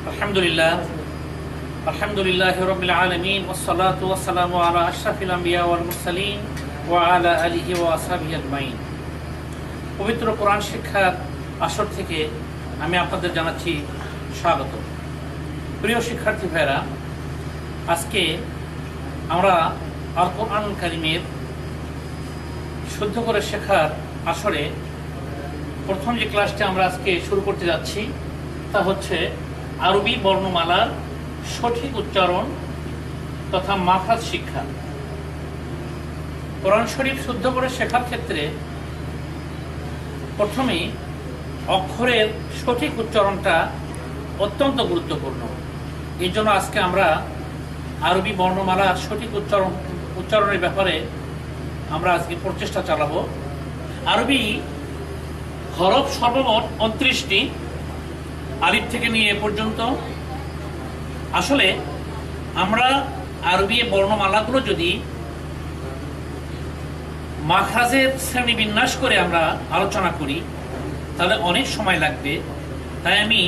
আলহামদুলিল্লাহ আলহামদুলিল্লাহি রাব্বিল আলামিন ওয়াসসালাতু ওয়াসসালামু আলা আশরাফিল আমবিয়া ওয়াল মুরসালিন ওয়া আলা আলিহি ওয়া আসহাবিহি আজমাইন। পবিত্র কোরআন শিক্ষার আসর থেকে আমি আপনাদের জানাচ্ছি স্বাগত। প্রিয় শিক্ষার্থী ভাইরা, আজকে আমরা আল কোরআনুল কারীমের শুদ্ধ করে শেখার আসরে প্রথম যে ক্লাসটি আমরা আজকে শুরু করতে যাচ্ছি তা হচ্ছে আরবি বর্ণমালার সঠিক উচ্চারণ তথা মাখরাজ শিক্ষা। কোরআন শরীফ শুদ্ধ করে শেখার ক্ষেত্রে প্রথমেই অক্ষরের সঠিক উচ্চারণটা অত্যন্ত গুরুত্বপূর্ণ। এই জন্য আজকে আমরা আরবি বর্ণমালার সঠিক উচ্চারণের ব্যাপারে আমরা আজকে প্রচেষ্টা চালাবো। আরবি হরফ সর্বমোট 29টি, আলিফ থেকে নিয়ে এ পর্যন্ত। আসলে আমরা আরবি বর্ণমালাগুলো যদি মাখরাজের শ্রেণীবিন্যাস করে আমরা আলোচনা করি তাহলে অনেক সময় লাগবে। তাই আমি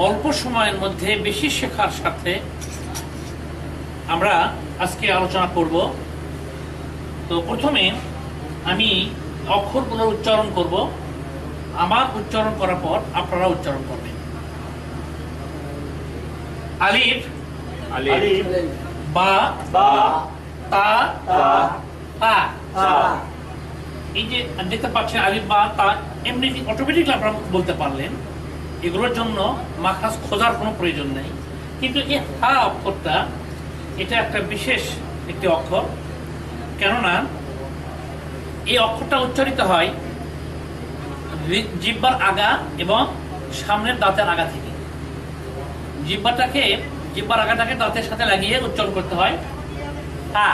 অল্প সময়ের মধ্যে বেশি শেখার সাথে আমরা আজকে আলোচনা করব। তো প্রথমে আমি অক্ষরগুলোর উচ্চারণ করব, আমার উচ্চারণ করার পর আপনারা উচ্চারণ করবেন। আলিফ, আলিফ, বা, বা, তা, তা, তা। তা। এই যে দেখতে পাচ্ছেন আলিফ বা তা এমনি অটোমেটিকলি আপনারা বলতে পারলেন, এগুলোর জন্য মাখরাজ খোঁজার কোনো প্রয়োজন নেই। কিন্তু এই হা অক্ষরটা এটা একটা বিশেষ একটি অক্ষর, কেননা এই অক্ষরটা উচ্চারিত হয় জিহ্বার আগা এবং সামনের দাঁতের আগা থেকে। জিহ্বার আগাটাকে দাঁতের সাথে লাগিয়ে উচ্চারণ করতে হয় হা।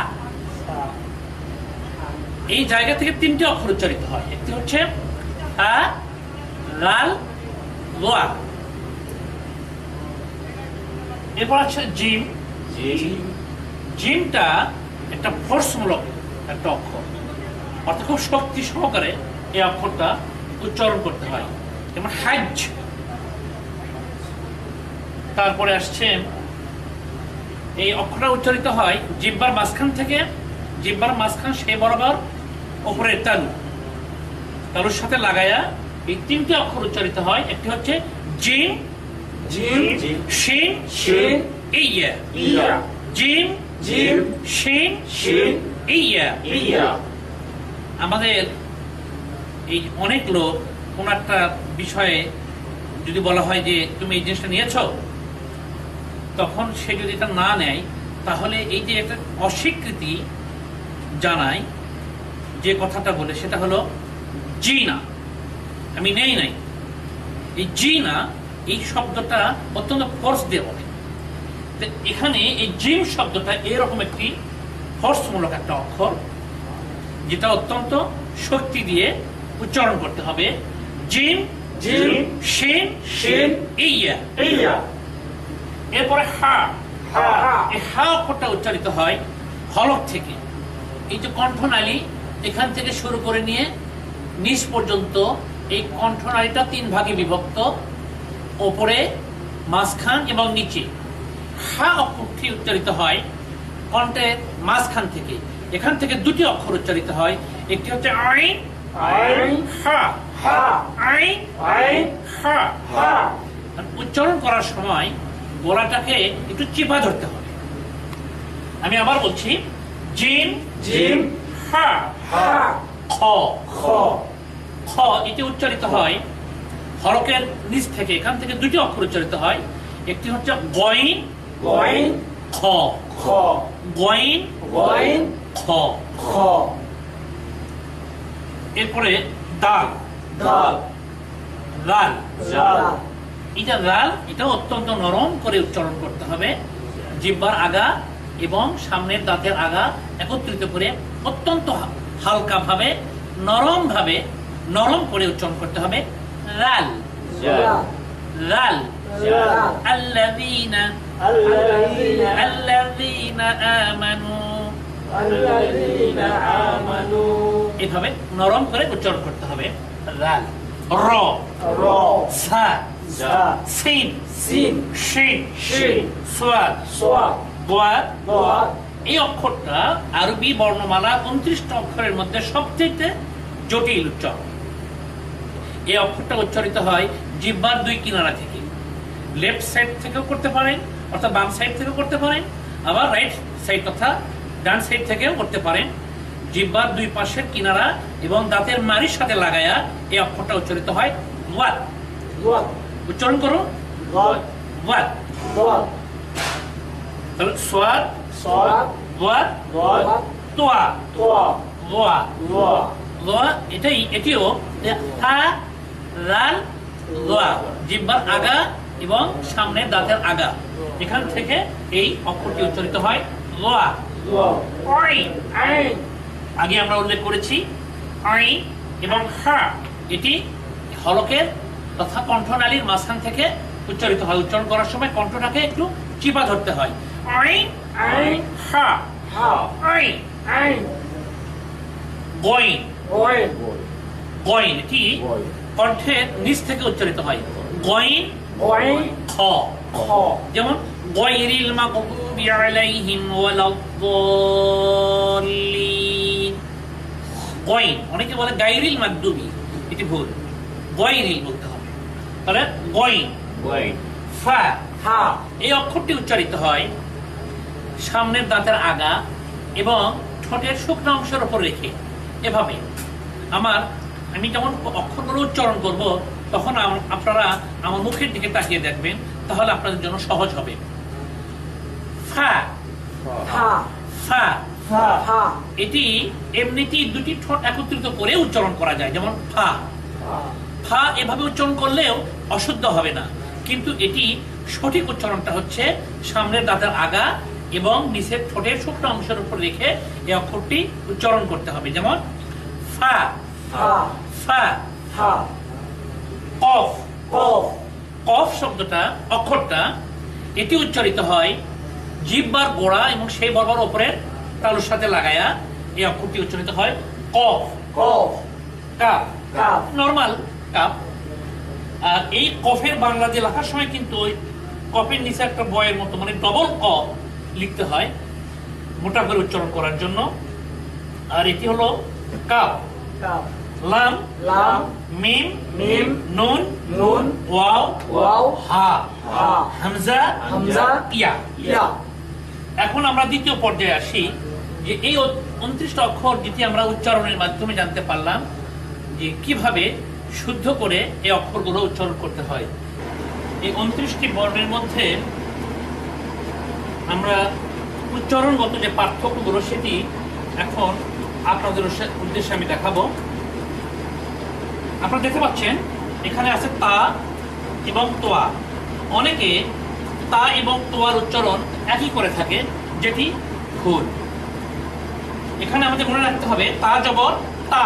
এই জায়গা থেকে তিনটি অক্ষর উচ্চারিত হয়। একটি হচ্ছে হা, লাল, লোয়া। এরপর আছে জিম। জিমটা একটা ফোর্সমূলক একটা অক্ষর, অর্থাৎ খুব শক্তি সহকারে এই অক্ষরটা উচ্চারণ করতে হয়, যেমন হাজ। তারপরে আসছে এই অক্ষরটা উচ্চারিত হয় জিহ্বার মাঝখান থেকে, জিহ্বার মাঝখান সে বরাবর উপরের তালুর সাথে লাগায়া এই তিনটি অক্ষর উচ্চারিত হয়। একটি হচ্ছে জিম, জিম, শিন, শিন, ইয়া। ইয়া, জিম, জিম, শিন, শিন, ইয়া। ইয়া। আমাদের এই অনেক লোক কোন একটা বিষয়ে যদি বলা হয় যে তুমি এই জিনিসটা নিয়েছো, তখন সে যদি এটা না নেয় তাহলে এই যে একটা অস্বীকৃতি জানায় যে কথাটা বলে, সেটা হলো জি না, আমি নেই নাই। এই জি না এই শব্দটা অত্যন্ত ফোর্স দিয়ে বলে। এখানে এই জিম শব্দটা এরকম একটি ফোর্সমূলক একটা অক্ষর, যেটা অত্যন্ত শক্তি দিয়ে উচ্চারণ করতে হবে। জিম, জিম, শিন, শিন, ইয়া। ইয়া। এরপরে হা। হা। এই হা অক্ষরটা উচ্চারিত হয় হলক থেকে। এই যে কণ্ঠনালী, এখান থেকে শুরু করে নিয়ে নিচ পর্যন্ত এই কণ্ঠনালীটা 3 ভাগে বিভক্ত, ওপরে, মাঝখান এবং নিচে। হা অক্ষরটি উচ্চারিত হয় কণ্ঠের মাঝখান থেকে। এখান থেকে দুটি অক্ষর উচ্চারিত হয়, একটি হচ্ছে আইন, আইন, হা, হা, আইন, আইন, হা। হা। উচ্চারণ করার সময় গলাটাকে একটু চিপা ধরতে হবে। আমি আবার বলছি, জিম, জিম, হা, হা, খ। খ। খ এটি উচ্চারিত হয় হরকের নিচ থেকে। এখান থেকে দুটি অক্ষর উচ্চারিত হয়, একটি হচ্ছে গইন, গইন, খ। খ। গইন, গইন, খ। খ। এরপরে দাল, দাল, লাল। জাল। এটা লাল, এটা অত্যন্ত নরম করে উচ্চারণ করতে হবে। জিহ্বার আগা এবং সামনের দাঁতের আগা একত্রিত করে অত্যন্ত হালকা ভাবে, নরম করে উচ্চারণ করতে হবে। লাল, জাল, লাল। জাল। আল্লাযীনা, আল্লাযীনা, আল্লাযীনা আমানু। আল্লাযীনা আমানু। এভাবে নরম করে উচ্চারণ করতে হবে। লাল। র, র, সা, জা সিন সিন শিন শিন সাদ সাদ দাদ। দাদ এই অক্ষরটা আরবি বর্ণমালা 29টা অক্ষরের মধ্যে সবচেয়ে জটিল উচ্চারণ। এই অক্ষরটা উচ্চারিত হয় জিহ্বার দুই কিনারা থেকে। লেফট সাইড থেকেও করতে পারেন, অর্থাৎ বাম সাইড থেকেও করতে পারেন, আবার রাইট সাইড তথা ডান সাইড থেকেও করতে পারেন। জিহ্বার দুই পাশের কিনারা এবং দাঁতের মাড়ির সাথে লাগায়া এই অক্ষরটা উচ্চারিত হয় ওয়াদ। দাদ উচ্চারণ করো দাদ ওয়াদ। দাদ তাহলে সোয়াদ সাদ ওয়াদ দাদ তোয়া তোয়া ওয়া ওয়া ওয়া। এটিও হা লাল ওয়া, জিহ্বার আগা এবং সামনে দাঁতের আগা, এখান থেকে এই অক্ষরটি উচ্চারিত হয় ওয়া। ওয়া আইন আইন আগে আমরা উল্লেখ করেছি আইন এবং হা, এটি হলকের তথা কণ্ঠনালীর মাঝখান থেকে উচ্চারিত হয়। উচ্চারণ করার সময় কণ্ঠটাকে একটু চিপা ধরতে হয়। আইন আইন হা হা আইন। আইন গইন ওয়াইন গইন, এটি ওয়াইন কণ্ঠের নিচ থেকে উচ্চারিত হয়। গইন ওয়াইন খ, খ যেমন গায়রিল মাগদুবি আলাইহিম ওয়ালাদ-দাল্লিন। গইন, অনেকে বলে গায়রিল মাগদুবি, এটি ভুল, গায়রিল বলতে হবে। তাহলে গইন। ওয়াইন ফা, হা এই অক্ষরটি উচ্চারিত হয় সামনের দাঁতের আগা এবং ঠোঁটের শুকনো অংশের উপর রেখে। এভাবে আমি যখন অক্ষরগুলো উচ্চারণ করব তখন আপনারা আমার মুখের দিকে তাকিয়ে দেখবেন, তাহলে আপনাদের জন্য সহজ হবে। ফা হা ফা, ফা হা এটি এমনিতেই দুটি ঠোঁট একত্রিত করে উচ্চারণ করা যায়, যেমন ফা। ফা এভাবে উচ্চারণ করলেও অশুদ্ধ হবে না, কিন্তু এটি সঠিক উচ্চারণটা হচ্ছে সামনের দাঁতের আগা এবং নিচের ঠোঁটের শুকনো অংশের উপর রেখে এই অক্ষরটি উচ্চারণ করতে হবে, যেমন ফা হা ফা। হা কফ, কফ কফ শব্দটা অক্ষরটা এটি উচ্চারিত হয় জিহ্বার গোড়া এবং সেই বরাবর উপরের তালুর সাথে লাগায়া এই অক্ষরটি উচ্চারিত হয় কফ। কফ কাপ, কাপ নরমাল কাপ। আর এই কফের বাংলা দিয়ে লেখার সময় কিন্তু ওই কফের নিচে একটা বয়ের মতো মানে ডবল ক লিখতে হয় মোটা করে উচ্চারণ করার জন্য। আর এটি হলো কাপ। কাপ লাম লাম মিম মিম নুন নুন ওয়াও ওয়াও হা হা হামজা হামজা ইয়া। ইয়া এখন আমরা দ্বিতীয় পর্যায়ে আসি, যে এই 29টা অক্ষর যেটি আমরা উচ্চারণের মাধ্যমে জানতে পারলাম যে কিভাবে শুদ্ধ করে এই অক্ষরগুলো উচ্চারণ করতে হয়। এই 29টি বর্ণের মধ্যে আমরা উচ্চারণগত যে পার্থক্যগুলো সেটি এখন আপনাদের উদ্দেশ্যে আমি দেখাবো। আপনারা দেখতে পাচ্ছেন এখানে আছে তা এবং তোয়া। অনেকে তা এবং তোয়ার উচ্চারণ একই করে থাকে, যেটি ভুল। এখানে আমাদের মনে রাখতে হবে তা জবর তা,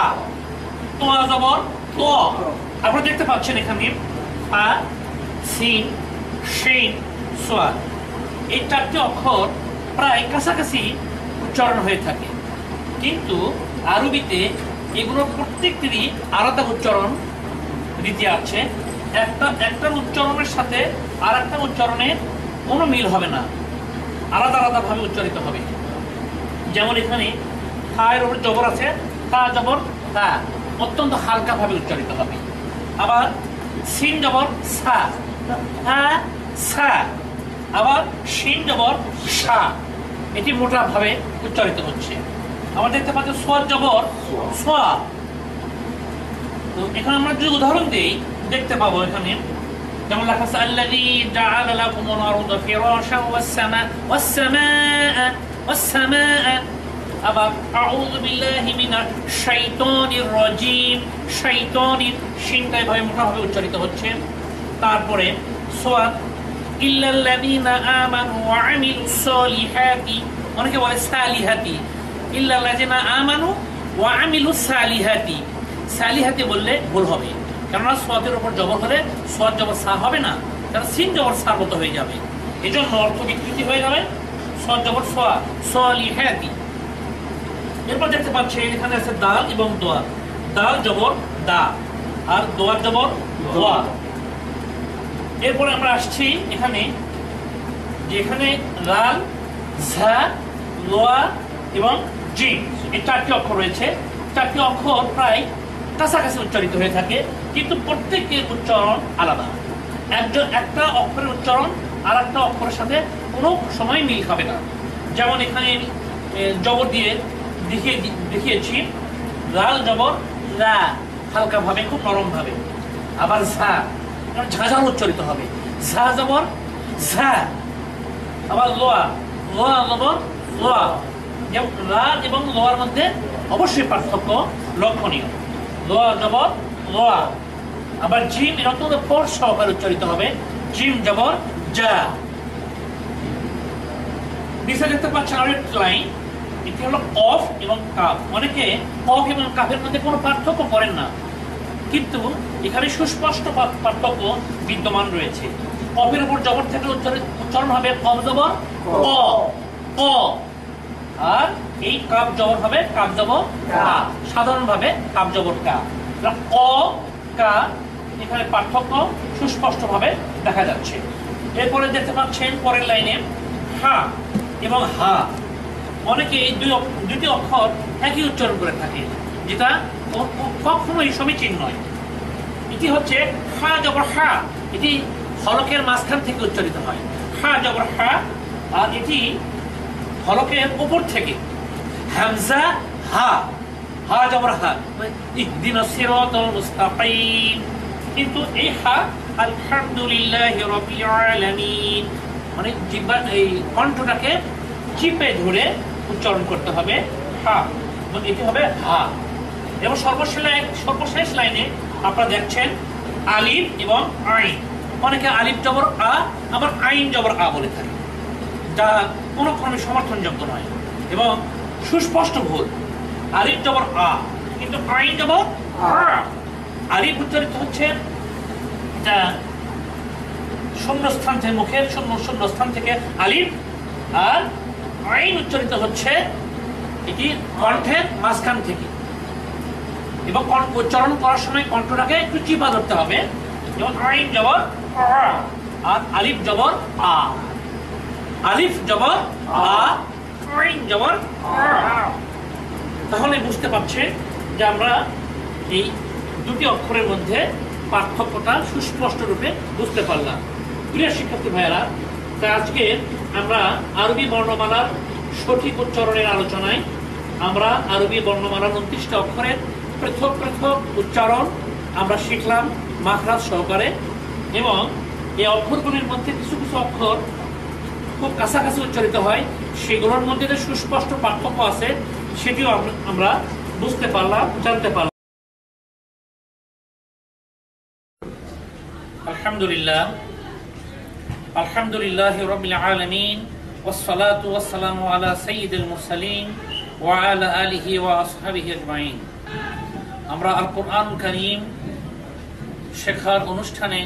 তোয়া জবর তো। আপনারা দেখতে পাচ্ছেন এখানে আ সিন শিন সোয়াদ, এই চারটি অক্ষর প্রায় কাছাকাছি উচ্চারণ হয়ে থাকে, কিন্তু আরবিতে এগুলোর প্রত্যেকটিরই আলাদা উচ্চারণ রীতি আছে। একটা উচ্চারণের সাথে আর একটা উচ্চারণের কোনো মিল হবে না, আলাদা আলাদা ভাবে উচ্চারিত হবে। যেমন এখানে তা এর উপর জবর আছে, তা জবর তা, অত্যন্ত হালকা ভাবে উচ্চারিত হবে। আবার সিন জবর সা, সা। আবার শিন জবর সা, এটি মোটা ভাবে উচ্চারিত হচ্ছে। আবার দেখতে পাচ্ছি সোয়াদ জবর সোয়া। তো এখানে আমরা যদি উদাহরণ দিই দেখতে পাবো এখানে যেমন লেখা আছে আল্লাযী জাআলা লাকুমুল আরদা ফিরাশান ওয়াস-সামাআ। আবার আউযু বিল্লাহি মিনাশ শাইতানির রাজীম, শাইতানির শিনটা এভাবে মোটা ভাবে উচ্চারিত হচ্ছে। তারপরে সোয়াদ ইল্লাল্লাযীনা আমানু ওয়া আমিলুস সালিহাতি, অনেকে বলে সালিহাতি, ইল্লাল্লাযীনা আমানু ওয়া আমিলুস সালিহাতি। সালিহাতি বললে ভুল হবে, কেননা সোয়াদের উপর জবর হলে সোয়াদ জবর সা হবে না, কারণ সিন জবর সার মতো হয়ে যাবে, এই জন্য অর্থ বিকৃতি হয়ে যাবে। সোয়াদ জবর সোয়া, সালিহাতি। এরপর দেখতে পাচ্ছি এখানে আছে দাল এবং দোয়া। দাল জবর দা আর দোয়ার জবর দোয়া। এরপরে আমরা আসছি এখানে, যে এখানে লাল, ঝা, লোয়া এবং জিম, এই 4টি অক্ষর রয়েছে। 4টি অক্ষর প্রায় কাছাকাছি উচ্চারিত হয়ে থাকে, কিন্তু প্রত্যেকের উচ্চারণ আলাদা। একটা অক্ষরের উচ্চারণ আর একটা অক্ষরের সাথে কোনো সময় মিল খাবে না। যেমন এখানে জবর দিয়ে দেখিয়েছি, লাল জবর লা, হালকা ভাবে, খুব নরম ভাবে। আবার ঝা, ঝাঝাল উচ্চারিত হবে, ঝা জবর ঝা। আবার লোয়া, লোয়া জবর লোয়া। যেমন লা এবং লোয়ার মধ্যে অবশ্যই পার্থক্য লক্ষণীয়, লোয়া জবর লোয়া। আবার জিম, এর অত্যন্ত ফোর্স সহকারে উচ্চারিত হবে, জিম জবর যা। নিচে দেখতে পাচ্ছেন আরেকটি লাইন, এটি হলো কফ এবং কাফ। অনেকে কফ এবং কাফের মধ্যে কোনো পার্থক্য করেন না, কিন্তু এখানে সুস্পষ্ট পার্থক্য বিদ্যমান রয়েছে। কফের উপর জবর থেকে উচ্চারণ হবে কফ জবর ক, ক। আর এই কাফ জবর হবে কাফ জবর কা, সাধারণভাবে কাফ জবর কা। ক, কা, এখানে পার্থক্য সুস্পষ্টভাবে দেখা যাচ্ছে। এরপরে দেখতে পাচ্ছেন পরের লাইনে হা এবং হা। অনেকে এই দুটি অক্ষর একই উচ্চারণ করে থাকে, যেটা কখনোই সমীচীন নয়। এটি হচ্ছে হা জবর হা, এটি হলকের মাঝখান থেকে উচ্চারিত হয়, হা জবর হা। আর এটি হলকের উপর থেকে, হামজা হা, হা জবর হা, ইহদিনাস সিরাতাল মুস্তাকিম। কিন্তু এই হা আলহামদুলিল্লাহি রাব্বিল আলামিন, মানে জিহ্বা, এই কণ্ঠটাকে চিপে ধরে উচ্চারণ করতে হবে হা, এবং এটি হবে হা। এবং সর্বশেষ লাইনে আপনারা দেখছেন আলিফ এবং আইন। অনেকে আলিফ জবর আ, আবার আইন জবর আ বলে থাকে, যা কোনো ক্রমে সমর্থনযোগ্য নয় এবং সুস্পষ্ট ভুল। আলিফ জবর আ, কিন্তু আইন জবর আ। আলিফ উচ্চারিত হচ্ছে এটা শূন্যস্থান থেকে, মুখের শূন্যস্থান থেকে আলিফ, আর আইন উচ্চারিত হচ্ছে এটি কণ্ঠের মাঝখান থেকে। এবং উচ্চারণ করার সময় কণ্ঠটাকে একটু চিপা ধরতে হবে, যেমন আইন জবর আ, আর আলিফ জবর আ, আলিফ জবর আ, আইন জবর আ। তাহলে বুঝতে পারছে যে আমরা এই দুটি অক্ষরের মধ্যে পার্থক্যটা সুস্পষ্ট রূপে বুঝতে পারলাম। প্রিয় শিক্ষার্থী ভাইয়েরা, তাই আজকে আমরা আরবি বর্ণমালার সঠিক উচ্চারণের আলোচনায় আমরা আরবি বর্ণমালার 29টা অক্ষরের পৃথক পৃথক উচ্চারণ আমরা শিখলাম মাখরাজ সহকারে। এবং এই অক্ষরগুলির মধ্যে কিছু কিছু অক্ষর খুব কাছাকাছি উচ্চারিত হয়, সেগুলোর মধ্যে যে সুস্পষ্ট পার্থক্য আছে সেটিও আমরা বুঝতে পারলাম, জানতে পারলাম। আলহামদুলিল্লাহ, আলহামদুলিল্লাহি রাব্বিল আলামিন, ওয়াসসালাতু ওয়াসসালামু আলা সাইয়্যিদিল মুরসালিন ওয়া আলা আলিহি ওয়া আসহাবিহি আজমাইন। আমরা আল কোরআনুল কারীম শেখার অনুষ্ঠানে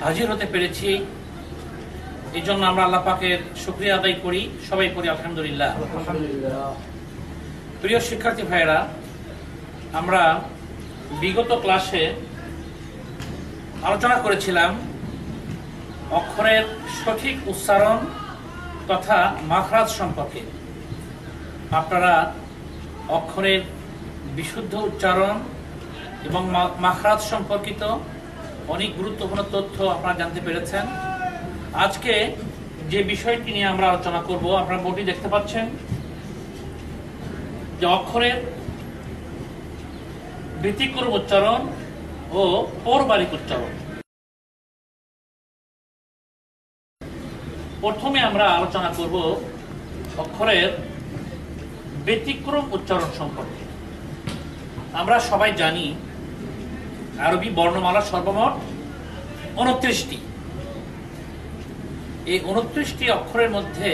হাজির হতে পেরেছি, এই জন্য আমরা আল্লাহ পাকের শুকরিয়া আদায় করি, সবাই করি আলহামদুলিল্লাহ। প্রিয় শিক্ষার্থী ভাইয়েরা, আমরা বিগত ক্লাসে আলোচনা করেছিলাম অক্ষরের সঠিক উচ্চারণ তথা মাখরাজ সম্পর্কে। আপনারা অক্ষরের বিশুদ্ধ উচ্চারণ এবং মাখরাজ সম্পর্কিত অনেক গুরুত্বপূর্ণ তথ্য আপনারা জানতে পেরেছেন। আজকে যে বিষয়টি নিয়ে আমরা আলোচনা করব, আপনারা বোর্ডটি দেখতে পাচ্ছেন যে অক্ষরের ব্যতিক্রম উচ্চারণ ও পৌরবারিক উচ্চারণ। প্রথমে আমরা আলোচনা করব অক্ষরের ব্যতিক্রম উচ্চারণ সম্পর্কে। আমরা সবাই জানি আরবি বর্ণমালা সর্বমোট 29টি। এই 29টি অক্ষরের মধ্যে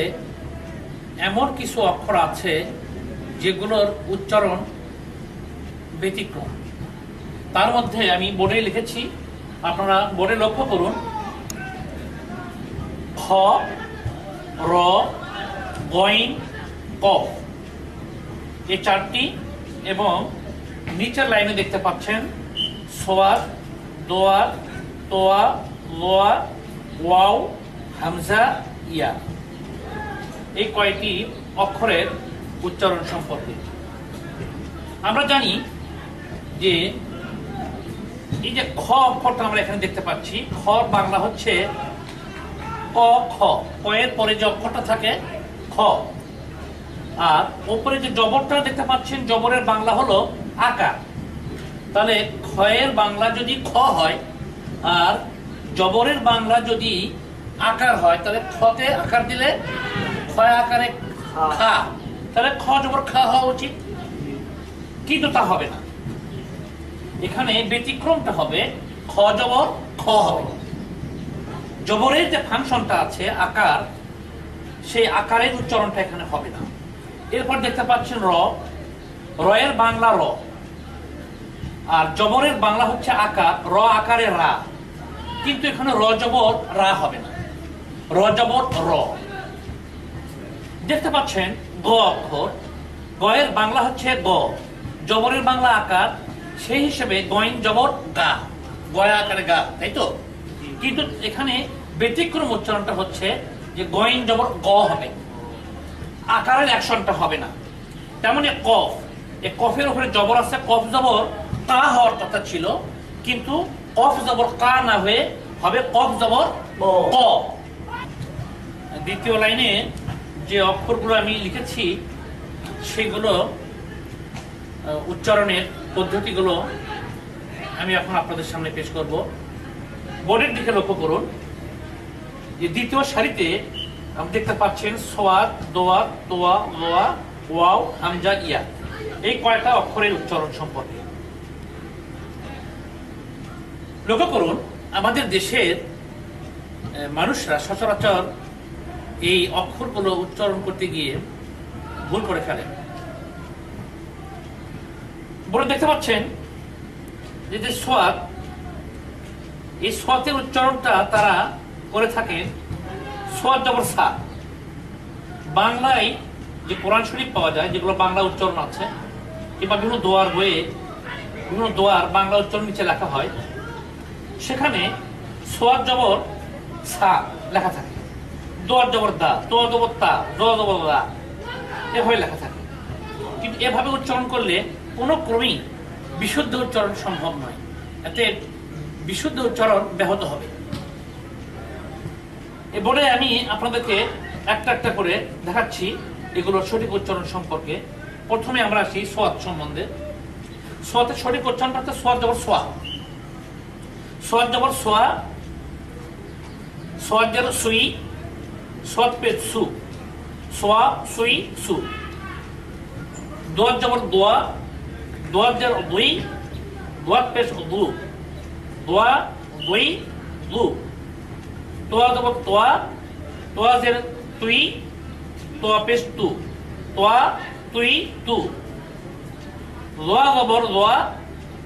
এমন কিছু অক্ষর আছে যেগুলোর উচ্চারণ ব্যতিক্রম। তার মধ্যে আমি বোর্ডে লিখেছি, আপনারা বোর্ডে লক্ষ্য করুন, খ, র, গইন, কফ, এই 4টি। এবং নিচের লাইনে দেখতে পাচ্ছেন সোয়াদ, দোয়াদ, তোয়া, লোয়া, ওয়াও, হামজা, ইয়া, এই কয়টি অক্ষরের উচ্চারণ সম্পর্কে আমরা জানি যে এই যে খ অক্ষরটা আমরা এখানে দেখতে পাচ্ছি, খ বাংলা হচ্ছে ক খ, ক এর পরে যে অক্ষরটা থাকে খ, আর উপরে যে জবরটা দেখতে পাচ্ছেন জবরের বাংলা হলো আকার। তাহলে খ এর বাংলা যদি খ হয় আর জবরের বাংলা যদি আকার হয়, তাহলে খতে আকার দিলে খ আকারে খা, তাহলে খ জবর খা হওয়া উচিত, কিন্তু তা হবে না। এখানে ব্যতিক্রমটা হবে খ জবর খ হবে। জবরের যে ফাংশনটা আছে আকার, সেই আকারের উচ্চারণটা এখানে হবে না। এরপর দেখতে পাচ্ছেন র, র এর বাংলা র, আর জবরের বাংলা হচ্ছে আকার, র আকারে রা, কিন্তু এখানে র জবর রা হবে না, র জবর র। দেখতে পাচ্ছেন গ অক্ষর, গ এর বাংলা হচ্ছে গ, জবরের বাংলা আকার, সেই হিসেবে গইন জবর গা, গয়া আকারে গা, তাই তো? কিন্তু এখানে ব্যতিক্রম উচ্চারণটা হচ্ছে যে গইন জবর গ হবে, আকারের অ্যাকশনটা হবে না। তেমনি কফ, এই কফের উপরে জবর আছে, কফ জবর কা হওয়ার কথা ছিল, কিন্তু কফ জবর কা না হয়ে হবে কফ জবর ক। দ্বিতীয় লাইনে যে অক্ষরগুলো আমি লিখেছি সেগুলো উচ্চারণের পদ্ধতিগুলো আমি এখন আপনাদের সামনে পেশ করব। বোর্ডের দিকে লক্ষ্য করুন যে দ্বিতীয় সারিতে আপনি দেখতে পাচ্ছেন সোয়াদ, দোয়া, তোয়া, লোয়া, ওয়াও, হামজা, ইয়া, এই কয়টা অক্ষরের উচ্চারণ সম্পর্কে লক্ষ্য করুন। আমাদের দেশের মানুষরা সচরাচর এই অক্ষরগুলো উচ্চারণ করতে গিয়ে ভুল করে ফেলেন। বলে দেখতে পাচ্ছেন যে সোয়াদ, এই সোয়াতের উচ্চারণটা তারা করে থাকেন সোয়াদ জবর সা। বাংলায় যে কোরআন শরীফ পাওয়া যায়, যেগুলো বাংলা উচ্চারণ আছে, কিংবা বিভিন্ন দোয়ার বইয়ে বিভিন্ন দোয়ার বাংলা উচ্চারণ নিচে লেখা হয়, সেখানে সোয়াদ জবর সা লেখা থাকে, দোয়ার জবর দা, তোয়া জবর তা, দোয়া জবর দা, এভাবে লেখা থাকে। কিন্তু এভাবে উচ্চারণ করলে কোনো ক্রমেই বিশুদ্ধ উচ্চারণ সম্ভব নয়, এতে বিশুদ্ধ উচ্চারণ ব্যাহত হবে। এ বলে আমি আপনাদেরকে একটা একটা করে দেখাচ্ছি এগুলোর সঠিক উচ্চারণ সম্পর্কে। প্রথমে আমরা আসি সোয়াদ সম্বন্ধে। সোয়াদের সঠিক উচ্চারণটা হচ্ছে সোয়াদ জবর সোয়া, সোয়াদ জবর সোয়া, সোয়াদ জবর সুই, সোয়াদ পেশ সু, সোয়া সুই সু। দোয়াত জবর দোয়া, দোয়াত জবর দুই, দোয়াত পেশ দু, দোয়া দুই দু। তোয়া জবর তোয়া, তোয়া জের তুই, তোয়া পেশ তু, তোয়া তুই তু। লোয়া জবর লোয়া,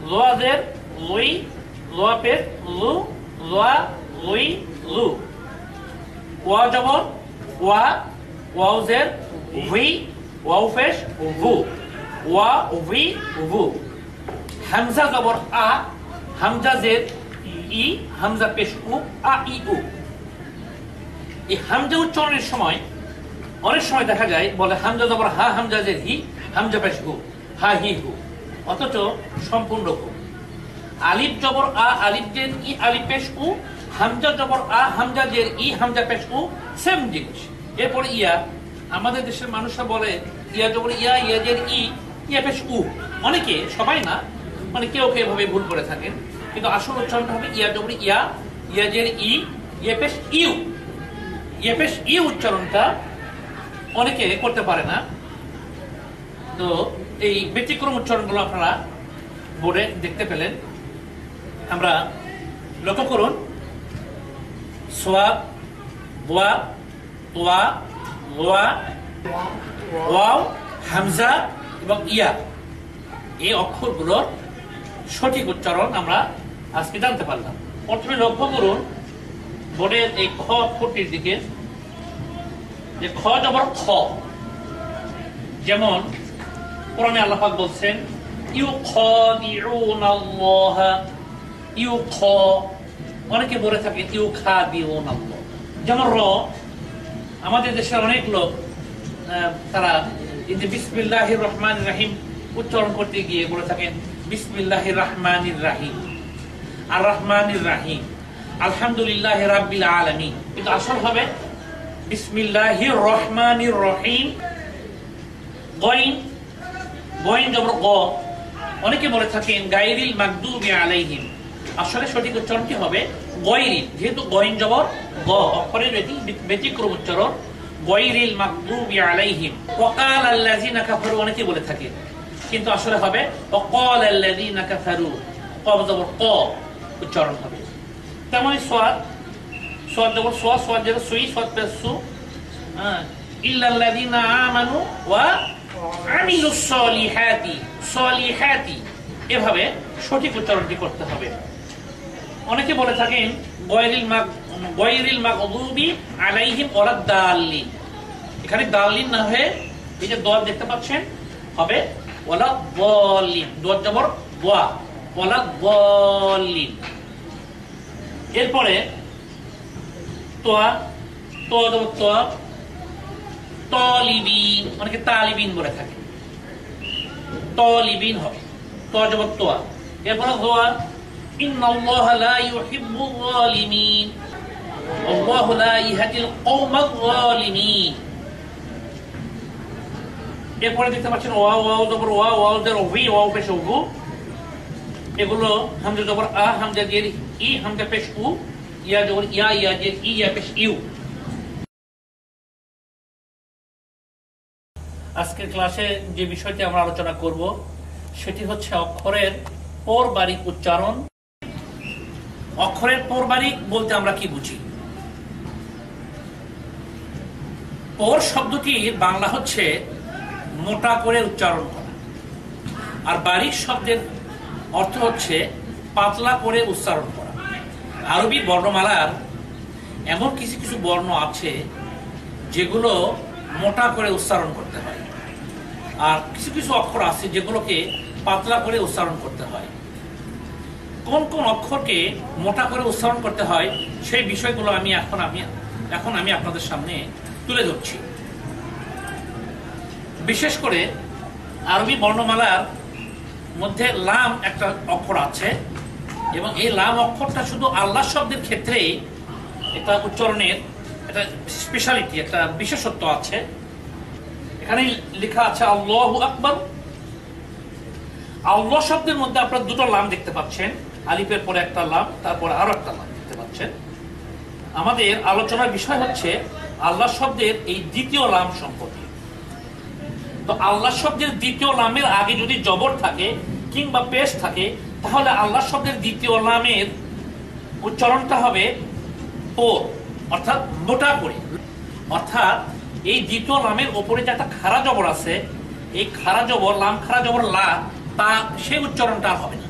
লোয়া জের লুই, লোয়া পেশ লু, লোয়া লুই লু। ওয়া জবর ওয়া, ওয়াও জের ভি, ওয়াও পেশ ভু, ওয়া ভি ভু। হামজা জবর আ, হামজা জের ই, হামজা পেশ উ, আ ই উ। এই হামজা উচ্চারণের সময় অনেক সময় দেখা যায় বলে হামজা জবর হা, হামজা জের হি, হামজা পেশ হু, হা হি হু, অথচ সম্পূর্ণ হু। আলিফ জবর আ, আলিফ জের ই, আলিফ পেশ উ, হামজা জবর আ, হামজা জের ই, হামজা পেশ উ, সেম জিনিস। এরপরে ইয়া, আমাদের দেশের মানুষরা বলে ইয়া জবর ইয়া, ইয়া জের ই, ইয়া পেশ উ। অনেকে, সবাই না, মানে কেউ কেউ এভাবে ভুল করে থাকেন, কিন্তু আসল উচ্চারণটা হবে ইয়া জবর ইয়া, ইয়া জের ই, ইয়া পেশ ইউ। ইয়া পেশ ইউ উচ্চারণটা অনেকে করতে পারে না। তো এই ব্যতিক্রম উচ্চারণগুলো আপনারা বোর্ডে দেখতে পেলেন। আমরা লক্ষ্য করুন, সোয়াব, দোয়া, তোয়া, লোয়া, ওয়াও, হামজা এবং ইয়া, এই অক্ষরগুলোর সঠিক উচ্চারণ আমরা আজকে জানতে পারলাম। প্রথমে লক্ষ্য করুন বোর্ডের এই খ অক্ষরটির দিকে, যে খ জবর খ, যেমন কোরআনে আল্লাহ পাক বলছেন ইউখাদিউনাল্লাহ, ইউখ, অনেকে বলে থাকেন ইউখাদিউনাল্লাহ। যেমন র, আমাদের দেশের অনেক লোক তারা এই যে বিসমিল্লাহির রহমানির রহিম উচ্চারণ করতে গিয়ে বলে থাকেন বিসমিল্লাহির রহমানির রহিম, আর রহমানির রহিম, আলহামদুলিল্লাহি রাব্বিল আলামিন। কিন্তু আসল হবে বিসমিল্লাহির রহমানির রহিম, গইন গইন জবর গ। অনেকে বলে থাকেন গায়রিল মাগদুবি আলাইহিম। আসলে সঠিক উচ্চারণটি হবে গয়রিল, যেহেতু গইন জবর গ, অক্ষরের ব্যতিক্রম উচ্চারণ, গয়রিল মাগদুবি আলাইহিম। ওয়াকাল আল্লাযিনা কাফারু, অনেকে বলে থাকে, কিন্তু আসলে হবে ওয়াকাল আল্লাযিনা কাফারু, ক জবর ক উচ্চারণ হবে। তেমনি সোয়াদ, সোয়াদ জবর সোয়া, সোয়াদ জবর সুই, সোয়াদ পেশ সু, ইল্লাল্লাযিনা আমানু ওয়া আমিলুস সলিহাতি, সলিহাতি, এভাবে সঠিক উচ্চারণটি করতে হবে। অনেকে বলে থাকেন গয়রিল মাগদুবি আলাইহিম ওয়ালাদ-দাল্লিন। এখানে দাল্লিন না হয়ে এই যে দল দেখতে পাচ্ছেন হবে ওয়ালাদ-দাল্লিন, দল জবর ওয়া, ওয়ালাদ-দাল্লিন। এরপরে তোয়া, তোয়া জবর তোয়া, তালিবিন, অনেকে তালিবিন বলে থাকে, তালিবিন হবে, তোয়া জবর তোয়া। এরপরে গোয়া ইন্নাল্লাহা লা ইউহিব্বুল যালিমিন, আল্লাহু লা ইয়াহদিল কওমাজ যালিমিন। এরপরে দেখতে পাচ্ছেন ওয়া, ওয়াও জবর ওয়া, ওয়াও জবর ওয়ি, ওয়াও পেশ উ, এগুলো হামজা জবর আ, হামজা দিয়ে ই, হামজা পেশ উ, ইয়া জবর ইয়া, ইয়া দিয়ে ই, ইয়া পেশ ইউ। আজকের ক্লাসে যে বিষয়টি আমরা আলোচনা করব সেটি হচ্ছে অক্ষরের পরবারিক উচ্চারণ। অক্ষরের পরবারিক বলতে আমরা কি বুঝি? পর শব্দটির বাংলা হচ্ছে মোটা করে উচ্চারণ করা, আর বারিক শব্দের অর্থ হচ্ছে পাতলা করে উচ্চারণ করা। আরবি বর্ণমালার এমন কিছু কিছু বর্ণ আছে যেগুলো মোটা করে উচ্চারণ করতে হয়, আর কিছু কিছু অক্ষর আছে যেগুলোকে পাতলা করে উচ্চারণ করতে হয়। কোন কোন অক্ষরকে মোটা করে উচ্চারণ করতে হয় সেই বিষয়গুলো এখন আমি আপনাদের সামনে তুলে ধরছি। বিশেষ করে আরবি বর্ণমালার মধ্যে লাম একটা অক্ষর আছে, এবং এই লাম অক্ষরটা শুধু আল্লাহ শব্দের ক্ষেত্রে এটা উচ্চারণের একটা স্পেশালিটি, একটা বিশেষত্ব আছে। এখানে লেখা আছে আল্লাহু আকবার। আল্লাহ শব্দের মধ্যে আপনারা দুটো লাম দেখতে পাচ্ছেন, আলিফের পরে একটা লাম, তারপরে আরো একটা লাম দেখতে পাচ্ছেন। আমাদের আলোচনার বিষয় হচ্ছে আল্লাহ শব্দের এই দ্বিতীয় লাম সম্পর্কে। তো আল্লাহ শব্দের দ্বিতীয় লামের আগে যদি জবর থাকে কিংবা পেশ থাকে, তাহলে আল্লাহ শব্দের দ্বিতীয় লামের উচ্চারণটা হবে পোর, অর্থাৎ মোটা করে। অর্থাৎ এই দ্বিতীয় লামের উপরে যে একটা খাড়া জবর আছে, এই খাড়া জবর, লাম খাড়া জবর লা, তা সেই উচ্চারণটা হবে না,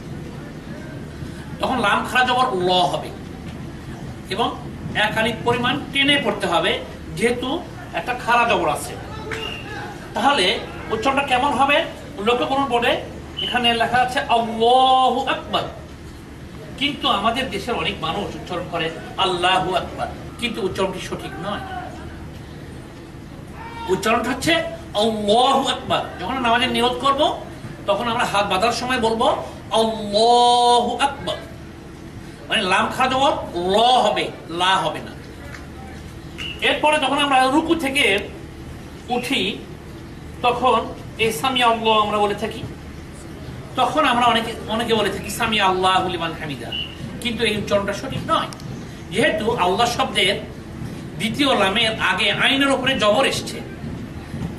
তখন লাম খাড়া জবর ল হবে, এবং একাধিক পরিমাণ টেনে পড়তে হবে, যেহেতু একটা খাড়া জবর আছে। তাহলে উচ্চারণটা কেমন হবে লক্ষ্য করুন। বলে এখানে লেখা আছে আল্লাহু আকবার, কিন্তু আমাদের দেশের অনেক মানুষ উচ্চারণ করে আল্লাহু আকবার, কিন্তু উচ্চারণটি সঠিক নয়। উচ্চারণটা হচ্ছে আল্লাহু আকবার। যখন নামাজের নিয়ত করব তখন আমরা হাত বাঁধার সময় বলবো আল্লাহু আকবার, মানে লাম খাড়া জবর ল হবে, লা হবে না। এরপরে যখন আমরা রুকু থেকে উঠি তখন এই সামিয়া আল্লাহ আমরা বলে থাকি, তখন আমরা অনেকে বলে থাকি সামিয়া আল্লাহু লিমান হামিদা, কিন্তু এই উচ্চারণটা সঠিক নয়। যেহেতু আল্লাহ শব্দের দ্বিতীয় লামের আগে আইনের উপরে জবর এসছে,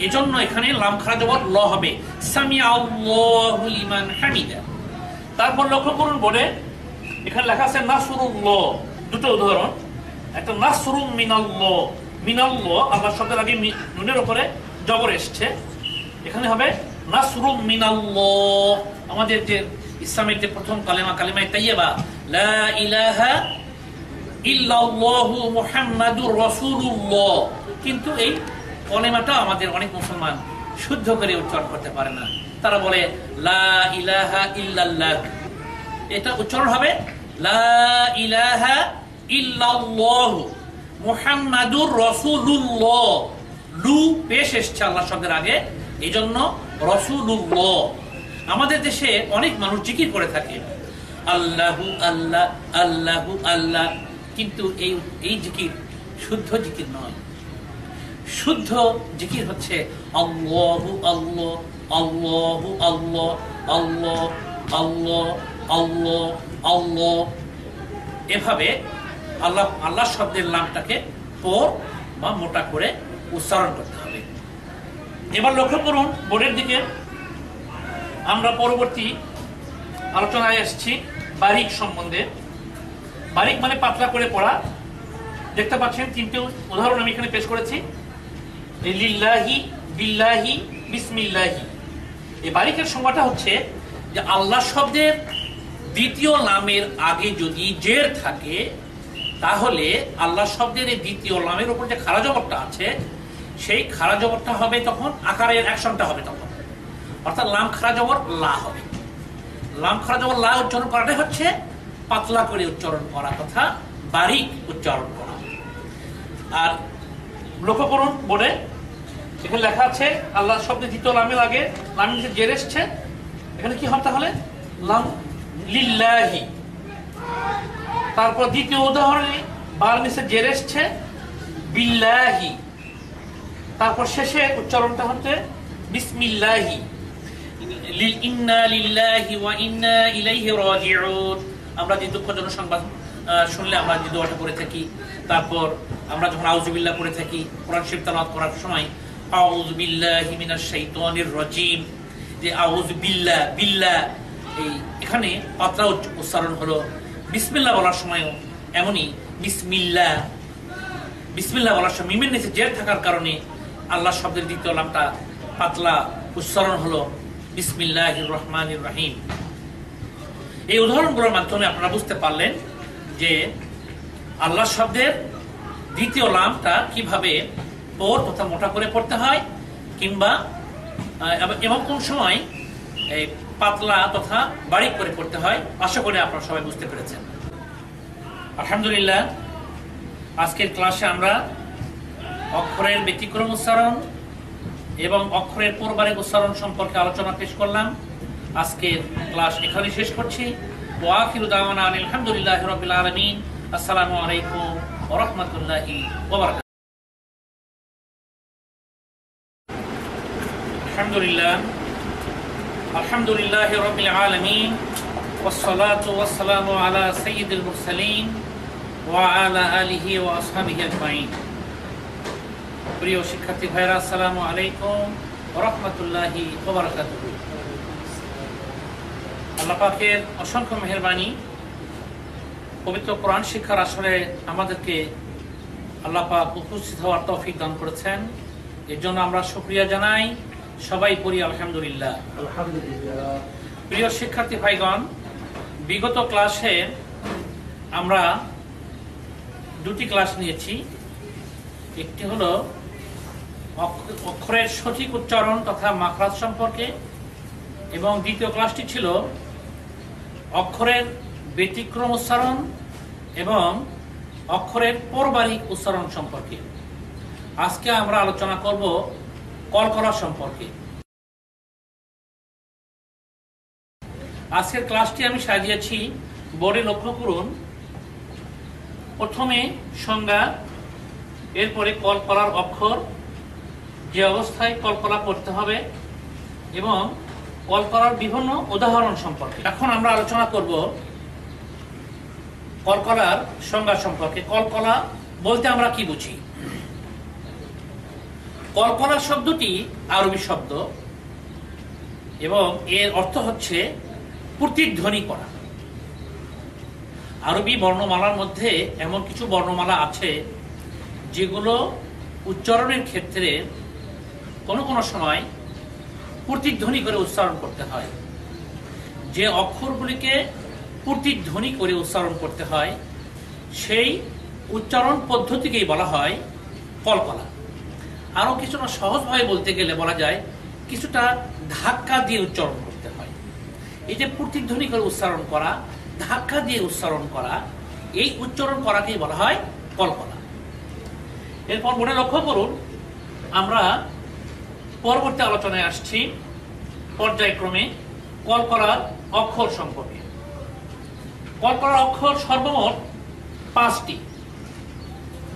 এজন্য এখানে লাম খাড়া জবর ল হবে, সামিয়া আল্লাহু লিমান হামিদা। তারপর লক্ষ্য করুন, বলে এখানে লেখা আছে নাসরুল্লাহ। দুটো উদাহরণ, একটা নাসরুম মিনাল্লাহ, মিনাল্লাহ আল্লাহ শব্দের আগে নুনের উপরে জবর এসছে, এখানে হবে নাসরুম মিনাল্লাহ। আমাদের যে ইসলামের যে প্রথম কালেমা, কালেমায়ে তাইয়্যিবা, লা ইলাহা ইল্লাল্লাহু মুহাম্মাদুর রাসূলুল্লাহ, কিন্তু এই কালেমাটা আমাদের অনেক মুসলমান শুদ্ধ করে উচ্চারণ করতে পারে না। তারা বলে লা ইলাহা ইল্লাল্লাহ, এটা উচ্চারণ হবে লা ইলাহা ইল্লাল্লাহু মুহাম্মাদুর রাসূলুল্লাহ। লু পেশ এসছে আল্লাহ শব্দের আগে, এই জন্য রাসূলুল্লাহ। আমাদের দেশে অনেক মানুষ জিকির করে থাকে আল্লাহু আল্লাহ আল্লাহু আল্লাহ, কিন্তু এই জিকির শুদ্ধ জিকির নয়। শুদ্ধ জিকির হচ্ছে আল্লাহু আল্লাহ আল্লাহু আল্লাহ আল্লাহ আল্লাহ আল্লাহ আল্লাহ। এভাবে আল্লাহ আল্লাহ শব্দের নামটাকে পর বা মোটা করে উচ্চারণ করতে হবে। এবার লক্ষ্য করুন বোর্ডের দিকে, আমরা পরবর্তী আলোচনায় এসেছি বারিক সম্বন্ধে। বারিক মানে পাতলা করে পড়া। দেখতে পাচ্ছেন তিনটে উদাহরণ আমি এখানে পেশ করেছি, লিল্লাহি বিল্লাহি বিসমিল্লাহি। এই বারিকের সংজ্ঞাটা হচ্ছে যে আল্লাহ শব্দের দ্বিতীয় নামের আগে যদি জের থাকে, তাহলে আল্লাহ শব্দের এই দ্বিতীয় নামের উপর যে খাড়া জবরটা আছে, সেই খাড়া জবরটা হবে তখন আকারের অ্যাকশনটা হবে তখন, অর্থাৎ লাম খাড়া জবর লা হবে। লাম খাড়া জবর লা উচ্চারণ করাটাই হচ্ছে পাতলা করে উচ্চারণ করা তথা বারিক উচ্চারণ করা। আর লক্ষ্য করুন বোর্ডে এখানে লেখা আছে আল্লাহ শব্দের দ্বিতীয় নামের আগে লামের নিচে জের এসছে, এখানে কি হবে তাহলে লাম লিল্লাহি। তারপর দ্বিতীয় উদাহরণে বার নিচে জের এসছে বিল্লাহি। তারপর শেষে উচ্চারণটা হচ্ছে বিসমিল্লাহি। ইন্না লিল্লাহি ওয়া ইন্না ইলাইহি রাজিউন। আমরা যে দুঃখজনক সংবাদ শুনলে আমরা যে দোয়াটা পড়ে থাকি, তারপর আমরা যখন আউযুবিল্লাহ পড়ে থাকি কোরআন শরীফ তেলাওয়াত করার সময় আউযু বিল্লাহি মিনাশ শাইতানির রাজিম, যে আউযু বিল্লাহ বিল্লাহ, এই এখানে পাতলা উচ্চারণ হলো। বিসমিল্লাহ বলার সময়ও এমনই, বিসমিল্লাহ বিসমিল্লাহ বলার সময় মিমের নিচে জের থাকার কারণে আল্লাহ শব্দের দ্বিতীয় নামটা পাতলা উচ্চারণ হলো বিসমিল্লাহির রহমানির রহিম। এই উদাহরণগুলোর মাধ্যমে আপনারা বুঝতে পারলেন যে আল্লাহ শব্দের দ্বিতীয় নামটা কিভাবে পর তথা মোটা করে পড়তে হয়, কিংবা এবং কোন সময় এই পাতলা তথা বারিক করে পড়তে হয়। আশা করি আপনারা সবাই বুঝতে পেরেছেন। আলহামদুলিল্লাহ, আজকের ক্লাসে আমরা অক্ষরের ব্যতিক্রম উচ্চারণ এবং অক্ষরের পূর্বারের উচ্চারণ সম্পর্কে আলোচনা পেশ করলাম। আজকের ক্লাস এখানে শেষ করছি। ওয়া আখিরু দাওয়ানা আলহামদুলিল্লাহি রাব্বিল আলামিন। আসসালামু আলাইকুম ওয়া রাহমাতুল্লাহি ওয়া বারাকাতুহু। আলহামদুলিল্লাহি রাব্বিল আলামিন ওয়াসসালাতু ওয়াসসালামু আলা সাইয়্যিদিল মুরসালিন ওয়া আলা আলিহি ওয়া আসহাবিহি আজমাইন। প্রিয় শিক্ষার্থী ভাইরা, আসসালামু আলাইকুম ওয়া রাহমাতুল্লাহি ওয়া বারাকাতুহু। আল্লাহ পাকের অসংখ্য মেহেরবানি, পবিত্র কোরআন শিক্ষার আসরে আমাদেরকে আল্লাহ পাক উপস্থিত হওয়ার তৌফিক দান করেছেন। এর জন্য আমরা শুকরিয়া জানাই। সবাই পড়ি আলহামদুলিল্লাহ। প্রিয় শিক্ষার্থী ভাইগণ, বিগত ক্লাসে আমরা দুটি ক্লাস নিয়েছি। একটি হলো অক্ষরের সঠিক উচ্চারণ তথা মাখরাজ সম্পর্কে, এবং দ্বিতীয় ক্লাসটি ছিল অক্ষরের ব্যতিক্রম উচ্চারণ এবং অক্ষরের পরবারিক উচ্চারণ সম্পর্কে। আজকে আমরা আলোচনা করব কলকলা সম্পর্কে। আজকের ক্লাসটি আমি সাজিয়েছি বোর্ডে, লক্ষ্য করুন। প্রথমে সংজ্ঞা, এরপরে কলকলার অক্ষর, যে অবস্থায় কলকলা পড়তে হবে এবং কলকলার বিভিন্ন উদাহরণ সম্পর্কে। এখন আমরা আলোচনা করব কলকলার সংজ্ঞা সম্পর্কে। কলকলা বলতে আমরা কি বুঝি? কলকলা শব্দটি আরবি শব্দ এবং এর অর্থ হচ্ছে প্রতিধ্বনি করা। আরবি বর্ণমালার মধ্যে এমন কিছু বর্ণমালা আছে যেগুলো উচ্চারণের ক্ষেত্রে কোনো কোনো সময় প্রতিধ্বনি করে উচ্চারণ করতে হয়। যে অক্ষরগুলিকে প্রতিধ্বনি করে উচ্চারণ করতে হয় সেই উচ্চারণ পদ্ধতিকেই বলা হয় কলকলা। আরো কিছুটা সহজভাবে বলতে গেলে বলা যায় কিছুটা ধাক্কা দিয়ে উচ্চারণ করতে হয়। এই যে প্রতিধ্বনি করে উচ্চারণ করা, ধাক্কা দিয়ে উচ্চারণ করা, এই উচ্চারণ করাকেই বলা হয় কলকলা। এরপর মনে লক্ষ্য করুন, আমরা পরবর্তী আলোচনায় আসছি পর্যায়ক্রমে কলকলার অক্ষর সম্পর্কে। কলকলার অক্ষর সর্বমোট 5টি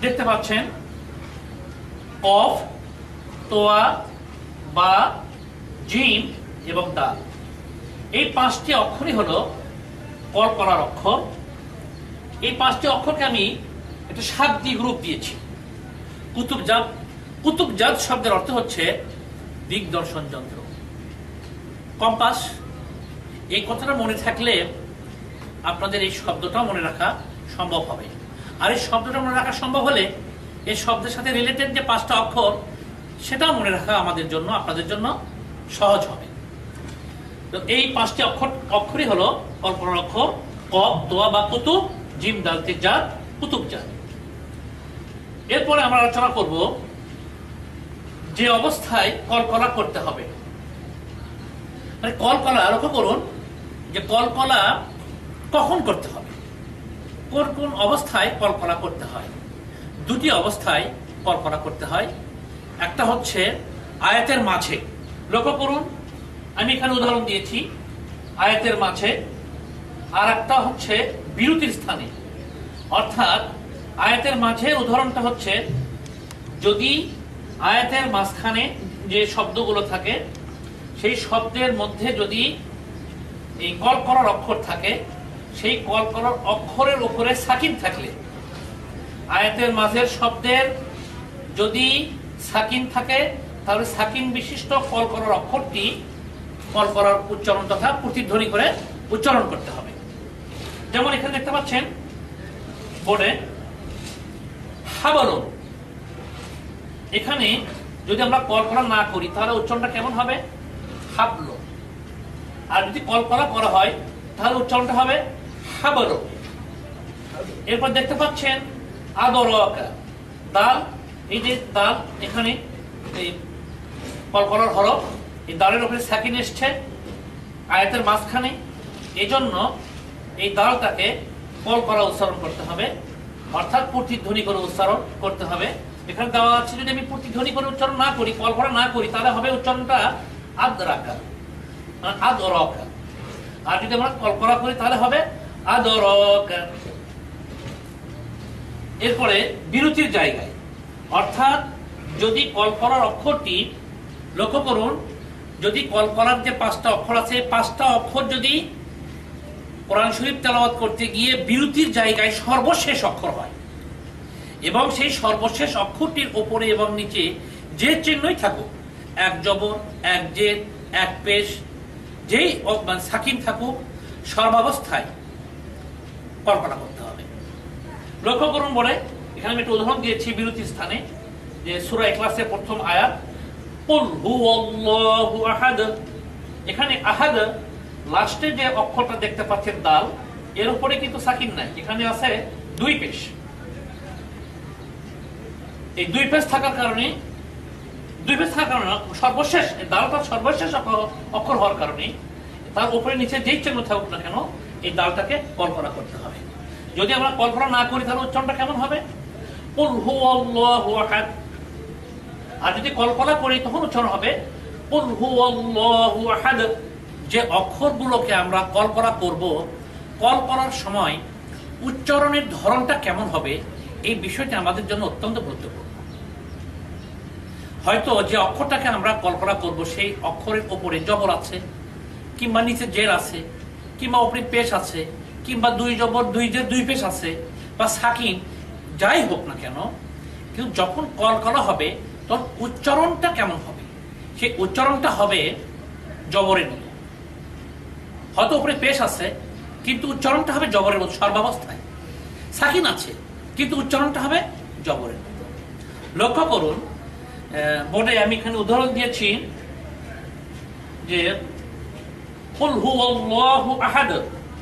দেখতে পাচ্ছেন। কফ, তোয়া, বা, জিম এবং দাল। এই 5টি অক্ষরই হলো কলকলার অক্ষর। এই 5টি অক্ষরকে আমি একটা শাব্দিক রূপ দিয়েছি। কুতুবজাত। কুতুবজাত শব্দের অর্থ হচ্ছে দিগদর্শন যন্ত্র, কম্পাস। এই কথাটা মনে থাকলে আপনাদের এই শব্দটাও মনে রাখা সম্ভব হবে। আর এই শব্দটা মনে রাখা সম্ভব হলে এই শব্দের সাথে রিলেটেড যে 5টা অক্ষর, সেটাও মনে রাখা আমাদের জন্য, আপনাদের জন্য সহজ হবে। তো এই 5টি অক্ষরই হলো কলকলার অক্ষর। কফ, তোয়া বা কুতুব, জিম দাল তে জাত, কুতুবজাত। এরপরে আমরা আলোচনা করব যে অবস্থায় কলকলা করতে হবে। মানে কলকলা, লক্ষ্য করুন যে কলকলা কখন করতে হবে, কোন কোন অবস্থায় কলকলা করতে হয়। 2টি অবস্থায় কলকলা করতে হয়। একটা হচ্ছে আয়াতের মাঝে। লক্ষ্য করুন, আমি এখানে উদাহরণ দিয়েছি আয়াতের মাঝে। আর একটা হচ্ছে বিরতির স্থানে। অর্থাৎ আয়াতের মাঝে উদাহরণটা হচ্ছে, যদি আয়াতের মাঝখানে যে শব্দগুলো থাকে, সেই শব্দের মধ্যে যদি এই কলকলার অক্ষর থাকে, সেই কলকলার অক্ষরের উপরে সাকিন থাকলে, আয়াতের মাঝের শব্দের যদি সাকিন থাকে, তাহলে সাকিন বিশিষ্ট কলকলার অক্ষরটি কলকলার উচ্চারণ তথা প্রতিধ্বনি করে উচ্চারণ করতে হবে। যেমন এখানে দেখতে পাচ্ছেন বোর্ডে হাবলুন। এখানে যদি আমরা কলকলা না করি তাহলে উচ্চারণটা কেমন হবে? হাবল। আর যদি কলকলা করা হয় তাহলে উচ্চারণটা হবে হাবল। এরপর দেখতে পাচ্ছেন আদরকা, দাল। এই যে দাল, এখানে এই কলকলার হরফ, এই দালের উপরে সাকিন এসছে আয়াতের মাঝখানে, এই জন্য এই দালটাকে কলকলা উচ্চারণ করতে হবে, অর্থাৎ প্রতিধ্বনি করে উচ্চারণ করতে হবে। এখানে দেওয়া আছে যদি আমি প্রতিধ্বনি করে উচ্চারণ না করি, কলকলা না করি, তাহলে হবে উচ্চারণটা আদরাকা, আদরকা। আর যদি আমরা কলকলা করি তাহলে হবে আদরকা। এরপরে বিরতির জায়গায়, অর্থাৎ যদি কলকলার অক্ষরটি, লক্ষ্য করুন, যদি কলকলার যে 5টা অক্ষর আছে, 5টা অক্ষর যদি কোরআন শরীফ তেলাওয়াত করতে গিয়ে বিরতির জায়গায় সর্বশেষ অক্ষর হয়, এবং সেই সর্বশেষ অক্ষরটির উপরে এবং নিচে যে চিহ্নই থাকুক, এক জবর, এক জের, এক পেশ, যেই সাকিন থাকুক, সর্বাবস্থায় কলকলা করতে হবে। লক্ষ্য করুন বলে এখানে আমি একটা উদাহরণ দিয়েছি বিরতির স্থানে, যে সূরা ইখলাসের প্রথম আয়াত কুল হুয়াল্লাহু আহাদ। এখানে আহাদ লাস্টে যে অক্ষরটা দেখতে পাচ্ছেন দাল, এর উপরে কিন্তু সাকিন নাই, এখানে আছে 2 পেশ। এই 2 পেশ থাকার কারণে, সর্বশেষ দালটা সর্বশেষ অক্ষর হওয়ার কারণে তার উপরে নিচে যেই চিহ্ন থাকুক না কেন, এই দালটাকে কলকলা করতে হবে। যদি আমরা কলকলা না করি তাহলে উচ্চারণটা কেমন হবে? কুল হুয়াল্লাহু আহাদ। আর যদি কলকলা করি তখন উচ্চারণ হবে কুল হুয়াল্লাহু আহাদ। যে অক্ষরগুলোকে আমরা কলকলা করব, কলকলার সময় উচ্চারণের ধরনটা কেমন হবে, এই বিষয়টা আমাদের জন্য অত্যন্ত গুরুত্বপূর্ণ। হয়তো যে অক্ষরটাকে আমরা কলকলা করব, সেই অক্ষরের উপরে জবর আছে, কিংবা নিচে জের আছে, কিংবা উপরে পেশ আছে, কিংবা 2 জবর 2 জের 2 পেশ আছে, বা সাকিন, যাই হোক না কেন, কিন্তু যখন কলকলা হবে তখন উচ্চারণটা কেমন হবে? সেই উচ্চারণটা হবে জবরের মতো। হয়তো উপরে পেশ আছে কিন্তু উচ্চারণটা হবে জবরের মতো সর্বাবস্থায়, সাকিন আছে কিন্তু উচ্চারণটা হবে জবরের মতো। লক্ষ্য করুন বোর্ডে আমি এখানে উদাহরণ দিয়েছি যে কুল হুয়াল্লাহু আহাদ,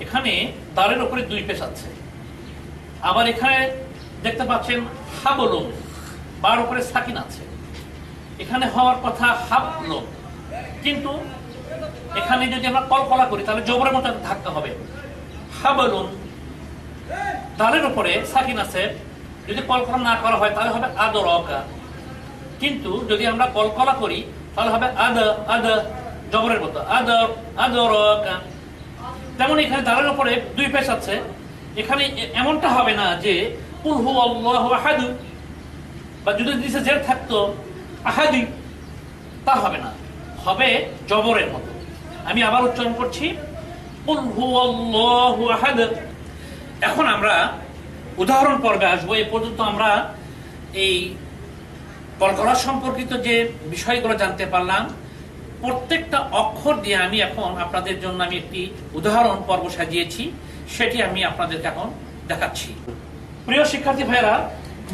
এখানে দালের উপরে 2 পেশ আছে। আবার এখানে দেখতে পাচ্ছেন হাবলুন, বার উপরে সাকিন আছে, এখানে হওয়ার কথা হাবলুন, কিন্তু এখানে যদি আমরা কলকলা করি তাহলে জবরের মতো ধাক্কা হবে, হাবলুন, দালের উপরে সাকিন আছে, যদি কলকলা না করা হয় তাহলে হবে আদরকা, কিন্তু যদি আমরা কলকলা করি তাহলে হবে আদ জবরের মতো আদরকা। তেমন এখানে দালের উপরে দুই পেশ আছে, এখানে এমনটা হবে না যে কুল হুয়াল্লাহু আহাদ, বা যদি নিচে জের থাকতো আহাদি, তা হবে না, হবে জবরের মতো। আমি আবার উচ্চারণ করছি, কুল হুয়াল্লাহু আহাদ। এখন আমরা উদাহরণ পর্বে আসবো। এই পর্যন্ত আমরা এই কলকলা সম্পর্কিত যে বিষয়গুলো জানতে পারলাম, প্রত্যেকটা অক্ষর দিয়ে আমি এখন আপনাদের জন্য আমি একটি উদাহরণ পর্ব সাজিয়েছি, সেটি আমি আপনাদেরকে এখন দেখাচ্ছি। প্রিয় শিক্ষার্থী ভাইরা,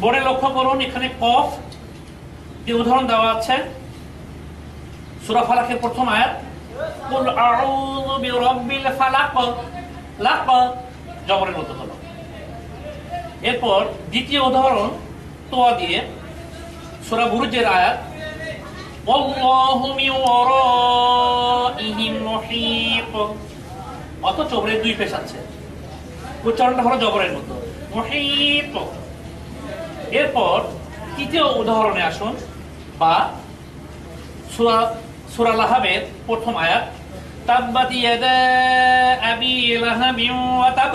বোর্ডে লক্ষ্য করুন, এখানে কফ যে উদাহরণ দেওয়া আছে, সূরা ফালাকের প্রথম আয়াত, কুল আউযু বিরাব্বিল ফালাক, লাক জবরের মতো হলো। এরপর দ্বিতীয় উদাহরণ তোয়া দিয়ে, সূরা বুরুজের আয়াত, ওয়াল্লাহু মিন ওয়ারাইহিম মুহীত, অত জবরের দুই পেশ আছে, উচ্চারণটা হলো জবরের মতো, মুহীত। এরপর তৃতীয় উদাহরণে আসুন, বা সূরা লাহাবের প্রথম আয়াত, তাব্বাত ইয়াদা আবি লাহাবিন ওয়া তাব।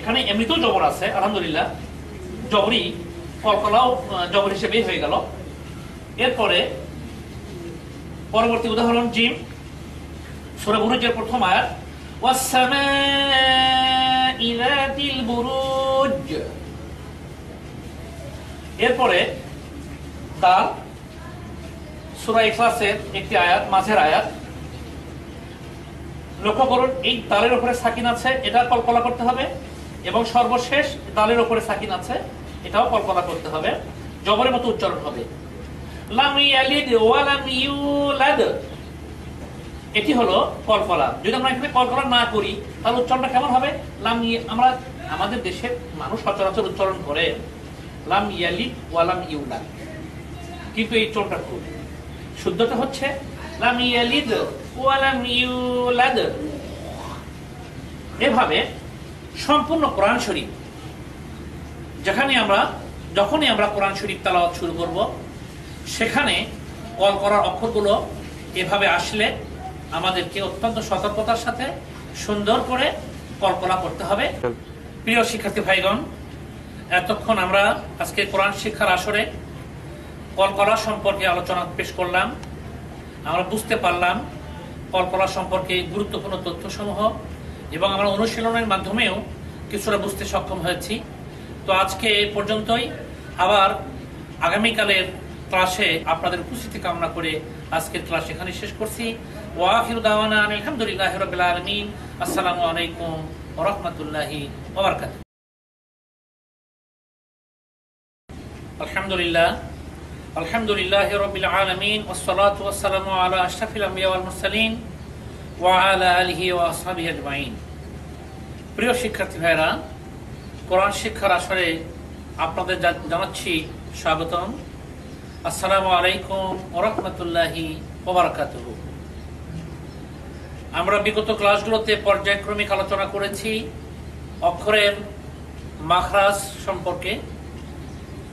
এখানে এমনিতেও জবর আছে, আলহামদুলিল্লাহ, জবরি কলকলাও জবর হিসেবে হয়ে গেল। এরপরে পরবর্তী উদাহরণ জিম, সূরা বুরুজের প্রথম আয়াত, ওয়াস সামাই যাতিল বুরুজ। এরপরে দাল, সূরা ইখলাসের একটি আয়াত, মাঝের আয়াত। লক্ষ্য করুন, এই দালের উপরে সাকিন আছে, এটা কলকলা করতে হবে, এবং সর্বশেষ দালের উপরে সাকিন আছে, এটাও কলকলা করতে হবে, জবরের মতো উচ্চারণ হবে। লাম ইয়ালিদ ওয়া লাম ইউলাদ, এটি হলো কলকলা। যদি আমরা এখানে কলকলা না করি তাহলে উচ্চারণটা কেমন হবে? আমরা আমাদের দেশের মানুষ সচরাচর উচ্চারণ করে লাম ইয়ালিদ ওয়া লাম ইউলাদ, কিন্তু এই উচ্চারণটা ভুল। শুদ্ধটা হচ্ছে লাম ইয়ালিদ ওয়া লাম ইউলাদ। এভাবে সম্পূর্ণ কোরআন শরীফ, যখনই আমরা কোরআন শরীফ তেলাওয়াত শুরু করব, সেখানে কলকলার অক্ষরগুলো এভাবে আসলে আমাদেরকে অত্যন্ত সতর্কতার সাথে সুন্দর করে কলকলা করতে হবে। প্রিয় শিক্ষার্থী ভাইগণ, এতক্ষণ আমরা আজকে কোরআন শিক্ষার আসরে কলকলা সম্পর্কে আলোচনা পেশ করলাম। আমরা বুঝতে পারলাম কলকলা সম্পর্কে গুরুত্বপূর্ণ তথ্যসমূহ, এবং আমরা অনুশীলনের মাধ্যমেও কিছুটা বুঝতে সক্ষম হয়েছি। তো আজকে এই পর্যন্তই। আবার আগামীকালের ক্লাসে আপনাদের উপস্থিতি কামনা করে আজকের ক্লাস এখানে শেষ করছি। ওয়া আখিরু দাওয়ানা আলহামদুলিল্লাহি রাব্বিল আলামিন। আসসালামু আলাইকুম ওয়া রাহমাতুল্লাহি ওয়া বারাকাতুহু। আলহামদুলিল্লাহি রাব্বিল আলামিন, ওয়াসসালাতু ওয়াসসালামু আলা আশরাফিল আমবিয়া ওয়াল মুরসালিন ওয়া আলা আলিহি ওয়া আসহাবিহি আজমাইন। প্রিয় শিক্ষার্থী ভাইরা, কোরআন শিক্ষার আসরে আপনাদের জানাচ্ছি স্বাগতম। আসসালামু আলাইকুম ওয়া রাহমাতুল্লাহি ওয়া বারাকাতুহু। আমরা বিগত ক্লাসগুলোতে পর্যায়ক্রমিক আলোচনা করেছি অক্ষরের মাখরাজ সম্পর্কে,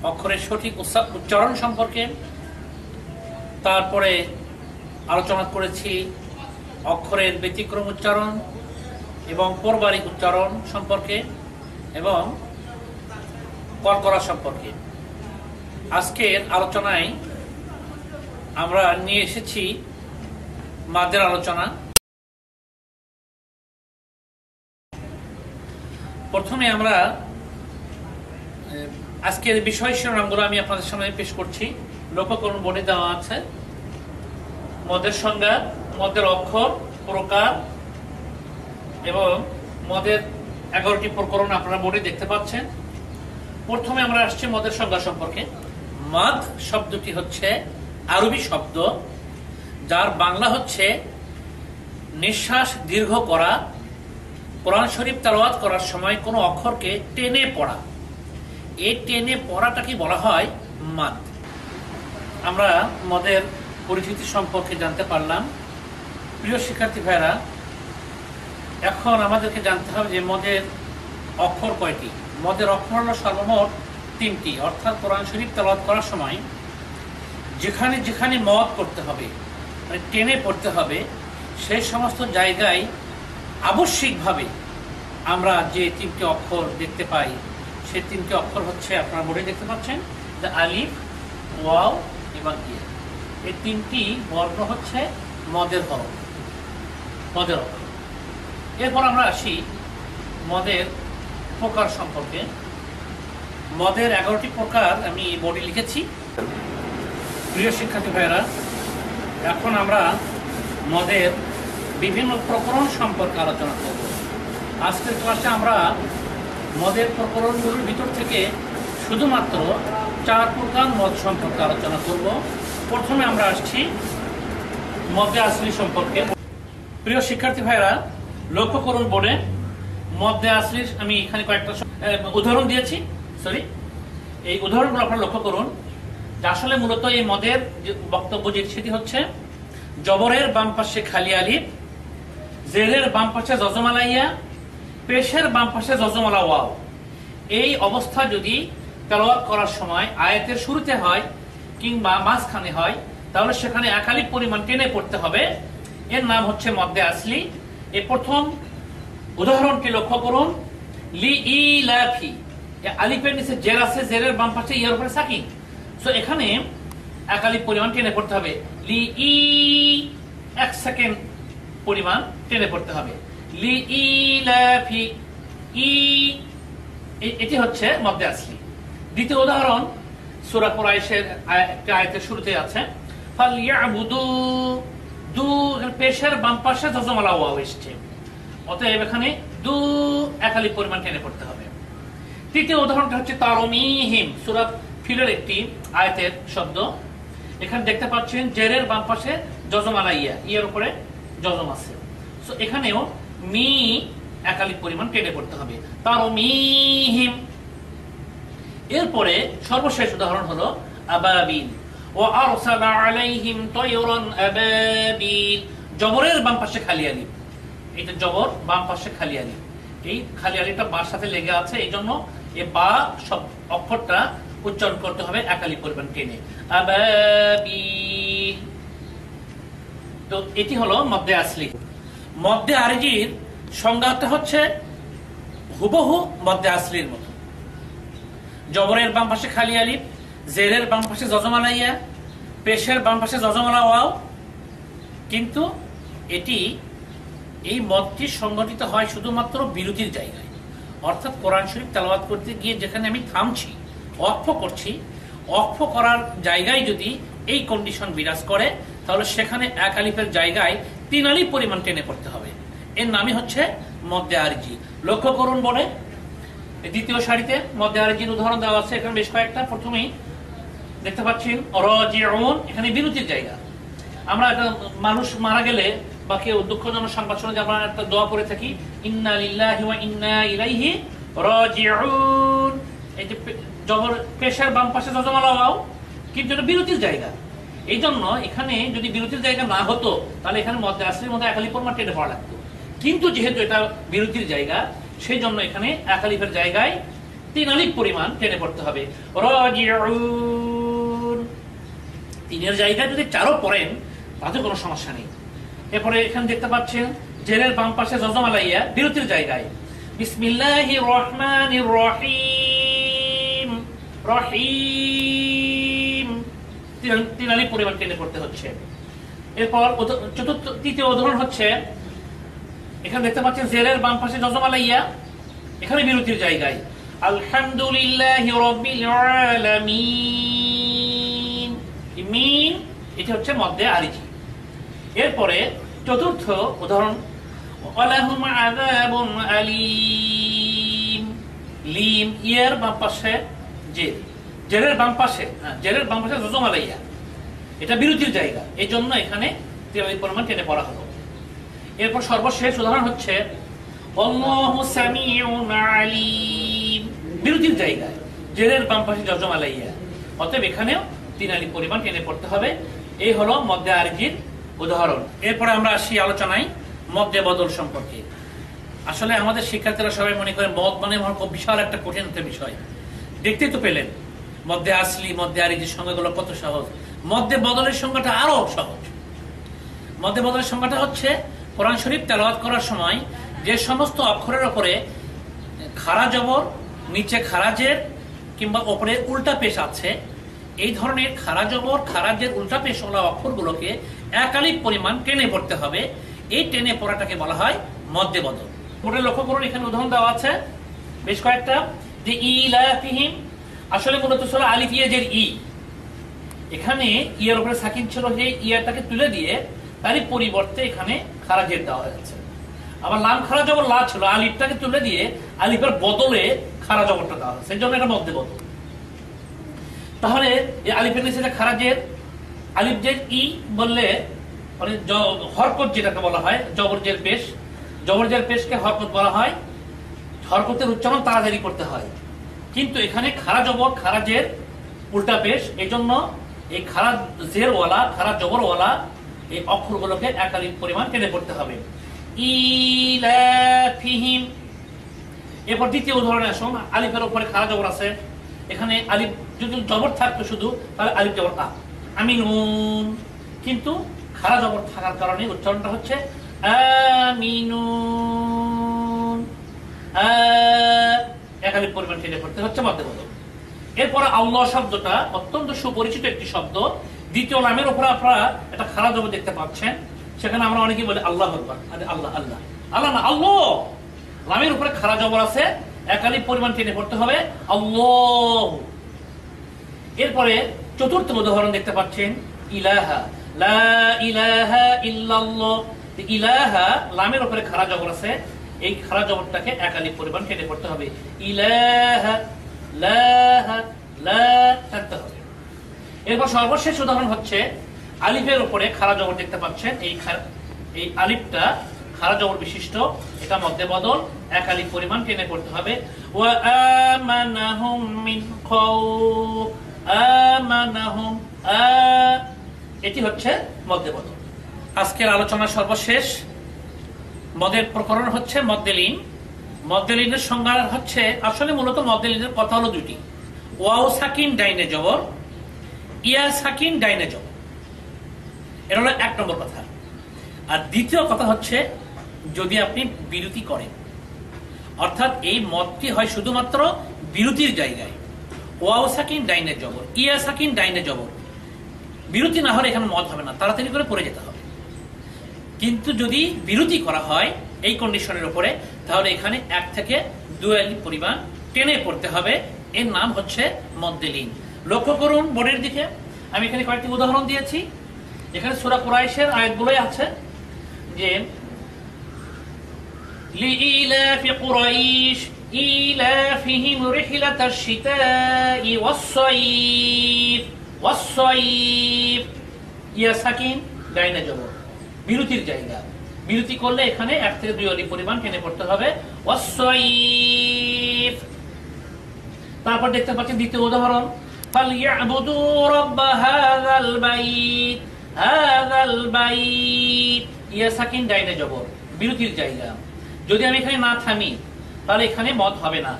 অক্ষরের সঠিক উচ্চারণ সম্পর্কে। তারপরে আলোচনা করেছি অক্ষরের ব্যতিক্রম উচ্চারণ এবং পরবারিক উচ্চারণ সম্পর্কে, এবং কলকলা সম্পর্কে। আজকের আলোচনায় আমরা নিয়ে এসেছি মাদের আলোচনা। প্রথমে আমরা আজকের বিষয় শিরোনামগুলো আমি আপনাদের সামনে পেশ করছি। লক্ষ্য করুন, বোর্ডে দেওয়া আছে মদের সংজ্ঞা, মদের অক্ষর, প্রকার এবং মদের 11টি প্রকরণ আপনারা বোর্ডে দেখতে পাচ্ছেন। প্রথমে আমরা আসছি মদের সংজ্ঞা সম্পর্কে। মদ শব্দটি হচ্ছে আরবি শব্দ, যার বাংলা হচ্ছে নিঃশ্বাস দীর্ঘ করা। কোরআন শরীফ তেলাওয়াত করার সময় কোনো অক্ষরকে টেনে পড়া, এই টেনে পড়াটাকে বলা হয় মাদ। আমরা মদের পরিচিতি সম্পর্কে জানতে পারলাম। প্রিয় শিক্ষার্থী ভাইরা, এখন আমাদেরকে জানতে হবে যে মদের অক্ষর কয়টি। মদের অক্ষর হলো সর্বমোট 3টি, অর্থাৎ কোরআন শরীফ তেলাওয়াত করার সময় যেখানে যেখানে মদ করতে হবে, মানে টেনে পড়তে হবে, সেই সমস্ত জায়গায় আবশ্যিকভাবে আমরা যে 3টি অক্ষর দেখতে পাই, সেই 3টি অক্ষর হচ্ছে, আপনারা বোর্ডে দেখতে পাচ্ছেন, দ্য আলিফ, ওয়াও এবং ইয়া। এই 3টি বর্ণ হচ্ছে মদের হরফ, মদের অক্ষর। এরপর আমরা আসি মদের প্রকার সম্পর্কে। মদের 11টি প্রকার আমি বোর্ডে লিখেছি। প্রিয় শিক্ষার্থী ভাইয়েরা, এখন আমরা মদের বিভিন্ন প্রকরণ সম্পর্কে আলোচনা করব। আজকের ক্লাসে আমরা মদের প্রকরণগুলোর ভিতর থেকে শুধুমাত্র 4 প্রকার মদ সম্পর্কে আলোচনা করব। প্রথমে আমরা আসছি মদে আসলি সম্পর্কে। প্রিয় শিক্ষার্থী ভাইয়েরা, লক্ষ্য করুন বোর্ডে মদে আসলির আমি এখানে কয়েকটা উদাহরণ দিয়েছি। এই উদাহরণগুলো আপনারা লক্ষ্য করুন যে আসলে মূলত এই মদের যে বক্তব্য সেটি হচ্ছে জবরের বাম পাশে খালি আলিফ, জেরের বাম পাশে যজমালা ইয়া, পেশের বাম পাশে যজমালা ওয়াও। এই অবস্থা যদি তেলাওয়াত করার সময় আয়াতের শুরুতে হয় কিংবা মাঝখানে হয়, তাহলে সেখানে এক আলিফ পরিমাণ টেনে পড়তে হবে। এর নাম হচ্ছে মদ্দে আসলি। এই প্রথম উদাহরণটি লক্ষ্য করুন, লি ইলাফি, আলিফের নিচে জের আছে, জেরের বাম পাশে ইয়ার উপরে সাকিন। সো এখানে এক আলিফ পরিমাণ টেনে পড়তে হবে। লি ই, 1 সেকেন্ড পরিমাণ টেনে পড়তে হবে। লি ইলাফি, ই, এটি হচ্ছে মদ্দে আসলি। দ্বিতীয় উদাহরণ সূরা কুরাইশের একটা আয়াতের শুরুতে আছে, ফালইয়াবুদু, দু পেশের বাম পাশে যজমালা ওয়াও এসেছে, অতএব এখানে দু এক আলিফ পরিমাণ টেনে পড়তে হবে। তৃতীয় উদাহরণটা হচ্ছে তারমিহিম, সূরা ফিলের একটি আয়াতের শব্দ। এখানে দেখতে পাচ্ছেন জেরের বাম পাশে যজমালা ইয়া, ইয়ার উপরে যজম আছে। সো এখানেও মি এক আলিফ পরিমাণ টেনে পড়তে হবে, তারমিহিম। এরপরে সর্বশেষ উদাহরণ হলো আবাবিল, ওয়া আরসালা আলাইহিম তায়রান আবাবিল, জবরের বাম পাশে খালি আলিফ, এটা জবর বাম পাশে খালি আলিফ, এই খালি আলিফটা বার সাথে লেগে আছে, এই জন্য এই বা সব অক্ষরটা উচ্চারণ করতে হবে এক আলিফ পরিমাণ টেনে, আবাবিল। তো এটি হলো মদ্দে আসলি। মদ্দে আরজির সংজ্ঞাটা হচ্ছে হুবহু মদ্দে আসলির মতো। জবরের বাম পাশে খালি আলিফ, জেরের বাম পাশে যজমালা ইয়া, পেশের বাম পাশে যজমালা ওয়াও। কিন্তু এই মদটি সংগঠিত হয় শুধুমাত্র বিরতির জায়গায়, অর্থাৎ কোরআন শরীফ তেলাওয়াত করতে গিয়ে যেখানে আমি থামছি, ওয়াকফ করছি, ওয়াকফ করার জায়গায় যদি এই কন্ডিশন বিরাজ করে, তাহলে সেখানে এক আলিফের জায়গায় 3 আলিফ পরিমাণ টেনে পড়তে হবে। এর নামই হচ্ছে মদ্দে আরজি। লক্ষ্য করুন বলে দ্বিতীয় সারিতে মদ্দে আরজির উদাহরণ দেওয়া আছে, এখানে বেশ কয়েকটা। প্রথমেই দেখতে পাচ্ছেন রাজিউন, এখানে বিরতির জায়গা। আমরা একটা মানুষ মারা গেলে বা কেউ দুঃখজনক সংবাদ শুনে যে আমরা একটা দোয়া করে থাকি, ইন্না লিল্লাহি ওয়া ইন্না ইলাইহি রাজিউন। এই যে জবর পেশের বাম পাশে যজমালা ওয়াও, কিন্তু এটা বিরতির জায়গা। এই জন্য এখানে যদি বিরতির জায়গা না হতো, তাহলে এখানে মদ্দে আসলির মধ্যে এক আলিফ পরিমাণ টেনে পড়া লাগতো। কিন্তু যেহেতু এটা বিরতির জায়গা, সেই জন্য এখানে এক আলিফের জায়গায় 3 আলিফ পরিমাণ টেনে পড়তে হবে, রাজিউন। 3 জায়গায় যদি 4ও পড়েন তাতে কোনো সমস্যা নেই। এরপরে এখানে দেখতে পাচ্ছেন জেরের বাম পাশে যজমালা ইয়া, বিরতির জায়গায় বিসমিল্লাহির রহমানির রহিম, রহিম, 3 আলিফ পরিমাণ টেনে পড়তে হচ্ছে। এরপর তৃতীয় উদাহরণ হচ্ছে, এখানে দেখতে পাচ্ছেন জেরের বাম পাশে যজমালা ইয়া, এখানে বিরতির জায়গায় আলহামদুলিল্লাহি রাব্বিল আলামিন, মিন, এটা হচ্ছে মদ্দে আরজি। এরপরে চতুর্থ উদাহরণ, ওয়ালাহুম আযাবুন আলীম, লিম, ইয়ার বাম পাশে জের, জেরের বাম পাশে যজমালা ইয়া, এটা বিরতির জায়গা, এই জন্য এখানে 3 আলিফ পরিমাণ টেনে পড়া হলো। এরপর সর্বশেষ উদাহরণ হচ্ছে আল্লাহু সামিউন আলীম, বিরতির জায়গায় জেরের বাম পাশে যজমালা ইয়া, অতএব এখানেও 3 আলিফ পরিমাণ টেনে পড়তে হবে। এই হলো মদ্দে আরজির উদাহরণ। এরপরে আমরা আসি আলোচনায় মদ্দে বদল সম্পর্কে। আসলে আমাদের শিক্ষার্থীরা সবাই মনে করে মদ মানে খুব বিশাল একটা কঠিন একটা বিষয়। দেখতেই তো পেলেন মধ্যে আসলি মধ্যে আরিজির সংজ্ঞাগুলো কত সহজ। মধ্যে বদলের সংজ্ঞাটা আরো সহজ। মধ্যে বদলের সংজ্ঞাটা হচ্ছে কোরআন শরীফ তেলাওয়াত করার সময় যে সমস্ত অক্ষরের উপরে খাড়া জবর, নিচে খারাজের কিংবা ওপরে উল্টা পেশ আছে, এই ধরনের খাড়া জবর খারাজের উল্টা পেশওয়ালা অক্ষরগুলোকে এক আলিফ পরিমাণ টেনে পড়তে হবে। এই টেনে পড়াটাকে বলা হয় মধ্যে বদল। বোর্ডে লক্ষ্য করুন, এখানে উদাহরণ দেওয়া আছে বেশ কয়েকটা। যে ইলাফিহিম আসলে মূলত ছিল আলিফ ইয়ের ই, এখানে ইয়ের উপরে সাকিন ছিল, যে ইয়াটাকে তুলে দিয়ে তারই পরিবর্তে এখানে খারাজের দেওয়া হয়েছে। আবার লাম খারা জবর লা ছিল, আলিফটাকে তুলে দিয়ে আলিফের বদলে খারা জবরটা দেওয়া হয়েছে, এই জন্য এটা মধ্যে বদল। তাহলে এই আলিফের নিচে যে খারাজের আলিফ জের ই বললে মানে হরকত যেটাকে বলা হয়, জবরজের পেশ, জবরজের পেশকে হরকত বলা হয়। হরকতের উচ্চারণ তাড়াতাড়ি করতে হয়, কিন্তু এখানে খারা জবর খারাজের উল্টা পেশ, এই জন্য এই খারা জের ওয়ালা খারা জবর ওয়ালা এই অক্ষরগুলোকে এক আলিফ পরিমাণ টেনে পড়তে হবে। ইলাফিহিম। এরপর দ্বিতীয় উদাহরণে আসুন, আলিফের উপরে খারা জবর আছে, এখানে আলিফ যদি জবর থাকতো শুধু তাহলে আলিফ জবর আ, আমিনুন, কিন্তু খারা জবর থাকার কারণে উচ্চারণটা হচ্ছে আমিনুন, এক আলিফ পরিমাণ টেনে পড়তে হচ্ছে মধ্যে বদল। এরপরে আল্লাহ শব্দটা অত্যন্ত সুপরিচিত একটি শব্দ। দ্বিতীয় লামের উপরে আপনারা একটা খারা জবর দেখতে পাচ্ছেন, সেখানে আমরা অনেকেই বলি আল্লাহ আকবার, আরে আল্লাহ আল্লাহ আল্লাহ না আল্লাহ, লামের উপরে খারা জবর আছে, এক আলিফ পরিমাণ টেনে পড়তে হবে আল্লাহ। এরপরে চতুর্থ উদাহরণ দেখতে পাচ্ছেন ইলাহা, লা ইলাহা ইল্লাল্লাহ। ইলাহা লামের উপরে খারা জবর আছে, এই খারা জবরটাকে এক আলিফ পরিমাণ টেনে পড়তে হবে ইলাহা, লাহা লা থাকতে হবে। এরপর সর্বশেষ উদাহরণ হচ্ছে আলিফের উপরে খারা জবর দেখতে পাচ্ছেন, এই আলিফটা খারা জবর বিশিষ্ট, এটা মধ্যে বদল, এক আলিফ পরিমাণ টেনে পড়তে হবে ওয়া আমানাহুম মিন খাউফ, আমানাহুম, এটি হচ্ছে মধ্যে বদল। আজকের আলোচনার সর্বশেষ মদের প্রকরণ হচ্ছে মদ্দেলিন। মদ্দেলিনের সংজ্ঞা হচ্ছে, আসলে মূলত মদ্দেলিনের কথা হলো দুটি, ওয়াও সাকিন ডাইনে জবর, ইয়া সাকিন ডাইনে জবর, এটা হলো এক নম্বর কথা। আর দ্বিতীয় কথা হচ্ছে যদি আপনি বিরতি করেন, অর্থাৎ এই মদটি হয় শুধুমাত্র বিরতির জায়গায়, ওয়াও সাকিন ডাইনে জবর, ইয়া সাকিন ডাইনে জবর, বিরতি না হলে এখানে মদ হবে না, তাড়াতাড়ি করে পড়ে যেতে হবে। কিন্তু যদি বিরতি করা হয় এই কন্ডিশনের উপরে, তাহলে এখানে এক থেকে দুই আলিফ পরিমাণ টেনে পড়তে হবে, এর নাম হচ্ছে মদ্দেলিন। লক্ষ্য করুন বোর্ডের দিকে, আমি এখানে কয়েকটি উদাহরণ দিয়েছি। এখানে সূরা কুরাইশের আয়াতগুলোই আছে, যে লিইলাফি কুরাইশ ইলাফিহিম রিহলাতাশ শিতাই ওয়াস-সাইফ, ওয়াস-সাইফ, ইয়া সাকিন ডাইনে জবর, বিরতির জায়গা, বিরতি করলে এখানে এক থেকে দুই আলিফ পরিমাণ টেনে পড়তে হবে ওয়াস-সাইফ। তারপর দেখতে পাচ্ছেন দ্বিতীয় উদাহরণ, ফালইয়াবুদু রাব্ব হাযাল বাইত, হাযাল বাইত, ইয়া সাকিন ডাইনে জবর, বিরতির জায়গা। যদি আমি এখানে না থামি তাহলে এখানে মদ হবে না।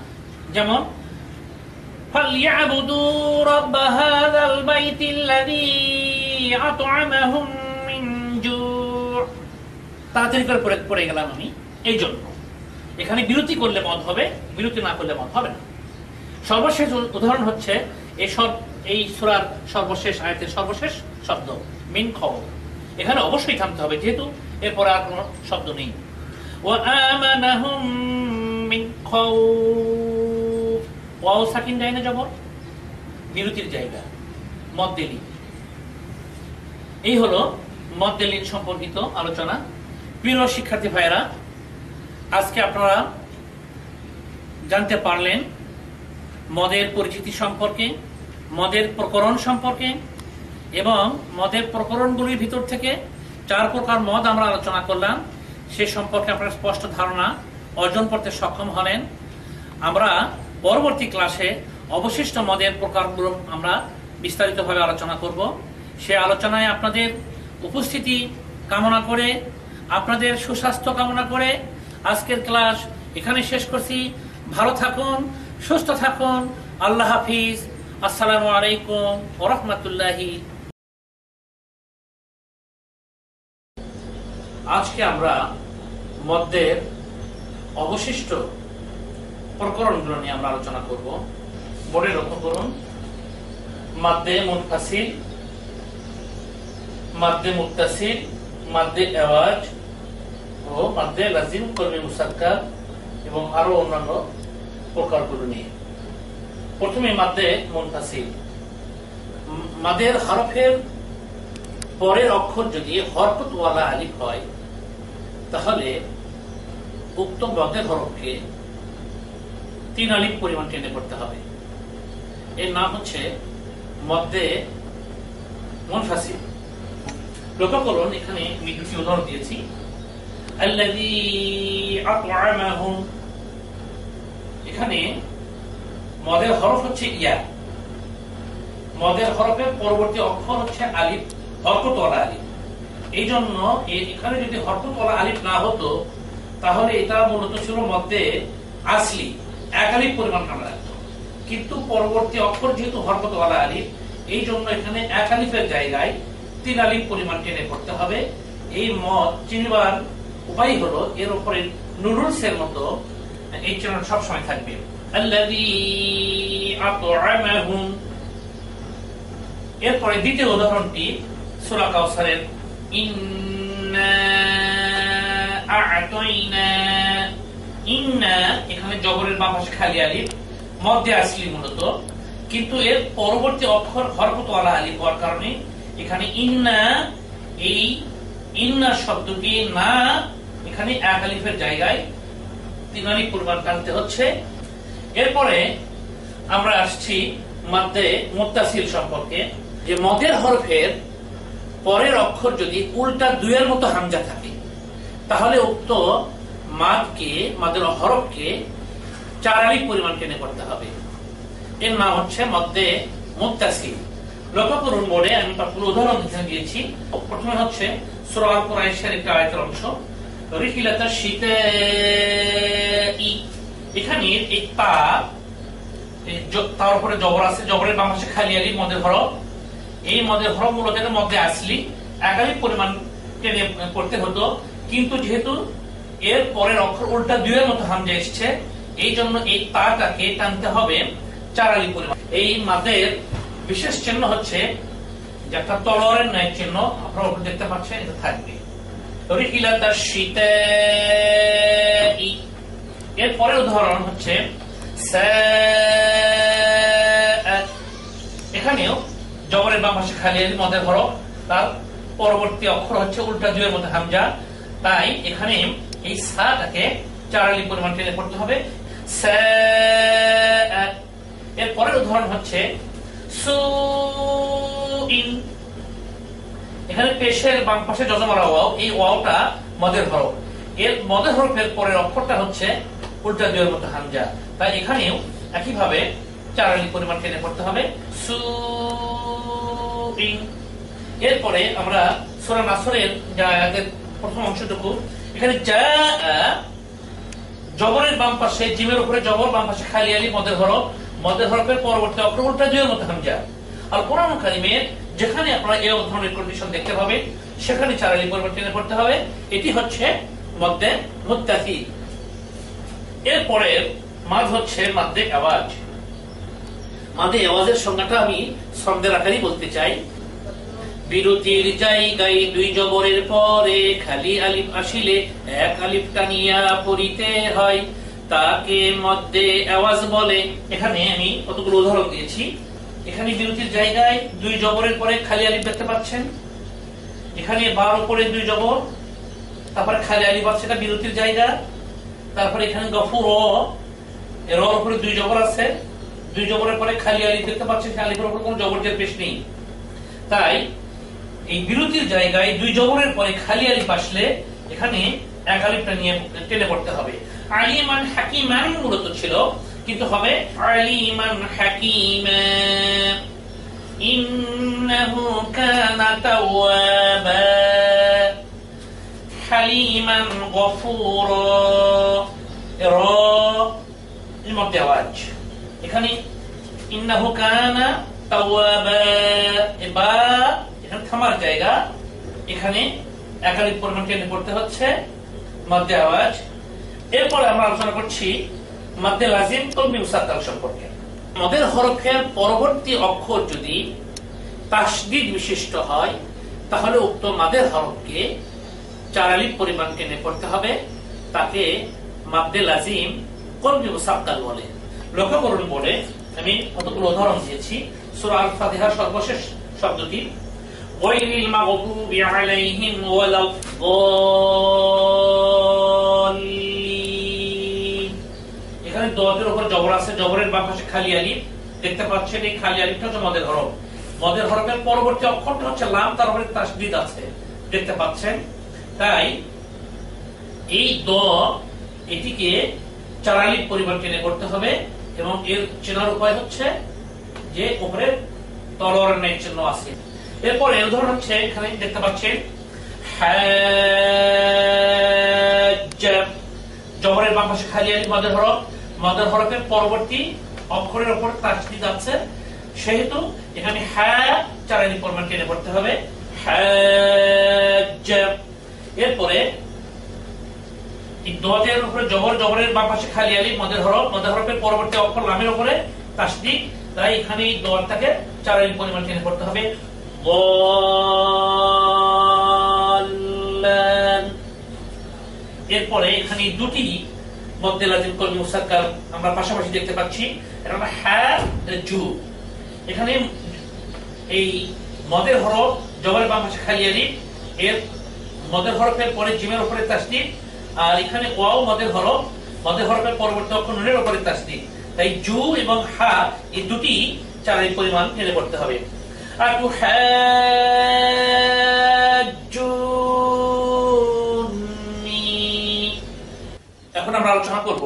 যেমন ফালইয়াবুদু রাব্ব হাযাল বাইতিল্লাযী আত'আমাহুম মিন জু', তাড়াতাড়ি করে পড়ে গেলাম আমি, এই জন্য এখানে বিরতি করলে মদ হবে, বিরতি না করলে মদ হবে না। সর্বশেষ উদাহরণ হচ্ছে এই সূরার সর্বশেষ আয়াতের সর্বশেষ শব্দ মিন খাউফ, এখানে অবশ্যই থামতে হবে, যেহেতু এরপরে আর কোনো শব্দ নেই। ওয়া আমানাহুম মিন খাউফ, ওয়াও সাকিন ডাইনে জবর, বিরতির জায়গা, মদ্দেলিন। এই হলো মদ্দেলিন সম্পর্কিত আলোচনা। প্রিয় শিক্ষার্থী ভাইয়েরা, আজকে আপনারা জানতে পারলেন মদের পরিচিতি সম্পর্কে, মদের প্রকরণ সম্পর্কে, এবং মদের প্রকরণগুলির ভিতর থেকে 4 প্রকার মদ আমরা আলোচনা করলাম, সে সম্পর্কে আপনারা স্পষ্ট ধারণা অর্জন করতে সক্ষম হলেন। আমরা পরবর্তী ক্লাসে অবশিষ্ট মদের প্রকারগুলো আমরা বিস্তারিতভাবে আলোচনা করব। সে আলোচনায় আপনাদের উপস্থিতি কামনা করে, আপনাদের সুস্বাস্থ্য কামনা করে আজকের ক্লাস এখানে শেষ করছি। ভালো থাকুন, সুস্থ থাকুন। আল্লাহ হাফিজ। আসসালামু আলাইকুম ওয়া রাহমাতুল্লাহি। আজকে আমরা মদ্যের অবশিষ্ট প্রকরণগুলো নিয়ে আমরা আলোচনা করব। বোর্ডে লক্ষ্য করুন, মাদ্দে মুনফাসিল, মাদ্দে মুত্তাসিল, মাদ্দে আওয়াজ ও মাদ্দে লাজিম, কলমে মুসাক্কার এবং আরো অন্যান্য প্রকারগুলো নিয়ে। প্রথমে মাদ্দে মুনফাসিল। মাদের হরফের পরের অক্ষর যদি হরকতওয়ালা আলিফ হয় তাহলে উক্ত মদের হরফকে 3 আলিফ পরিমাণ টেনে পড়তে হবে। এর নাম হচ্ছে মদ্দে মুনফাসিল। লক্ষ্য করুন, এখানে আমি দুটি উদাহরণ দিয়েছি। আল্লাযী আত'আমাহুম, এখানে মদের হরফ হচ্ছে ইয়া, মদের হরফের পরবর্তী অক্ষর হচ্ছে আলিফ, হরকতওয়ালা আলিফ। এই জন্য এখানে যদি হরকতওয়ালা আলিফ না হতো তাহলে এটা মূলত ছিল মদ্দে আসলি, 1 আলিফ পরিমাণ কানা রাখতো। কিন্তু পরবর্তী অক্ষর যেহেতু হরকতওয়ালা আলিফ, এই জন্য এখানে 1 আলিফের জায়গায় 3 আলিফ পরিমাণ টেনে পড়তে হবে। এই মদ চিনবার উপায় হলো এর উপরে নুডলসের মতো এই চিহ্ন সবসময় থাকবে। আল্লাযী আত'আমাহুম। এরপরে দ্বিতীয় উদাহরণটি সূরা কাউসারের ইন্না আ'তাইনা। ইন্না এখানে জবরের বাম পাশে খালি আলিফ, মদ্দে আসলি মূলত, কিন্তু এর পরবর্তী অক্ষর হরকতওয়ালা আলিফ হওয়ার কারণে এখানে ইন্না, এই ইন্না শব্দটি না এখানে 1 আলিফের জায়গায় 3 আলিফ পরিমাণ টানতে হচ্ছে। এরপরে আমরা আসছি মাদ্দে মুত্তাসিল সম্পর্কে। যে মদের হরফের পরের অক্ষর যদি উল্টা 2 এর মতো হামজা থাকে তাহলে উক্ত মাদকে, মাদের হরফকে 4 আলিফ পরিমাণ টেনে করতে হবে। এর নাম হচ্ছে মদ্দে মুত্তাসিল। লক্ষ্য করুন বোর্ডে আমি পুরো উদাহরণ দিয়েছি। প্রথমে হচ্ছে সূরা আল কুরাইশের একটা আয়াতের অংশ, রিহিলাতাশ শিতাই। এখানে এই তা, তার উপরে জবর আছে, জবরের বাম পাশে খালি আলিফ, মদের হরফ। এই মদের হরফ মূলত মধ্যে আসলি 1 আলিফ পরিমাণ টেনে পড়তে হতো, কিন্তু যেহেতু এর পরের অক্ষর উল্টা 2 এর মতো হামজা এসেছে এই জন্য এই তাটাকে টানতে হবে 4 আলিফ পরিমাণ। এই মাদের বিশেষ চিহ্ন হচ্ছে যে একটা তলোয়ারের ন্যায় চিহ্ন, আপনারা উপরে দেখতে পাচ্ছেন, এটা থাকবে। রিহিলাতাশ শিতাই। এর পরের উদাহরণ হচ্ছে সাআত। এখানেও জবরের বাম পাশে খালি আলিফ, মদের হরফ, তার পরবর্তী অক্ষর হচ্ছে উল্টা 2 এর মতো হামজা, তাই এখানে এই সাটাকে 4 আলিফ পরিমাণ টেনে পড়তে হবে। সাআত। এর পরের উদাহরণ হচ্ছে সুইন। এখানে পেশের বাম পাশে যজমারা ওয়াও, এই ওয়াওটা মদের হরফ, এর মদের হরফের পরের অক্ষরটা হচ্ছে উল্টা 2 এর মতো হামজা, তাই এখানেও একইভাবে 4 আলিফ পরিমাণ টেনে পড়তে হবে। সুইন। এরপরে আমরা সূরা নাসরের যে আয়াতের প্রথম অংশটুকু, এখানে যা, জবরের বাম পাশে, জিমের উপরে জবর, বাম পাশে খালি আলিফ, মদের হরফ, মদের হরফের পরবর্তী অক্ষর উল্টা 2 এর মতো হামজা। আর কোরআন কারীমের যেখানে আপনারা এই ধরনের কন্ডিশন দেখতে পাবেন সেখানে 4 আলিফ পরিমাণ টেনে পড়তে হবে। এটি হচ্ছে মদ্দে মুত্তাসিল। এরপরে মাদ হচ্ছে মাদ্দে আওয়াজ। মাদ্দে আওয়াজের সংজ্ঞাটা আমি ছন্দের আকারেই বলতে চাই। বিরতির জায়গায় 2 জবরের পরে খালি আলিফ আসিলে 1 আলিফ টানিয়া পড়িতে হয়, তাকে মদ্দে আওয়াজ বলে। এখানে আমি কতগুলো উদাহরণ দিয়েছি। এখানে বিরতির জায়গায় 2 জবরের পরে খালি আলিফ দেখতে পাচ্ছেন। এখানে বার উপরে 2 জবর, তারপরে খালি আলিফ আছে, এটা বিরতির জায়গা। তারপরে এখানে গফুর, এর উপরে 2 জবর আছে, 2 জবরের পরে খালি আলিফ দেখতে পাচ্ছেন, সেই আলিফের উপর কোনো জবর জের পেশ নেই। তাই এই বিরতির জায়গায় 2 জবরের পরে খালি আলিফ আসলে এখানে 1 আলিফটা নিয়ে টেনে পড়তে হবে। আলিমান হাকিমান মূলত ছিল, কিন্তু হবে আলিমান হাকিমা। ইন্নাহু কানা তাওয়াবা। হালিমান গফুরা। র এর মধ্যে আওয়াজ, এখানে ইন্নাহু কানা তাওয়াবা, বা এখানে থামার জায়গা, এখানে একাধিক পরিমাণ টেনে পড়তে হচ্ছে, মধ্যে আওয়াজ। এরপরে আমরা আলোচনা করছি মাদ্দে লাজিম কলমি মুসাক্কাল সম্পর্কে। মদের হরফের পরবর্তী অক্ষর যদি তাসদীদ বিশিষ্ট হয় তাহলে উক্ত মাদের হরফকে 4 আলিফ পরিমাণ টেনে পড়তে হবে, তাকে মাদ্দে লাজিম কলমি মুসাক্কাল বলে। লক্ষ্য করুন বলে আমি কতগুলো উদাহরণ দিয়েছি। সূরা আল ফাতিহার সর্বশেষ শব্দটি গায়রিল মাগদুবি আলাইহিম ওয়ালাদ-দাল্লিন, এখানে দতের উপর জবর আছে, জবরের বাম পাশে খালি আলিফ দেখতে পাচ্ছেন। এই খালি আলিফটা হচ্ছে মদের হরফ। মদের হরফের পরবর্তী অক্ষরটা হচ্ছে লাম, তার উপরে তাসদীদ আছে দেখতে পাচ্ছেন। তাই এই দ এটিকে 4 আলিফ পরিমাণ টেনে করতে হবে এবং এর চেনার উপায় হচ্ছে যে উপরে তলোয়ারের ন্যায় চিহ্ন আছে। এরপর এর উদাহরণ হচ্ছে এখানে দেখতে পাচ্ছেন হাজ্জা, জবরের বাম পাশে খালি আলিফ মদের হরফ, মদের হরফের পরবর্তী অক্ষরের উপর তাসদীদ আছে, সেহেতু এখানে হা 4 আলিফ পরিমাণ টেনে পড়তে হবে, হাজ্জা। এরপরে দতের উপরে জবর, জবরের বাম পাশে খালি আলিফ মদের হরফ, মদের হরফের পরবর্তী অক্ষর লামের উপরে তাসদীদ, তাই এখানে এই দতটাকে 4 আলিফ পরিমাণ টেনে পড়তে হবে, দাল্লান। এরপরে এখানে দুটি মদ্দে লাজিম কলমি মুসাক্কাল আমরা পাশাপাশি দেখতে পাচ্ছি, এটা হলো হা জু। এখানে এই মদের হরফ জবরের বাম পাশে খালি আলিফ, এর মদের হরফের পরে জিমের উপরে তাসদীদ, আর এখানে ওয়াও মদের হরফ, মদের হরফের পরবর্তী অক্ষর নুনের উপরে তাসদীদ, তাই জু এবং হা এই দুটি 4 আলিফ পরিমাণ টেনে পড়তে হবে। আর তু হাজ্জুনি। এখন আমরা আলোচনা করব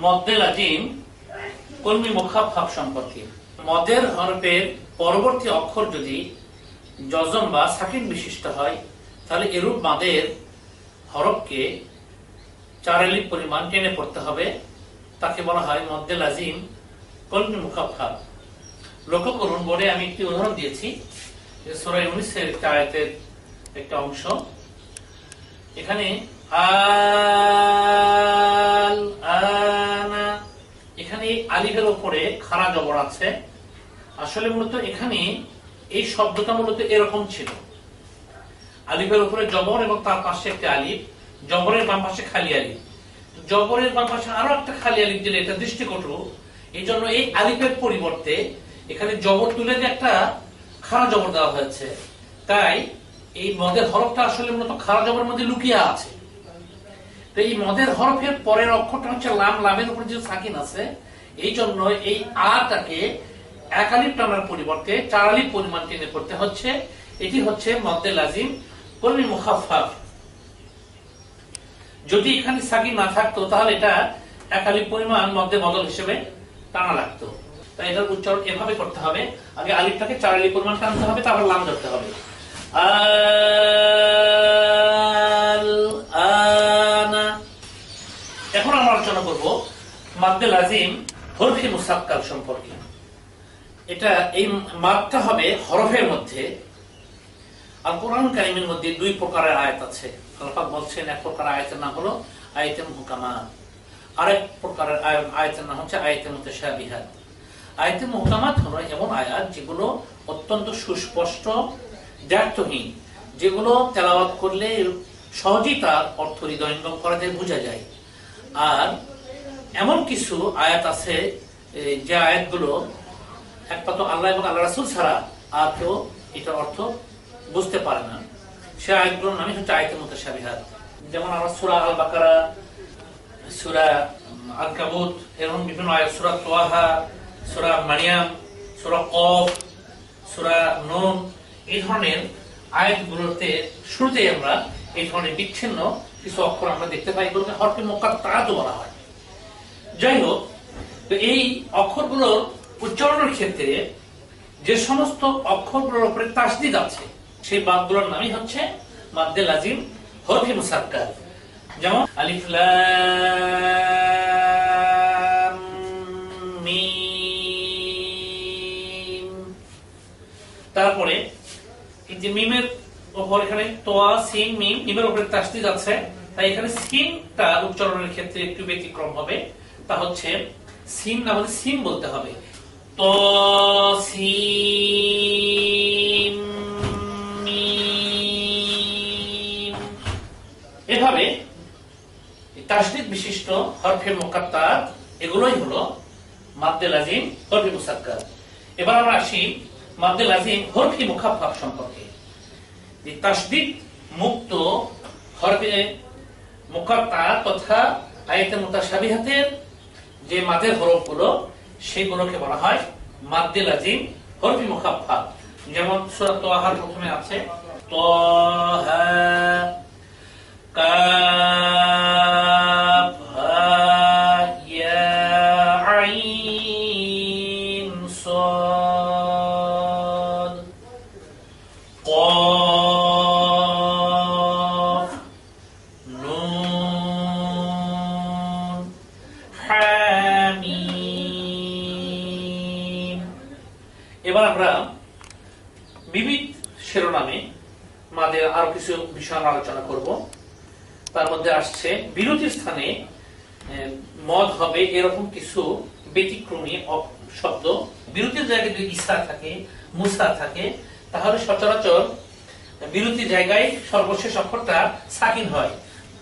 মদ্দে লাজিম কলমি মুখাফফাফ সম্পর্কে। মদের হরফের পরবর্তী অক্ষর যদি জজম বা সাকিন বিশিষ্ট হয় তাহলে এরূপ মাদের হরফকে 4 আলিফ পরিমাণ টেনে পড়তে হবে, তাকে বলা হয় মদ্দে লাজিম কলমি মুখাফফাফ। লক্ষ্য করুন বোর্ডে আমি একটি উদাহরণ দিয়েছি, সূরা ইউনূসের একটা আয়াতের একটা অংশ। এখানে আল আনা, এখানে আলিফের উপরে খাড়া জবর আছে। আসলে মূলত এখানে এই শব্দটা মূলত এরকম ছিল, আলিফের উপরে জবর এবং তার পাশে একটা আলিফ, জবরের বাম পাশে খালি আলিফ, জবরের বাম পাশে আরো একটা খালি আলিফ দিলে এটা দৃষ্টিকটু। এই জন্য এই আলিফের পরিবর্তে এখানে জবর তুলে দিয়ে একটা খাড়া জবর দেওয়া হয়েছে, তাই এই মদের হরফটা আসলে মূলত খাড়া জবরের মধ্যে লুকিয়ে আছে। তো এই মদের হরফের পরের অক্ষরটা হচ্ছে লাম, লামের উপর যে সাকিন আছে, এই জন্য এই আটাকে 1 আলিফ টানার পরিবর্তে 4 আলিফ পরিমাণ টেনে পড়তে হচ্ছে। এটি হচ্ছে মদ্দে লাজিম কলমি মুখাফফাফ। যদি এখানে সাকিন না থাকতো তাহলে এটা 1 আলিফ পরিমাণ মদ্দে বদল হিসেবে টানা লাগতো। তাই এটার উচ্চারণ এভাবে করতে হবে, আগে আলিফটাকে 4 আলিফ পরিমাণ টানতে হবে, তারপর লাম ধরতে হবে। আনা। এখন আমরা আলোচনা করব মাদ্দে লাজিম হরফে মুসাক্কাল সম্পর্কে। এটা এই মাদটা হবে হরফের মধ্যে। আর কোরআন কারীমের মধ্যে 2 প্রকারের আয়াত আছে। আল্লাহ পাক বলছেন এক প্রকার আয়াতের নাম হলো আয়াতুল মুহকামা, আরেক প্রকারের আয়াতের নাম হচ্ছে আয়াতুল মুতাশাবিহাত। আয়াতুল মুহকামাত হলো এমন আয়াত যেগুলো অত্যন্ত সুস্পষ্ট, দ্ব্যর্থহীন, যেগুলো তেলাওয়াত করলে সহজেই তার অর্থ হৃদয়ঙ্গম করা যায়, বোঝা যায়। আর এমন কিছু আয়াত আছে যে আয়াতগুলো একমাত্র আল্লাহ এবং আল্লাহ রাসূল ছাড়া আর কেউ এটার অর্থ বুঝতে পারে না, সে আয়াতগুলোর নামই হচ্ছে আয়াতুল মুতাশাবিহাত। যেমন আমরা সূরা আল বাকারা, সূরা আনকাবুত, এরকম বিভিন্ন আয়াত, সূরা তোহা, সূরা মারিয়াম, সূরা কফ, সূরা নূন, এই ধরনের আয়াতগুলোতে শুরুতেই আমরা এই ধরনের বিচ্ছিন্ন কিছু অক্ষর আমরা দেখতে পাই, এগুলোকে হরফে মুকাত্তাআত বলা হয়। যাই হোক, তো এই অক্ষরগুলোর উচ্চারণের ক্ষেত্রে যে সমস্ত অক্ষরগুলোর উপরে তাসদীদ আছে সেই বাদগুলোর নামই হচ্ছে মাদ্দে লাজিম হরফে মুসাক্কার, যেমন আলিফ লাম মিম। তারপরে এই যে মিমের উপর এখানে তোয়া সিন মিম, মিমের উপরে তাসদিদ আছে, তাই এখানে সিনটা উচ্চারণের ক্ষেত্রে একটু ব্যতিক্রম হবে। তা হচ্ছে সিন না বলে সিন বলতে হবে। তো সিন মিম। এভাবে তাসদিদ বিশিষ্ট হরফে মুকাত্তাত এগুলোই হলো মাদ্দে লাজিম হরফে মুসাক্কার। এবার আমরা আসি মাদ্দে লাজিম হরফে মুখাফফাফ সম্পর্কে। যে তাসদিদ মুক্ত হরফে মুকাত্তাত তথা আয়াতে মুতাশাবিহাতের যে মাদের হরফগুলো সেগুলোকে বলা হয় মাদ্দে লাজিম হরফে মুখাফফাফ। যেমন সূরা তাহার প্রথমে আছে তাহা, কাফ, হা, ইয়া, আইন, সাদ, কফ, নুন, হামিম। এবার আমরা বিবিধ শিরোনামে মাদের আরো কিছু বিষয় আলোচনা করব। তার মধ্যে আসছে বিরতির স্থানে মদ হবে এরকম কিছু ব্যতিক্রমী শব্দ। বিরতির জায়গায় যদি ইসা থাকে, মুসা থাকে, তাহলে সচরাচর বিরতির জায়গায় সর্বশেষ অক্ষরটা সাকিন হয়।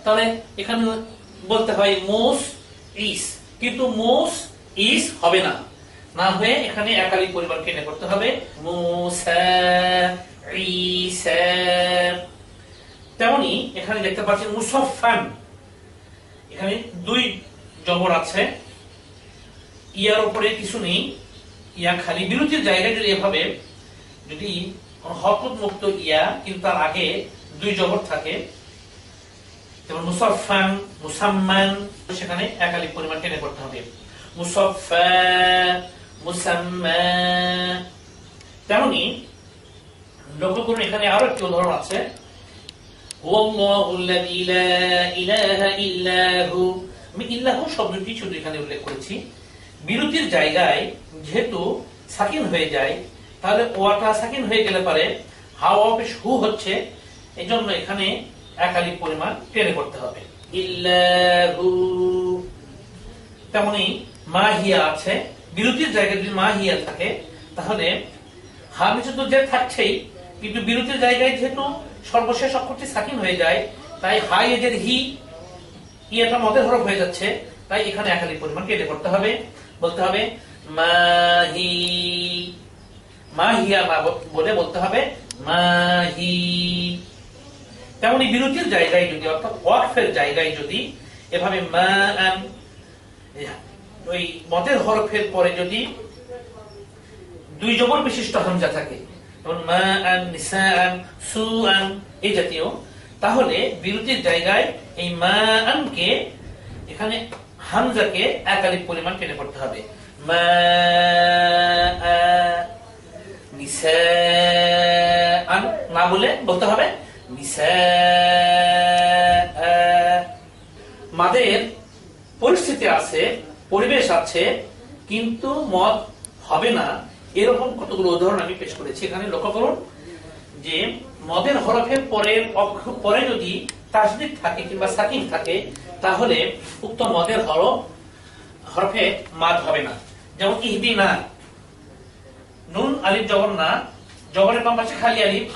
তাহলে এখানে বলতে হয় মুস ইস, কিন্তু মুস ইস হবে না, না হয়ে এখানে একালিক পরিবার কেটে করতে হবে মুসা ঈসা। তেমনি এখানে দেখতে পাচ্ছেন মুসাফফান, এখানে দুই জবর আছে, ইয়ার উপরে কিছু নেই, ইয়া খালি। বিরতির জায়গায় যদি এভাবে যদি হরকত মুক্ত ইয়া কিন্তু তার আগে দুই জবর থাকে, যেমন মুসাফফান, মুসাম্মান, সেখানে একালিক পরিমাণ টেনে করতে হবে মুসাফফা, মুসাম্মা। তেমনি লক্ষ্য করুন এখানে আরো একটি উদাহরণ আছে হুয়াল্লাহুল্লাযী লা ইলাহা ইল্লা হু। আমি ইল্লাহু শব্দটি শুধু এখানে উল্লেখ করেছি। বিরতির জায়গায় যেহেতু সাকিন হয়ে যায়, তাহলে ওয়াটা সাকিন হয়ে গেলে পারে হাওয়া পেশ হু হচ্ছে, এজন্য এখানে একালিক পরিমাণ টেনে করতে হবে ইল্লাহু। তেমনি মাহিয়া আছে, বিরতির জায়গায় যদি মাহিয়া থাকে তাহলে হামিজে তো যে থাকছেই, কিন্তু বিরতির জায়গায় যেহেতু সর্বশেষ অক্ষরটি সাকিন হয়ে যায়, তাই হাই এজের হি ইয়েটা মদের হরফ হয়ে যাচ্ছে, তাই এখানে একালিক পরিমাণ কেটে করতে হবে, বলতে হবে মাহি। মাহিয়া না বলে বলতে হবে মাহি। তেমনি বিরতির জায়গায় যদি অর্থাৎ ওয়াকফের জায়গায় যদি এভাবে মান, ওই মদের হরফের পরে যদি দুই জবর বিশিষ্ট হামজা থাকে, যেমন মান, নিসান, সুআন এই জাতীয়, তাহলে বিরতির জায়গায় এই মানকে এখানে হামজাকে একালিক পরিমাণ টেনে করতে হবে মা, নিসান না বলে বলতে হবে নিসা। মাদের পরিস্থিতি আছে, পরিবেশ আছে, কিন্তু মদ হবে না, এরকম কতগুলো উদাহরণ আমি পেশ করেছি। এখানে লক্ষ্য করুন যে মদের হরফের পরে যদি তাসদিদ থাকে কিংবা সাকিন থাকে, তাহলে উক্ত মদের হরফে মাদ হবে না। যেমন ইহদিনা, নুন আলিফ জবর না, জবরের বাম পাশে খালি আলিফ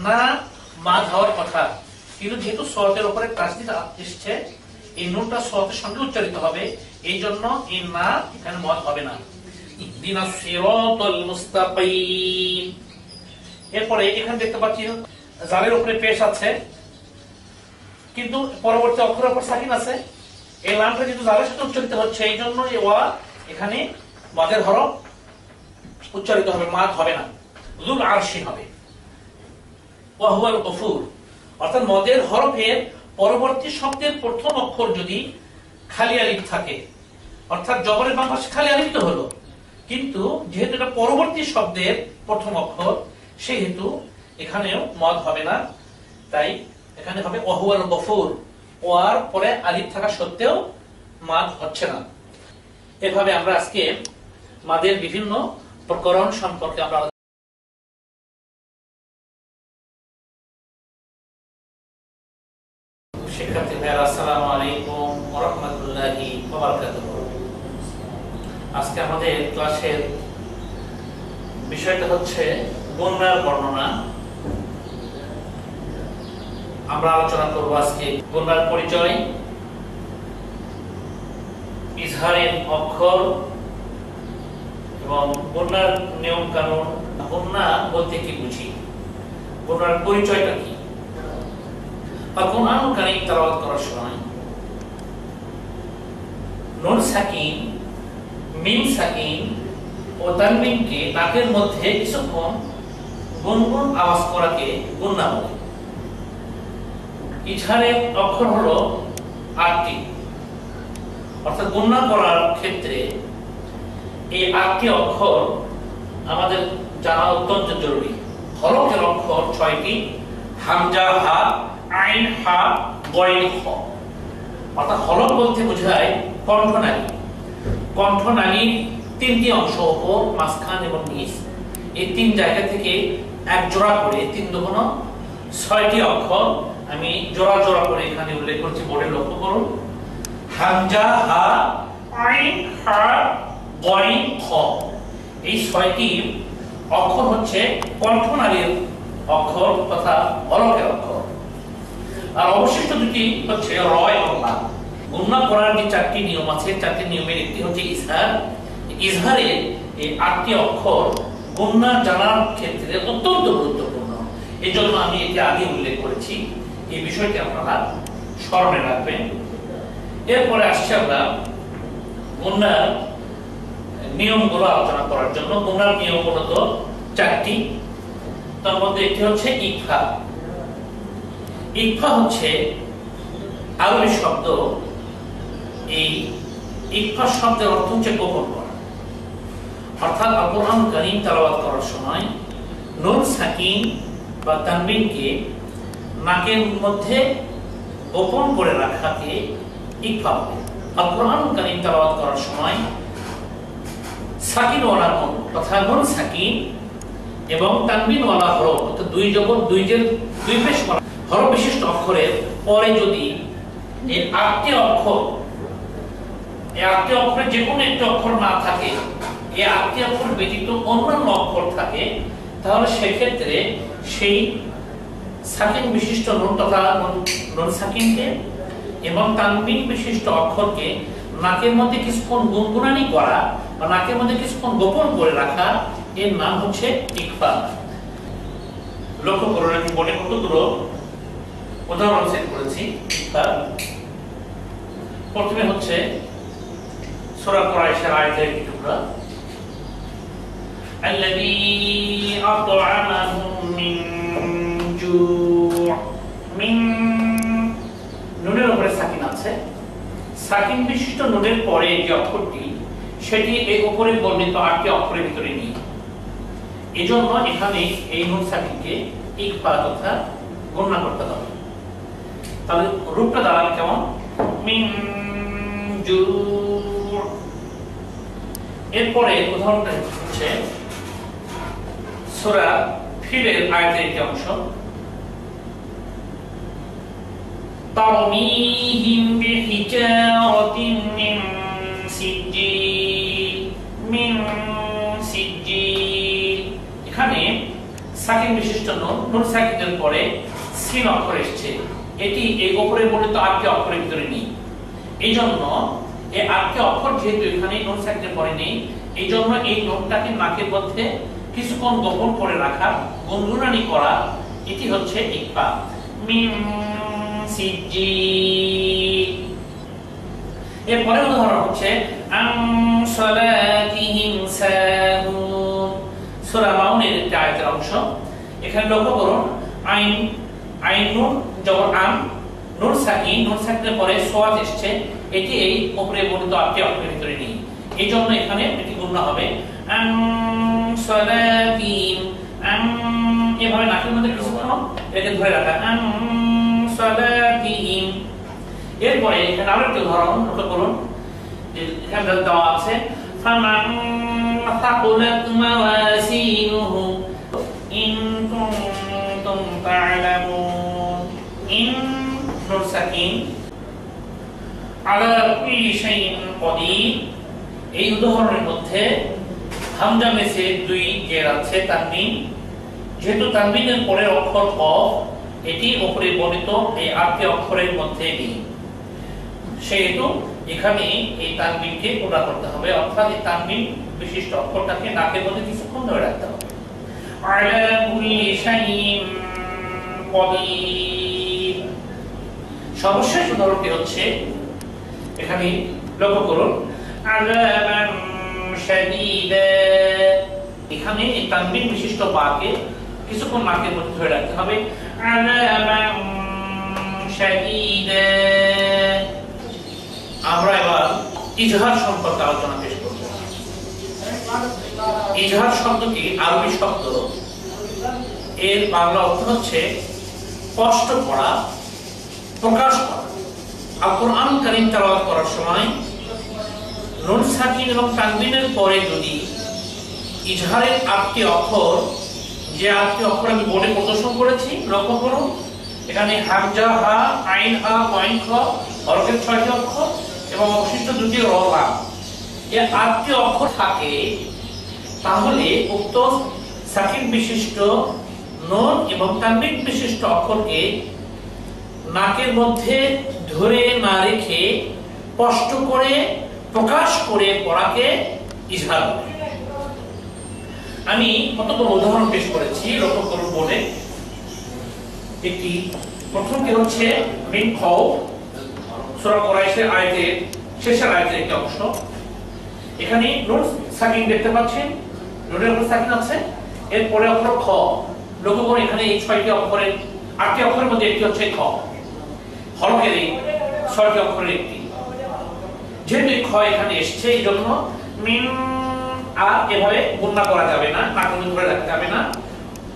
না, মাদ হওয়ার কথা, কিন্তু যেহেতু সওয়াতের উপরে তাসদিদ এসেছে, এই নুনটা সওয়াতের সঙ্গে উচ্চারিত হবে, এই জন্য এই না এখানে মদ হবে না। ইহদিনাস সিরাতাল মুস্তাকিম। এরপরে এখানে দেখতে পাচ্ছি জালের উপরে পেশ আছে, কিন্তু পরবর্তী অক্ষরের উপর সাকিন আছে, এই লামটা যেহেতু জালের সাথে উচ্চারিত হচ্ছে, এই জন্য এই ওয়া এখানে মদের হরফ উচ্চারিত হবে, মাদ হবে না, যুল আরশি হবে। ওয়া হুয়াল গফুর, অর্থাৎ মদের হরফের পরবর্তী শব্দের প্রথম অক্ষর যদি খালি আলিফ থাকে, অর্থাৎ জবরের বাম পাশে খালি আলিফ তো হলো, কিন্তু যেহেতু এটা পরবর্তী শব্দের প্রথম অক্ষর, সেহেতু এখানেও মদ হবে না, তাই এখানে হবে ওয়াহুয়াল গফুর, ওয়ার পরে আলিফ থাকা সত্ত্বেও মাদ হচ্ছে না। এভাবে আমরা আজকে মাদের বিভিন্ন প্রকরণ সম্পর্কে আমরা শিক্ষার্থী ভাইরা আসসালামু আলাইকুম ওয়া রাহমাতুল্লাহি ওয়া বারাকাতুহু। আজকে আমাদের ক্লাসের বিষয়টা হচ্ছে গুণনার বর্ণনা। আমরা আলোচনা করব আজকে গুণনার পরিচয়, ইজহারের অক্ষর এবং গুণনার নিয়ম কানুন। গুণনা বলতে কি বুঝি, গুণনার পরিচয়টা কি। কোরআন কারীম তেলাওয়াত করার সময় নুন সাকিন, মিম সাকিন ও তানবিনকে নাকের মধ্যে কিছুক্ষণ গুনগুন আওয়াজ করাকে গুণনা বলে। ইজহারের অক্ষর হলো ৮টি, অর্থাৎ গুণনা করার ক্ষেত্রে এই ৮টি অক্ষর আমাদের জানা অত্যন্ত জরুরি। হরফের অক্ষর ৬টি, হামজা, হা, আইন, হা, গইন, খ। অর্থাৎ হরফ বলতে বোঝায় কণ্ঠনালী। কণ্ঠনালীর ৩টি অংশ, উপর, মাঝখান এবং নিচ। এই ৩ জায়গা থেকে এক জোড়া করে ৩ দুগুণ ৬টি অক্ষর আমি জোড়া জোড়া করে এখানে উল্লেখ করছি, বোর্ডে লক্ষ্য করুন। হামজা, হা, আইন, হা, গইন, খ। এই ৬টি অক্ষর হচ্ছে কণ্ঠনালীর অক্ষর তথা হরফের অক্ষর। আর অবশিষ্ট দুটি হচ্ছে র এবং লাম। গুণনা করার যে ৪টি নিয়ম আছে, ৪টি নিয়মের একটি হচ্ছে ইজহার। ইজহারে এই ৮টি অক্ষর গুণনা জানার ক্ষেত্রে অত্যন্ত গুরুত্বপূর্ণ। এই জন্য আমি এটি আগে উল্লেখ করেছি, এই বিষয়টি আপনারা স্মরণে রাখবেন। এরপরে আসছে আমরা গুণনার নিয়মগুলো আলোচনা করার জন্য। গুণনার নিয়ম মূলত ৪টি, তার মধ্যে একটি হচ্ছে ইকফা। ইকফা হচ্ছে আরবি শব্দ। এই ইকফা শব্দের অর্থ হচ্ছে গোপন করা। অর্থাৎ কোরআন কারীম তেলাওয়াত করার সময় নুন সাকিন বা তানবিনকে নাকের মধ্যে গোপন করে রাখাকে ইকফা বলে। আর কোরআন কারীম তেলাওয়াত করার সময় সাকিনওয়ালা নুন তথা নুন সাকিন এবং তানবিনওয়ালা হরফ অর্থাৎ দুই জবর দুই জের দুই পেশ হরফ বিশিষ্ট অক্ষরের পরে যদি এই ৮টি অক্ষর, এই ৮টি অক্ষরে যে কোনো একটি অক্ষর না থাকে, এই ৮টি অক্ষর ব্যতীত অন্যান্য অক্ষর থাকে, তাহলে সেক্ষেত্রে সেই সাকিন বিশিষ্ট নুন তথা নুন সাকিনকে এবং তানবিন বিশিষ্ট অক্ষরকে নাকের মধ্যে কিছুক্ষণ গুনগুনানি করা বা নাকের মধ্যে কিছুক্ষণ গোপন করে রাখা, এর নাম হচ্ছে ইকফা। লক্ষ্য করুন, আমি মনে কতগুলো উদাহরণ সেট করেছি ইকফা। প্রথমে হচ্ছে সূরা কুরাইশের আয়াতের একটি টুকরা, আল্লাযী আত'আমাহুম মিন জু'। মিন নুনের উপরে সাকিন আছে। সাকিন বিশিষ্ট নুনের পরে যে অক্ষরটি, সেটি এই উপরে বর্ণিত ৮টি অক্ষরের ভিতরে নেই। এজন্য এখানে এই নুন সাকিনকে ইকফা তথা গণনা করতে হবে। তাহলে রূপটা দাঁড়াবে কেমন? মিন জু'। এরপরে উদাহরণটা হচ্ছে সূরা ফিলের আয়াতের একটি অংশ, তারমিহিম বিহিজারাতিন মিন সিজ্জিল। মিন সিজ্জিল, এখানে সাকিন বিশিষ্ট নুন সাকিনের পরে সিন অক্ষর এসেছে। এটি এই উপরে বর্ণিত ৮টি অক্ষরের ভিতরে নেই। এই জন্য এই ৮টি অক্ষর যেহেতু এখানে নুন সাকিনের পরে নেই, এই জন্য এই নুনটাকে নাকের মধ্যে কিছুক্ষণ গোপন করে রাখা, গুনগুনানি করা, এটি হচ্ছে ইকফা। মিন সিজ্জিল। এরপরে উদাহরণ হচ্ছে আন সালাতিহিম সাহুন। সূরা মাউনের একটি আয়াতের অংশ। এখানে লক্ষ্য করুন, আইন, আইন নুন জবর আন, নুন সাকিন, নুন সাকিনের পরে সোয়াদ এসেছে। এটি এই উপরে বর্ণিত ৮টি অক্ষরের ভিতরে নেই। এই জন্য এখানে এটি গুণনা হবে আন সালাতিহিম। এভাবে নাকের মধ্যে কিছুক্ষণ এটাকে ধরে রাখা, আন সালাতিহিম। এরপরে এখানে আরেকটা উদাহরণ লক্ষ্য করুন, যে এখানে দেওয়া আছে ফামান সাকুলাত মাওয়াজিনুহু ইন কুনতুম তা'লামুন। ইন নুন সাকিন, আলা কুল্লি শাইইন কদির। এই উদাহরণের মধ্যে হামজা মেসে দুই জের আছে তানবিন, যেহেতু তানবিনের পরে অক্ষর কফ, এটি উপরে বর্ণিত এই আটটি অক্ষরের মধ্যে নেই, সেহেতু এখানে এই তানবিনকে পুরা করতে হবে, অর্থাৎ এই তানবিন বিশিষ্ট অক্ষরটাকে নাকের মধ্যে কিছুক্ষণ ধরে রাখতে হবে। আলা কুল্লি শাইইন কদির। সর্বশেষ উদাহরণটি হচ্ছে এখানে লক্ষ্য করুন, আযাবান শাদীদা। এখানে এই তানবিন বিশিষ্ট বাকে কিছুক্ষণ নাকের মধ্যে ধরে রাখতে হবে। আযাবান শাদীদা। আমরা এবার ইজহার সম্পর্কে আলোচনা পেশ করব। ইজহার শব্দটি আরবি শব্দ, এর বাংলা অর্থ হচ্ছে স্পষ্ট করা, প্রকাশ করা। আল কোরআন কারীম তেলাওয়াত করার সময় নুন সাকিন এবং তানবিনের পরে যদি ইজহারের আটটি অক্ষর, যে আটটি অক্ষর আমি বোর্ডে প্রদর্শন করেছি, লক্ষ্য করুন এখানে হামজা, হা, আইন, হা, ওয়াইন, খ হরফের ৬টি অক্ষর এবং অবশিষ্ট দুটি র, লাম, এই আটটি অক্ষর থাকে, তাহলে উক্ত সাকিন বিশিষ্ট নুন এবং তানবিন বিশিষ্ট অক্ষরকে নাকের মধ্যে ধরে না রেখে স্পষ্ট করে প্রকাশ করে পড়াকে ইজহার বলে। আমি কতগুলো উদাহরণ পেশ করেছি, লক্ষ্য করুন বোর্ডে। একটি প্রথমটি হচ্ছে মিন খাউফ, সূরা কুরাইশের আয়াতের শেষের আয়াতের একটি অংশ। এখানে নুন সাকিন দেখতে পাচ্ছেন, নুনের উপর সাকিন আছে, এরপরে অক্ষর খ। লক্ষ্য করুন এখানে এই 6টি অক্ষরের, 8টি অক্ষরের মধ্যে একটি হচ্ছে খ, হরফের এই 6টি অক্ষরের একটি। যেহেতু খ এখানে এসছে, এই জন্য মিন আর এভাবে গুণনা করা যাবে না, নাকের মধ্যে ধরে রাখতে হবে না,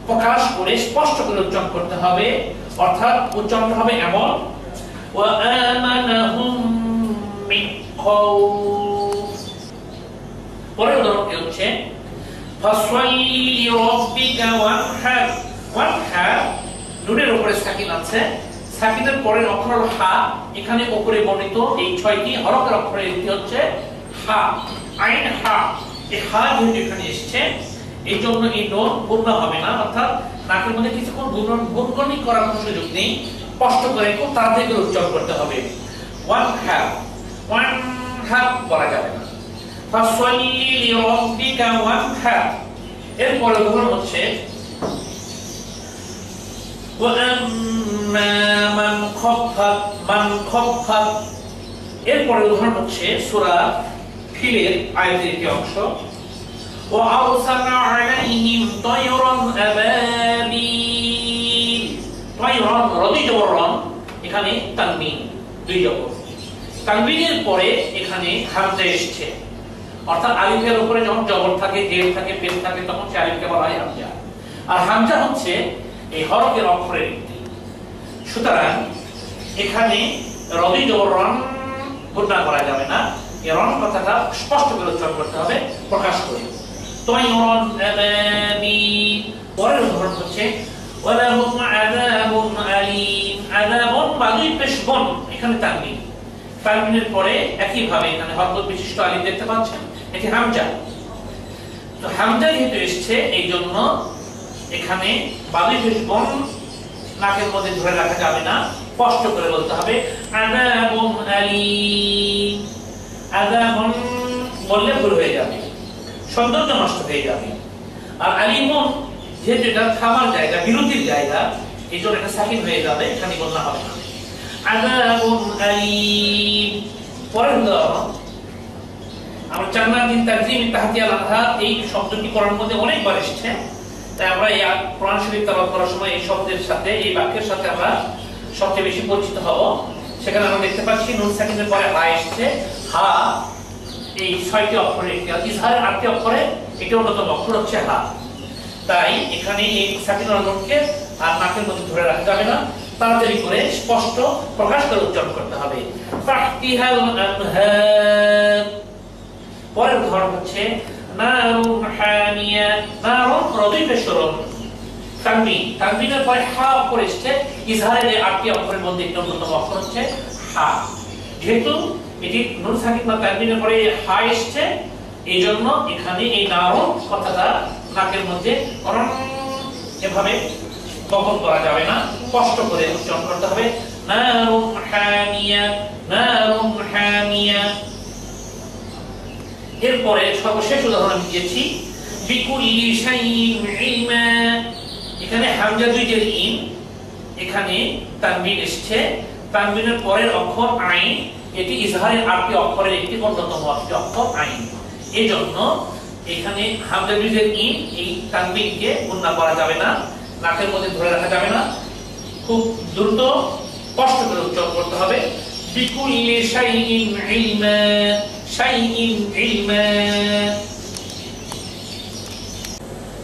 প্রকাশ করে স্পষ্ট করে উচ্চারণ করতে হবে। অর্থাৎ উচ্চারণ হবে এমন, ওয়া আমানাহুম মিন খাউফ। পরের উদাহরণটি হচ্ছে ফাসওয়াল্লি লিরাব্বিকা ওয়ানহার। ওয়ানহার, নুনের উপরে সাকিন আছে, সাকিনের পরের অক্ষর হলো হা। এখানে উপরে বর্ণিত এই 6টি হরফের অক্ষরের একটি হচ্ছে হা, আইন, হা। এই হা যেহেতু এখানে এসছে, এই জন্য এই নুন পূর্ণ হবে না, অর্থাৎ নাকের মধ্যে কিছুক্ষণ গুনগুনি করার কোনো সুযোগ নেই, স্পষ্ট করে খুব তাড়াতাড়ি করে উচ্চারণ করতে হবে। ওয়ান হ্যাভ বলা যাবে না। ফাসওয়াল্লি লিরাব্বিকা ওয়ানহার। এরপরে উদাহরণ হচ্ছে ওয়া আম্মা মান খাফফাত। এরপরে উদাহরণ হচ্ছে সূরা ফিলের আয়াতের একটি অংশ, ওয়া আরসালনা আলাইহিম তায়রান আবাবিল। তায়রান, রদি জবরন, এখানে তানবিন দুই জবর। তানবিনের পরে এখানে হামজা এসেছে, অর্থাৎ আলিফের উপরে যখন জবর থাকে, জের থাকে, পেশ থাকে, তখন সে আলিফকে বলা হয় হামজা। আর হামজা হচ্ছে এই হরফের অক্ষরের একটি। সুতরাং এখানে রদি জবরন গুণনা করা যাবে না, এই রন কথাটা স্পষ্ট করে উচ্চারণ করতে হবে, প্রকাশ করে। তায়রান আবাবিল। পরের উদাহরণ হচ্ছে ওয়ালাহুম আযাবুন আলীম। আযাবুন বা দুই পেশ বন, এখানে তানবিন। তানবিনের পরে একই ভাবে এখানে হরফ বিশিষ্ট আলিফ দেখতে পাচ্ছেন, এটি হামজা। তো হামজা যেহেতু এসেছে, এই জন্য এখানে বাদুই পেশ বন নাকের মধ্যে ধরে রাখা যাবে না, স্পষ্ট করে বলতে হবে আযাবুন আলীম। আযাবুন বললে ভুল হয়ে যাবে, সৌন্দর্য নষ্ট হয়ে যাবে। আর আলিমুন যেহেতু এটা থামার জায়গা, বিরতির জায়গা, এই জন্য এটা সাকিন হয়ে যাবে, এখানে বলনা হবে না। আযাবুন আলীম। পরের উদাহরণ আমরা জান্নাতিন তাজরিমিন তাহতিহা আল-আনহার, এই শব্দটি কোরআনের মধ্যে অনেকবার এসেছে, তাই আমরা এই কোরআন শরীফ তেলাওয়াত করার সময় এই শব্দের সাথে, এই বাক্যের সাথে আমরা সবচেয়ে বেশি পরিচিত হব। সেখানে আমরা দেখতে পাচ্ছি নুন সাকিনের পরে হা এসেছে। হা এই 6টি অক্ষরের একটি, ইজহারের 8টি অক্ষরে একটি অন্যতম অক্ষর হচ্ছে হা। তাই এখানে এই সাকিন আর নুনকে আর নাকের মধ্যে ধরে রাখা যাবে না, তাড়াতাড়ি করে স্পষ্ট প্রকাশ করে উচ্চারণ করতে হবে। ফাহতিহাল আনহার, পরের উদাহরণ হচ্ছে নারুন হামিয়া। নারুন রবি পেশরন, তানবিন, তানবিনের পরে হা অক্ষর এসছে। ইজহারের এই 8টি অক্ষরের মধ্যে একটি অন্যতম অক্ষর হচ্ছে হা। যেহেতু এটি নুন সাকিন বা তানবিনের পরে হা এসছে, এই জন্য এখানে এই নারুন কথাটা নাকের মধ্যে এভাবে বহন করা যাবে না, কষ্ট করে উচ্চারণ করতে হবে। নারুন হামিয়া, নারুন হামিয়া। এরপরে সর্বশেষ উদাহরণ দিয়েছি বিকুল্লি শাইইন ইলমা। এখানে হামজা দুই জের ইন, এখানে তানবিন এসছে। তানবিনের পরের অক্ষর আইন, এটি ইজহারের 8টি অক্ষরের একটি অন্যতম অক্ষর আইন। এই জন্য এখানে হামজা দুই জের ইন, এই তানবিনকে গুণনা করা যাবে না, নাকের মধ্যে ধরে রাখা যাবে না, খুব দ্রুত কষ্ট করে উচ্চারণ করতে হবে। বিকুল্লি শাইইন ইলমা, শাইইন ইলমা।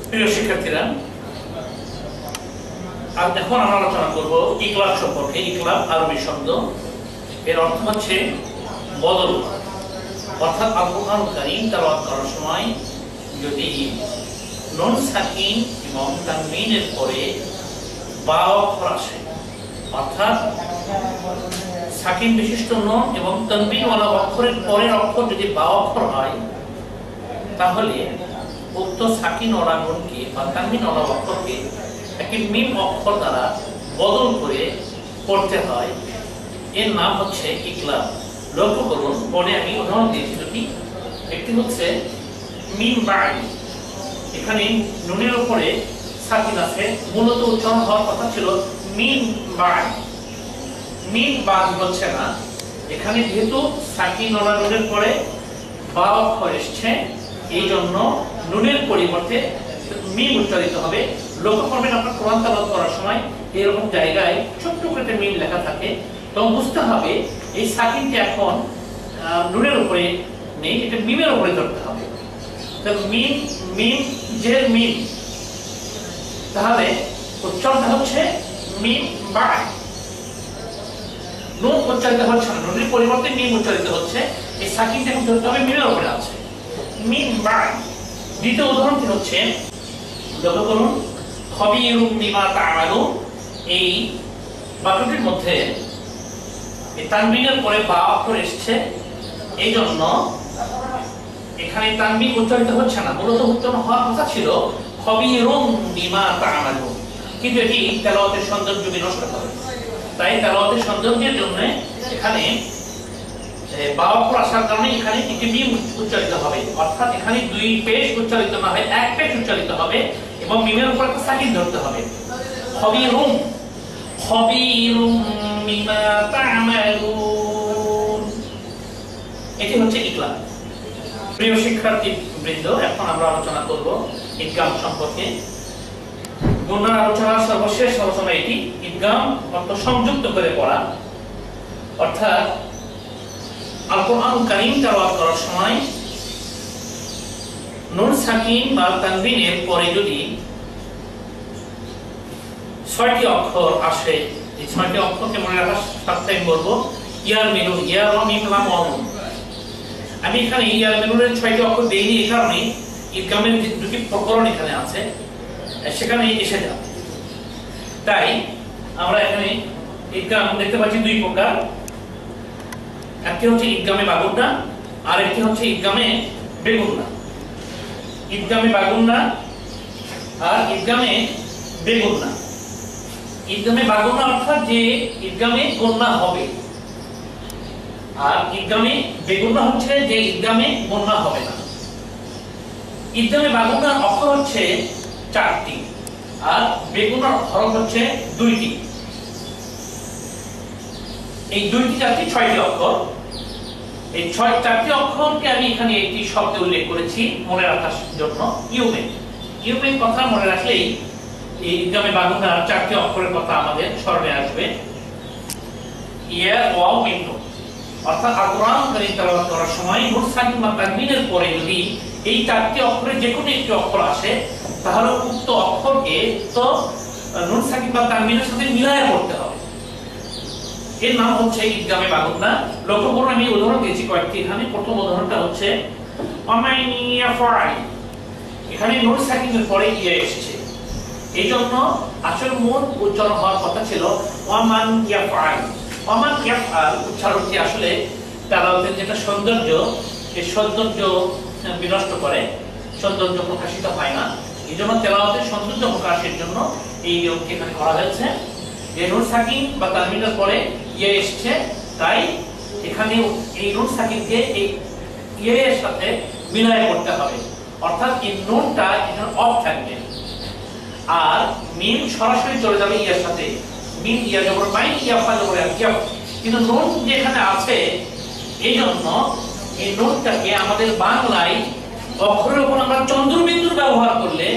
প্রিয় শিক্ষার্থীরা, আর এখন আমরা আলোচনা করব ইকলাব সম্পর্কে। ইকলাব আরবি শব্দ, এর অর্থ হচ্ছে বদল। অর্থাৎ আল কুরআনুল কারীম তেলাওয়াত করার সময় যদি নুন সাকিন এবং তানবিনের পরে বা অক্ষর আসে, অর্থাৎ সাকিন বিশিষ্ট নুন এবং তানবিনওয়ালা অক্ষরের পরের অক্ষর যদি বা অক্ষর হয়, তাহলে উক্ত সাকিনওয়ালা নুনকে বা তানবিনওয়ালা অক্ষরকে একটি মিম অক্ষর দ্বারা বদল করে পড়তে হয়। এর নাম হচ্ছে ইকলাব। লক্ষ্য করুন, পরে আমি উদাহরণ দিয়েছি দুটি। একটি হচ্ছে মিম বাই, এখানে নুনের উপরে সাকিন আছে, মূলত উচ্চারণ হওয়ার কথা ছিল মিম বাই। মিম বাদ হচ্ছে না, এখানে যেহেতু সাকিন ওলা নুনের পরে বা অক্ষর এসছে, এই জন্য নুনের পরিবর্তে মিম উচ্চারিত হবে। লক্ষ্য করবেন আপনার কোরআন তেলাওয়াত করার সময় এরকম জায়গায় ছোট্ট করে মিম লেখা থাকে, তখন বুঝতে হবে এই সাকিনটি এখন নুনের উপরে নেই, এটা মিমের উপরে ধরতে হবে। তো মিম, মিম জের মিম, তাহলে উচ্চারণটা হচ্ছে মিম বাই। নুন উচ্চারিত হচ্ছে না, নুনের পরিবর্তে মিম উচ্চারিত হচ্ছে। এই সাকিনটা এখন ধরতে হবে মিমের উপরে আছে, মিম বাই। দ্বিতীয় উদাহরণটি হচ্ছে, লক্ষ্য করুন, খবীরুম বিমা তা'মালুন। এই বাক্যটির মধ্যে তানবিনের পরে বা অক্ষর এসছে, এই জন্য এখানে তানবিন উচ্চারিত হচ্ছে না, মূলত উচ্চারণ হওয়ার কথা ছিল খবীরুম বিমা তা'মালুন, কিন্তু এটি তেলাওয়াতের সৌন্দর্য বিনষ্ট করে। তাই তেলাওয়াতের সৌন্দর্যের জন্য এখানে বা অক্ষর আসার কারণে এখানে একটি মিম উচ্চারিত হবে, অর্থাৎ এখানে দুই পেশ উচ্চারিত না হয় এক পেশ উচ্চারিত হবে এবং মিমের উপর একটা সাকিন ধরতে হবে। খবীরুম, খবীরুম বিমা তা'মালুন, এটি হচ্ছে ইকলাব। প্রিয় শিক্ষার্থী বৃন্দ, এখন আমরা আলোচনা করব ইদগাম সম্পর্কে। গুণার আলোচনার সর্বশেষ আলোচনা এটি। ইদগাম অর্থ সংযুক্ত করে পড়া, অর্থাৎ আল কুরআনুল কারীম তেলাওয়াত করার সময় নুন সাকিন বা তানবিনের পরে যদি 6টি অক্ষর আসে, এই 6টি অক্ষরকে মনে রাখার সাথে আমি বলবো ইয়ার মিলুন, ইয়া রা মিম লাম ওয়ানুন। আমি এখানে ইয়ার মিলুনের 6টি অক্ষর দেইনি, এই কারণে ইদগামের যে দুটি প্রকরণ এখানে আছে সেখানে এসে যাবে। তাই আমরা এখানে ইদগাম দেখতে পাচ্ছি দুই প্রকার, একটি হচ্ছে ইদগামে বাগুন্না, আর একটি হচ্ছে ইদগামে বেগুন্না। ইদগামে বাগুন্না আর ইদগামে বেগুন্না। ইদগামে বাগুন্না অর্থাৎ যে ইদগামে গুন্না হবে, আর ইদগামে বেগুন্না হচ্ছে যে ইদগামে গুন্না হবে না। ইদগামে বাগুন্নার অক্ষর হচ্ছে 4টি আর বেগুন্নার হরফ হচ্ছে 2টি। এই 2টি 4টি 6টি অক্ষর। এই 4টি অক্ষরকে আমি এখানে একটি শব্দে উল্লেখ করেছি মনে রাখার জন্য, ইউমেন। ইউমেন কথা মনে রাখলেই এই ইদগামে বাগুন্নার 4টি অক্ষরের কথা আমাদের স্মরণে আসবে। ইয়া, ওয়াও, মিম, নুন। অর্থাৎ আল কুরআনুল কারীম তেলাওয়াত করার সময় নুন সাকিন বা তানবিনের পরে যদি এই 4টি অক্ষরের যে কোনো একটি অক্ষর আসে, তাহলে উক্ত অক্ষরকে তো নুন সাকিন বা তানবিনের সাথে মিলায়ে পড়তে হবে। এর নাম হচ্ছে ইদগামে বাগুন্না। লক্ষ্য করুন আমি উদাহরণ দিয়েছি কয়েকটি। এখানে প্রথম উদাহরণটা হচ্ছে ওয়ামান ইয়াফআল, এখানে নুন সাকিনের পরে ইয়া এসেছে, এই জন্য আসল মূল উচ্চারণ হওয়ার কথা ছিল ওয়ামান ইয়াফআল। ওয়ামান ইয়াফআল উচ্চারণটি আসলে তেলাওয়াতের যেটা সৌন্দর্য, এই সৌন্দর্য বিনষ্ট করে, সৌন্দর্য প্রকাশিত হয় না। এই জন্য তেলাওয়াতের সৌন্দর্য প্রকাশের জন্য এই নিয়মটি এখানে করা হয়েছে। এই নুন সাকিন বা তানবিনের পরে ইয়ে এসছে, তাই এখানে এই নুন সাকিনকে এই ইয়ে এর সাথে মিলায় করতে হবে, অর্থাৎ এই নুনটা এখানে অফ থাকবে আর মিম সরাসরি চলে যাবে ইয়ার সাথে। মিম ইয়া জবর মাই ইয়া ফা জবর ইয়া, কিন্তু নুন যেখানে আছে এই জন্য এই নুনটাকে আমাদের বাংলায় অক্ষরের উপর আমরা চন্দ্রবিন্দু ব্যবহার করলে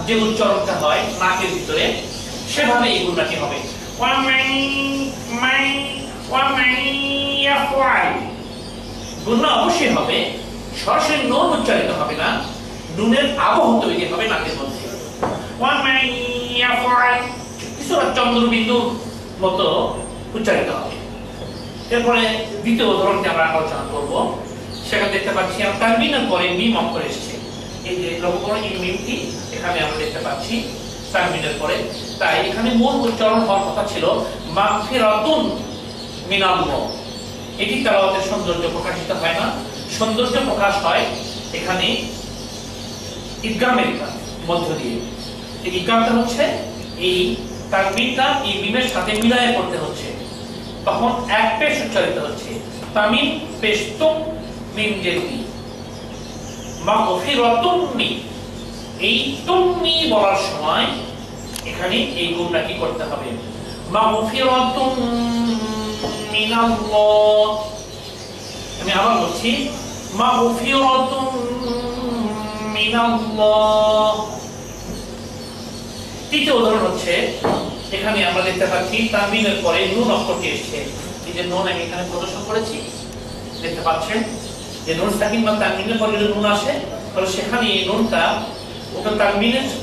যে উচ্চারণটা হয় নাকের ভিতরে, সেভাবে এই গুণাটি হবে। গুণা অবশ্যই হবে, সরাসরি নুন উচ্চারিত হবে না, নুনের আবহ তৈরি হবে নাকের মধ্যে। কিছুটা চন্দ্রবিন্দুর মতো উচ্চারিত হবে। এরপরে দ্বিতীয় উদাহরণটি আমরা আলোচনা করব। সেখানে দেখতে পাচ্ছি আমরা তানবিনের পরে মিম অক্ষর এসেছে। এই যে লক্ষ্য করুন এই মিমটি এখানে আমরা দেখতে পাচ্ছি তানবিনের পরে, তাই এখানে মূল উচ্চারণ হওয়ার কথা ছিল মাগফিরাতুন মিনাল্লাহ। এটি তেলাওয়াতের সৌন্দর্য প্রকাশিত হয় না, সৌন্দর্য প্রকাশ হয় এখানে ইদগামের মধ্য দিয়ে। এই ইদগামটা হচ্ছে এই তানবিনটা এই মিমের সাথে মিলায়ে করতে হচ্ছে, তখন এক পেশ উচ্চারিত হচ্ছে। তামিম পেশ তুম মিম জেদি মাগফিরাতুন মি, এই তুম্মি বলার সময় এখানে এই গুণটা কি করতে হবে, মাগফিরাতুন মিনাল্লাহ। আমি আবার বলছি মাগফিরাতুন মিনাল্লাহ। তৃতীয় উদাহরণ হচ্ছে এখানে আমরা দেখতে পাচ্ছি তানবিনের পরে নুন অক্ষরটি এসেছে। এই যে নুন আমি এখানে প্রদর্শন করেছি, দেখতে পাচ্ছেন যে নুন সাকিন বা তানবিনের পরে যদি নুন আসে তাহলে সেখানে এই নুনটা ওটা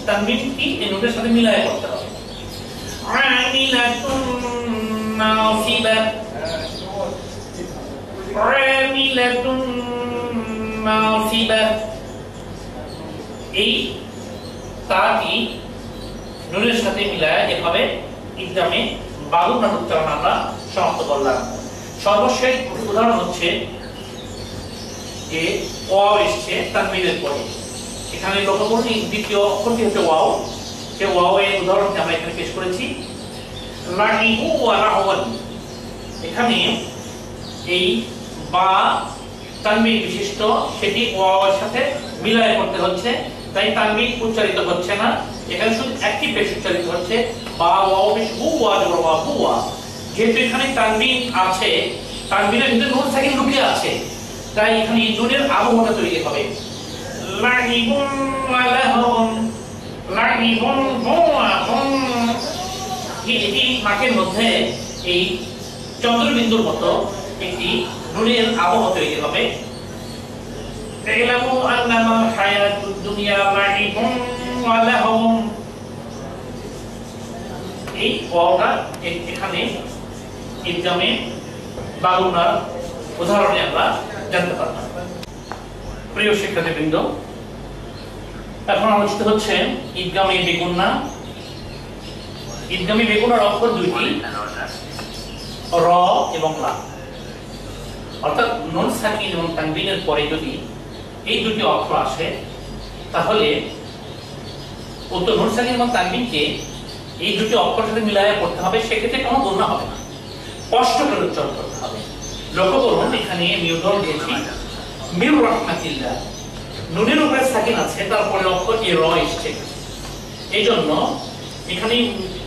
তানবিনটি এই নুনের সাথে মিলায় করতে হবে। আমিলাতুন নাসিবা, আমিলাতুন নাসিবা, এই তাটি নুনের সাথে মিলায় এভাবে ইদগামে বাগুন্না উচ্চারণ আমরা সমাপ্ত করলাম। সর্বশেষ উদাহরণ হচ্ছে যে ওয়াও এসছে তানবিনের পরে। এখানে লক্ষ্য করুন দ্বিতীয় অক্ষরটি হচ্ছে ওয়াও। সেই ওয়াও এর উদাহরণটি আমরা এখানে পেশ করেছি। লাহিবু ওয়া লাহওয়ান, এখানে এই বা তানবিন বিশিষ্ট সেটি ওয়াও এর সাথে মিলায় করতে হচ্ছে, তাই তানবিন উচ্চারিত হচ্ছে না, এখানে শুধু একটি পেশ উচ্চারিত হচ্ছে বা ওয়াও পেশ হু ওয়া জবর ওয়া হুয়া। যেহেতু এখানে তানবিন আছে, তানবিনের ভিতরে নুন সাকিন লুকিয়ে আছে, তাই এখানে নুনের আবহটা তৈরি হবে। লাহিবুন ওয়া লাহওয়ান, লাহিবুন ওয়া হুম, এটি নাকের মধ্যে এই চন্দ্রবিন্দুর মতো একটি নুনের আবহ তৈরি হবে। ইলামু আন্নামা হায়াতুদ দুনিয়া লাহিবুন ওয়া লাহওয়ান, এই ওয়াওটা এখানে ইদগামে বাগুন্নার উদাহরণে আমরা জানতে পারলাম। প্রিয় শিক্ষার্থীবৃন্দ, এখন আলোচিত হচ্ছে ইদগামে বেগুন্না। ইদগামে বেগুন্নার অক্ষর দুইটি, র এবং লা, অর্থাৎ নুন সাকিন এবং তানবিনের পরে যদি এই দুটি অক্ষর আসে তাহলে উক্ত নুন সাকিন এবং তানবিনকে এই দুটি অক্ষরের সাথে মিলায়ে পড়তে হবে, সেক্ষেত্রে কোনো গুণা হবে না, স্পষ্ট করে উচ্চারণ করতে হবে। লক্ষ্য করুন এখানে আমি উদাহরণ দিয়েছি মির রাহমাতিল্লাহ, নুনের উপরে সাকিন আছে, তারপরে অক্ষর এ র এসছে, এই জন্য এখানে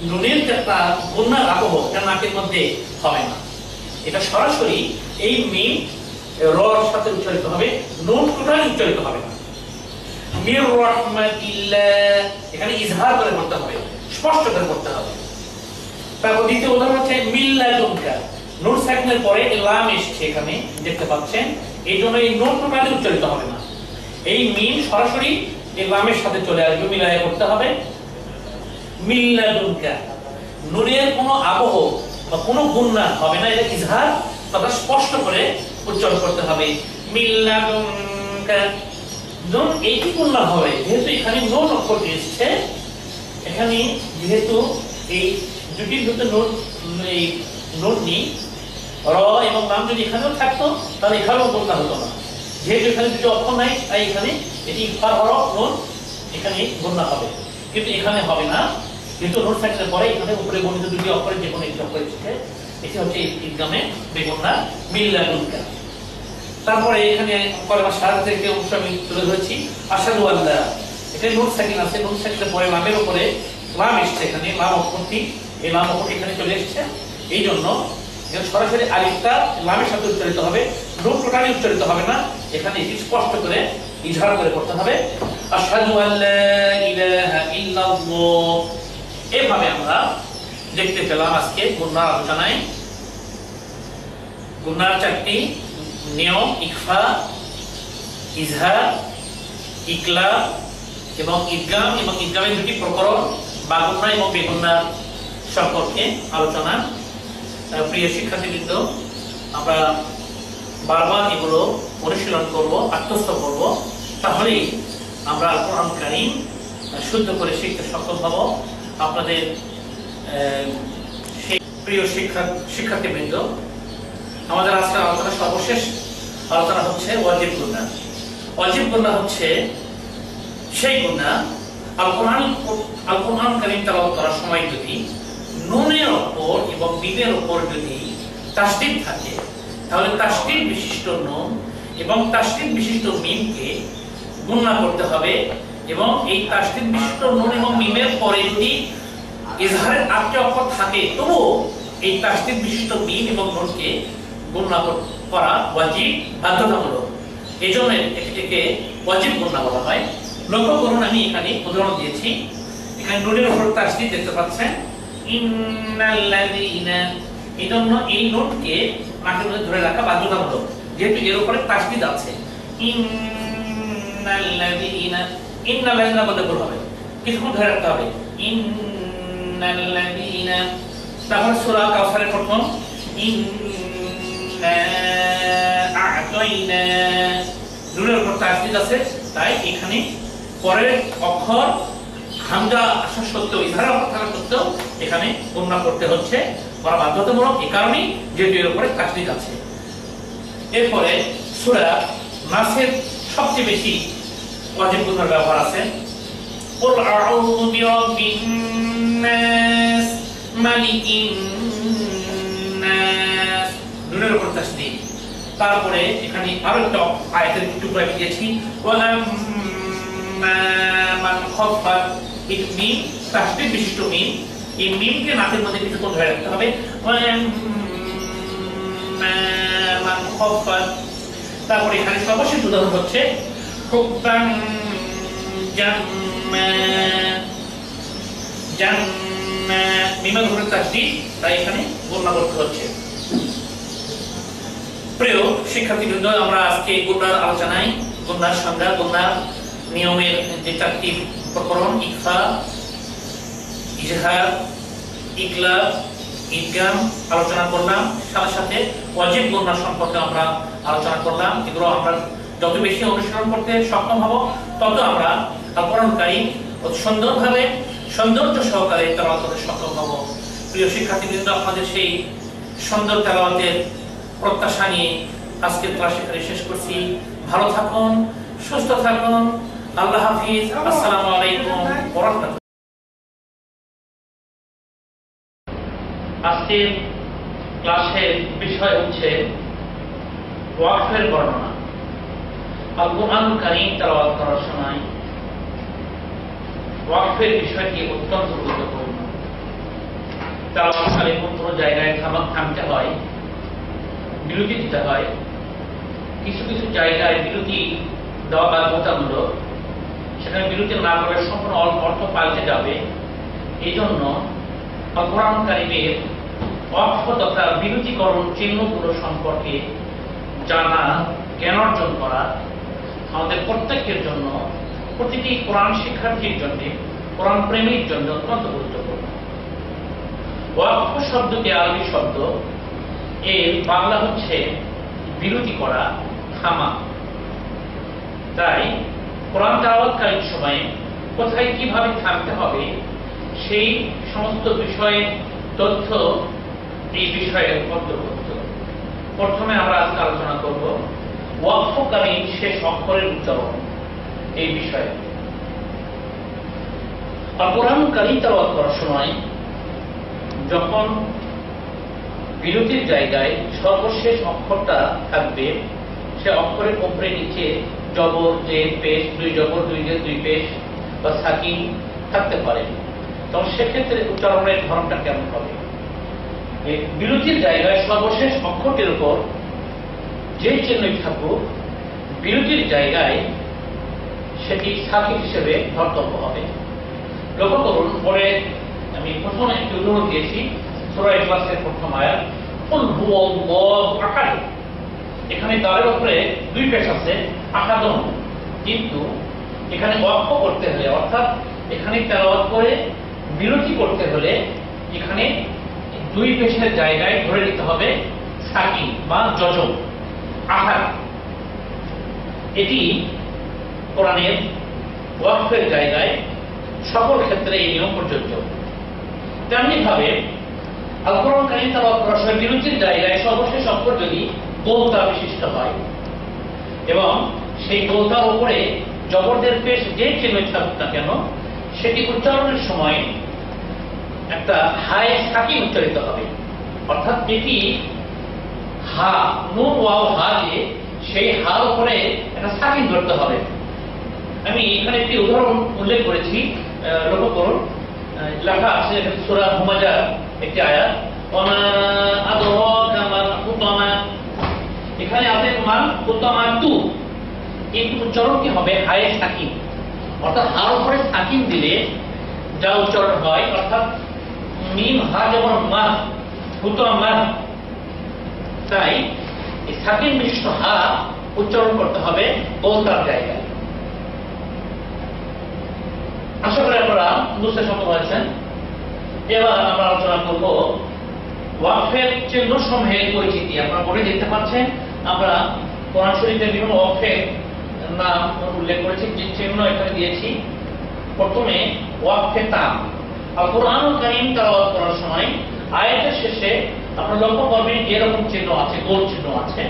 নুনের একটা গুণা আবহ নাকের মধ্যে হবে না, এটা সরাসরি এই মিম রর সাথে উচ্চারিত হবে, নুন টোটালি উচ্চারিত হবে না। মির রাহমাতিল্লাহ এখানে ইজহার করে পড়তে হবে, স্পষ্ট করে পড়তে হবে। তারপর দ্বিতীয় উদাহরণ হচ্ছে মিল্লাতুনকা, নুন সাকিনের পরে লাম এসেছে এখানে দেখতে পাচ্ছেন, এই জন্য এই নুন টোটালি উচ্চারিত হবে না, এই মিম সরাসরি এই লামের সাথে চলে আসবে, মিলায়ে পড়তে হবে। মিল্লাতুনকা, নুনের কোনো আবহ বা কোনো গুণনা হবে না, এটা ইজহার তথা স্পষ্ট করে উচ্চারণ করতে হবে। মিল্লাদুনকা, নুন এইটি গুণনা হবে, যেহেতু এখানে নুন অক্ষরটি এসেছে, এখানে যেহেতু এই দুটির ভিতরে এই নুন নেই, র এবং লাম যদি এখানেও থাকতো তাহলে এখানেও গুণনা হতো না। যেহেতু এখানে দুটো অক্ষর নাই, তাই এখানে এটি ইফার হরফ নুন, এখানে গুণনা হবে, কিন্তু এখানে হবে না। কিন্তু নুন থাকলে পরে এখানে উপরে বর্ণিত দুটি অক্ষরের যে কোনো একটি অক্ষর এসেছে, এটি হচ্ছে ইদগামে বেগুন্না মিল্লাদুনকা। তারপরে এখানে কলেমা শাহাদাত থেকে অংশ আমি তুলে ধরেছি, আশহাদু আল্লাহ, এখানে নুন সাকিন আছে, নুন সাকিনের পরে লামের উপরে লাম এসেছে, এখানে লাম অক্ষরটি, এই লাম অক্ষরটি এখানে চলে এসেছে, এই জন্য সরাসরি আলিফটা লামের সাথে উচ্চারিত হবে, নুন টোটালি উচ্চারিত হবে না, এখানে এটি স্পষ্ট করে ইজহার করে করতে হবে, আশহাদু আল্লা ইলাহা ইল্লাল্লাহ। এভাবে আমরা দেখতে পেলাম আজকে গুণনার আলোচনায়। গুণনার চারটি নিয়ম: ইখফা, ইজহার, ইকলাব এবং ইদগাম, এবং ইদগামের দুটি প্রকরণ বা গুণনা এবং বেগুন্নার সম্পর্কে আলোচনা। প্রিয় শিক্ষার্থীবৃন্দ, আমরা বারবার এগুলো অনুশীলন করব, আত্মস্থ করব, তাহলেই আমরা আল কোরআন কারীম শুদ্ধ করে শিখতে সক্ষম হব। আপনাদের প্রিয় শিক্ষার্থীবৃন্দ, আমাদের আজকের আলোচনা সর্বশেষ আলোচনা হচ্ছে ওয়াজিব গুণনা। ওয়াজিব গুণনা হচ্ছে সেই গুণনা আল কোরআন কারীম তেলাওয়াত করার সময় যদি নুনের উপর এবং মিমের উপর যদি তাসদীদ থাকে, তাহলে তাসদীদ বিশিষ্ট নুন এবং তাসদীদ বিশিষ্ট মিমকে গুণনা করতে হবে, এবং এই তাসদীদ বিশিষ্ট নুন এবং মিমের পরে যদি ইজহারের আরেকটি অক্ষর থাকে, তবুও এই তাসদীদ বিশিষ্ট মিম এবং নুনকে গুণনা করা ওয়াজিব, বাধ্যতামূলক। এই জন্য এটিকে ওয়াজিব গুণনা বলা হয়। লক্ষ্য করুন, আমি এখানে উদাহরণ দিয়েছি, এখানে নুনের উপর তাসদীদ দেখতে পাচ্ছেন, ইন্নাল্লাযীনা, এই জন্য এই নুনকে নাকের মধ্যে ধরে রাখা বাধ্যতামূলক, যেহেতু এর উপরে তাসদীদ আছে। ইন্নাল্লাযীনা, ইন্নাল্লাযীনা বলতে ভুল হবে, কিছুক্ষণ ধরে রাখতে হবে, ইন্নাল্লাযীনা। তারপর সূরা কাউসারের প্রথম ইন্না আ'তাইনা, নুনের উপর তাসদীদ আছে, তাই এখানে পরের অক্ষর হামজা আসা সত্ত্বেও, ইজহারের অক্ষর থাকা সত্ত্বেও এখানে গুণনা করতে হচ্ছে, করা বাধ্যতামূলক, এই কারণেই যেহেতু এর উপরে তাসদীদ আছে। এরপরে সূরা নাসের সবচেয়ে বেশি ওয়াজিব গুণনার ব্যবহার আছে। কুল আউযু বিরাব্বিন নাস, মালিকিন নাস, নুনের উপর তাসদীদ। তারপরে এখানে আরো একটা আয়াতের টুকরা দিয়েছি, ওয়ালাম্মা মান খাফাত, এই মিম তাসদীদ বিশিষ্ট মিম, এই মিমকে নাকের মধ্যে কিছুক্ষণ ধরে রাখতে হবে, ওয়ালাম্মা মান খাফাত। তারপরে এখানে সর্বশেষ উদাহরণ হচ্ছে হুব্বান জাম্মা, জাম্মা মিমের উপরে তাসদীদ, তাই এখানে গুণনা করতে হচ্ছে। প্রিয় শিক্ষার্থীবৃন্দ, আমরা আজকে গুণনার আলোচনায় গুণনার সংজ্ঞা, গুণনার নিয়মের যে চারটি প্রকরণ, ইখফা, ইজহার, ইকলাব, ইদগাম আলোচনা করলাম, সাথে সাথে ওয়াজিব গুণনা সম্পর্কে আমরা আলোচনা করলাম। এগুলো আমরা যত বেশি অনুসরণ করতে সক্ষম হব, তত আমরা আল কোরআন কারীম অতি সুন্দরভাবে, সৌন্দর্য সহকারে তেলাওয়াত করতে সক্ষম হব। প্রিয় শিক্ষার্থীবৃন্দ, আপনাদের সেই সুন্দর তেলাওয়াতের প্রত্যাশা নিয়ে আজকের ক্লাস এখানে শেষ করছি। ভালো থাকুন, সুস্থ থাকুন, আল্লাহ হাফিজ, আসসালামু আলাইকুম ওয়া রাহমাতুল্লাহ। আজকের ক্লাসের বিষয় হচ্ছে ওয়াকফের বর্ণনা। আল কোরআন কারীম তেলাওয়াত করার সময় ওয়াকফের বিষয়টি অত্যন্ত গুরুত্বপূর্ণ। তেলাওয়াতকালে কোনো জায়গায় থামতে হয়, বিরতি দিতে হয়, কিছু কিছু জায়গায় বিরতি দেওয়া বাধ্যতামূলক, সেখানে বিরতি না করে সম্পূর্ণ অর্থ পাল্টে যাবে। এই জন্য কোরআন কারীমের ওয়াকফ তথা বিরতিকরণ চিহ্নগুলো সম্পর্কে জানা, জ্ঞান অর্জন করা আমাদের প্রত্যেকের জন্য, প্রতিটি কোরআন শিক্ষার্থীর জন্য, কোরআন প্রেমীর জন্য অত্যন্ত গুরুত্বপূর্ণ। ওয়াকফ শব্দটি আরবি শব্দ, এর বাংলা হচ্ছে বিরতি করা, থামা। তাই কোরআন তেলাওয়াতকালীন সময়ে কোথায় কিভাবে থামতে হবে সেই সমস্ত বিষয়ের তথ্য এই বিষয়ে অন্তর্ভুক্ত। প্রথমে আমরা আজকে আলোচনা করব ওয়াকফকালীন শেষ অক্ষরের উচ্চারণ এই বিষয়ে। আর কোরআন কারীম তেলাওয়াত করার সময় যখন বিরতির জায়গায় সর্বশেষ অক্ষরটা থাকবে, সে অক্ষরের উপরে নিচে জবর, জের, পেশ, দুই জবর, দুই জের, দুই পেশ বা সাকিন থাকতে পারে, তখন সেক্ষেত্রে উচ্চারণের ধরনটা কেমন হবে? বিরতির জায়গায় সর্বশেষ অক্ষরটির উপর যে চিহ্নই থাকুক, বিরতির জায়গায় সেটি সাকিন হিসেবে ধর্তব্য হবে। লক্ষ্য করুন, পরে আমি প্রথমে একটি উদাহরণ দিয়েছি, সূরা ইখলাসের প্রথম আয়াত, কুল হুয়াল্লাহু আহাদ। এখানে দালের উপরে দুই পেশ আছে, আহাদুন, কিন্তু এখানে ওয়াকফ করতে হলে, অর্থাৎ এখানে তেলাওয়াত করে বিরতি করতে হলে এখানে দুই পেশের জায়গায় ধরে নিতে হবে সাকিন বা যজম, আহাদ। এটি কোরআনের ওয়াকফের জায়গায় সকল ক্ষেত্রে এই নিয়ম প্রযোজ্য। তেমনি ভাবে আল কোরআন কারীম তেলাওয়াত করার সময় বিরতির জায়গায় সর্বশেষ অক্ষর যদি গোলতা বিশিষ্ট হয় এবং সেই গোলতার উপরে জবরদের পেশ যে চিহ্ন থাকুক না কেন, সেটি উচ্চারণের সময় একটা হায় সাকিন উচ্চারিত হবে। অর্থাৎ এটি হা, নুন ওয়াও হা, যে সেই হার উপরে একটা সাকিন ধরতে হবে। আমি এখানে একটি উদাহরণ উল্লেখ করেছি, লক্ষ্য করুন, লেখা আছে সূরা হুমাজার একটি আয়াত, ওমা আদরাকা মাল হুতামা। এখানে আছে মান হুতামা তু, কিন্তু উচ্চারণ কি হবে? হায়ে সাকিন। অর্থাৎ হার উপরে সাকিন দিলে যা উচ্চারণ হয়, অর্থাৎ মিম হা যেমন মা, হুতামা, তাই সাকিন বিশিষ্ট হা উচ্চারণ করতে হবে গোলতার জায়গায়। আশা করি আপনারা বুঝতে সক্ষম হয়েছেন। এবার আমরা আলোচনা করব ওয়াকফের চিহ্ন সমূহের পরিচিতি। আপনারা পড়ে দেখতে পাচ্ছেন, আমরা কোরআন শরীফের বিভিন্ন ওয়াকফের নাম উল্লেখ করেছি, যে চিহ্ন এখানে দিয়েছি। প্রথমে ওয়াকফে তাম। আর কোরআন কারীম তেলাওয়াত করার সময় আয়াতের শেষে আপনারা লক্ষ্য করবেন এরকম চিহ্ন আছে, গোল চিহ্ন আছে,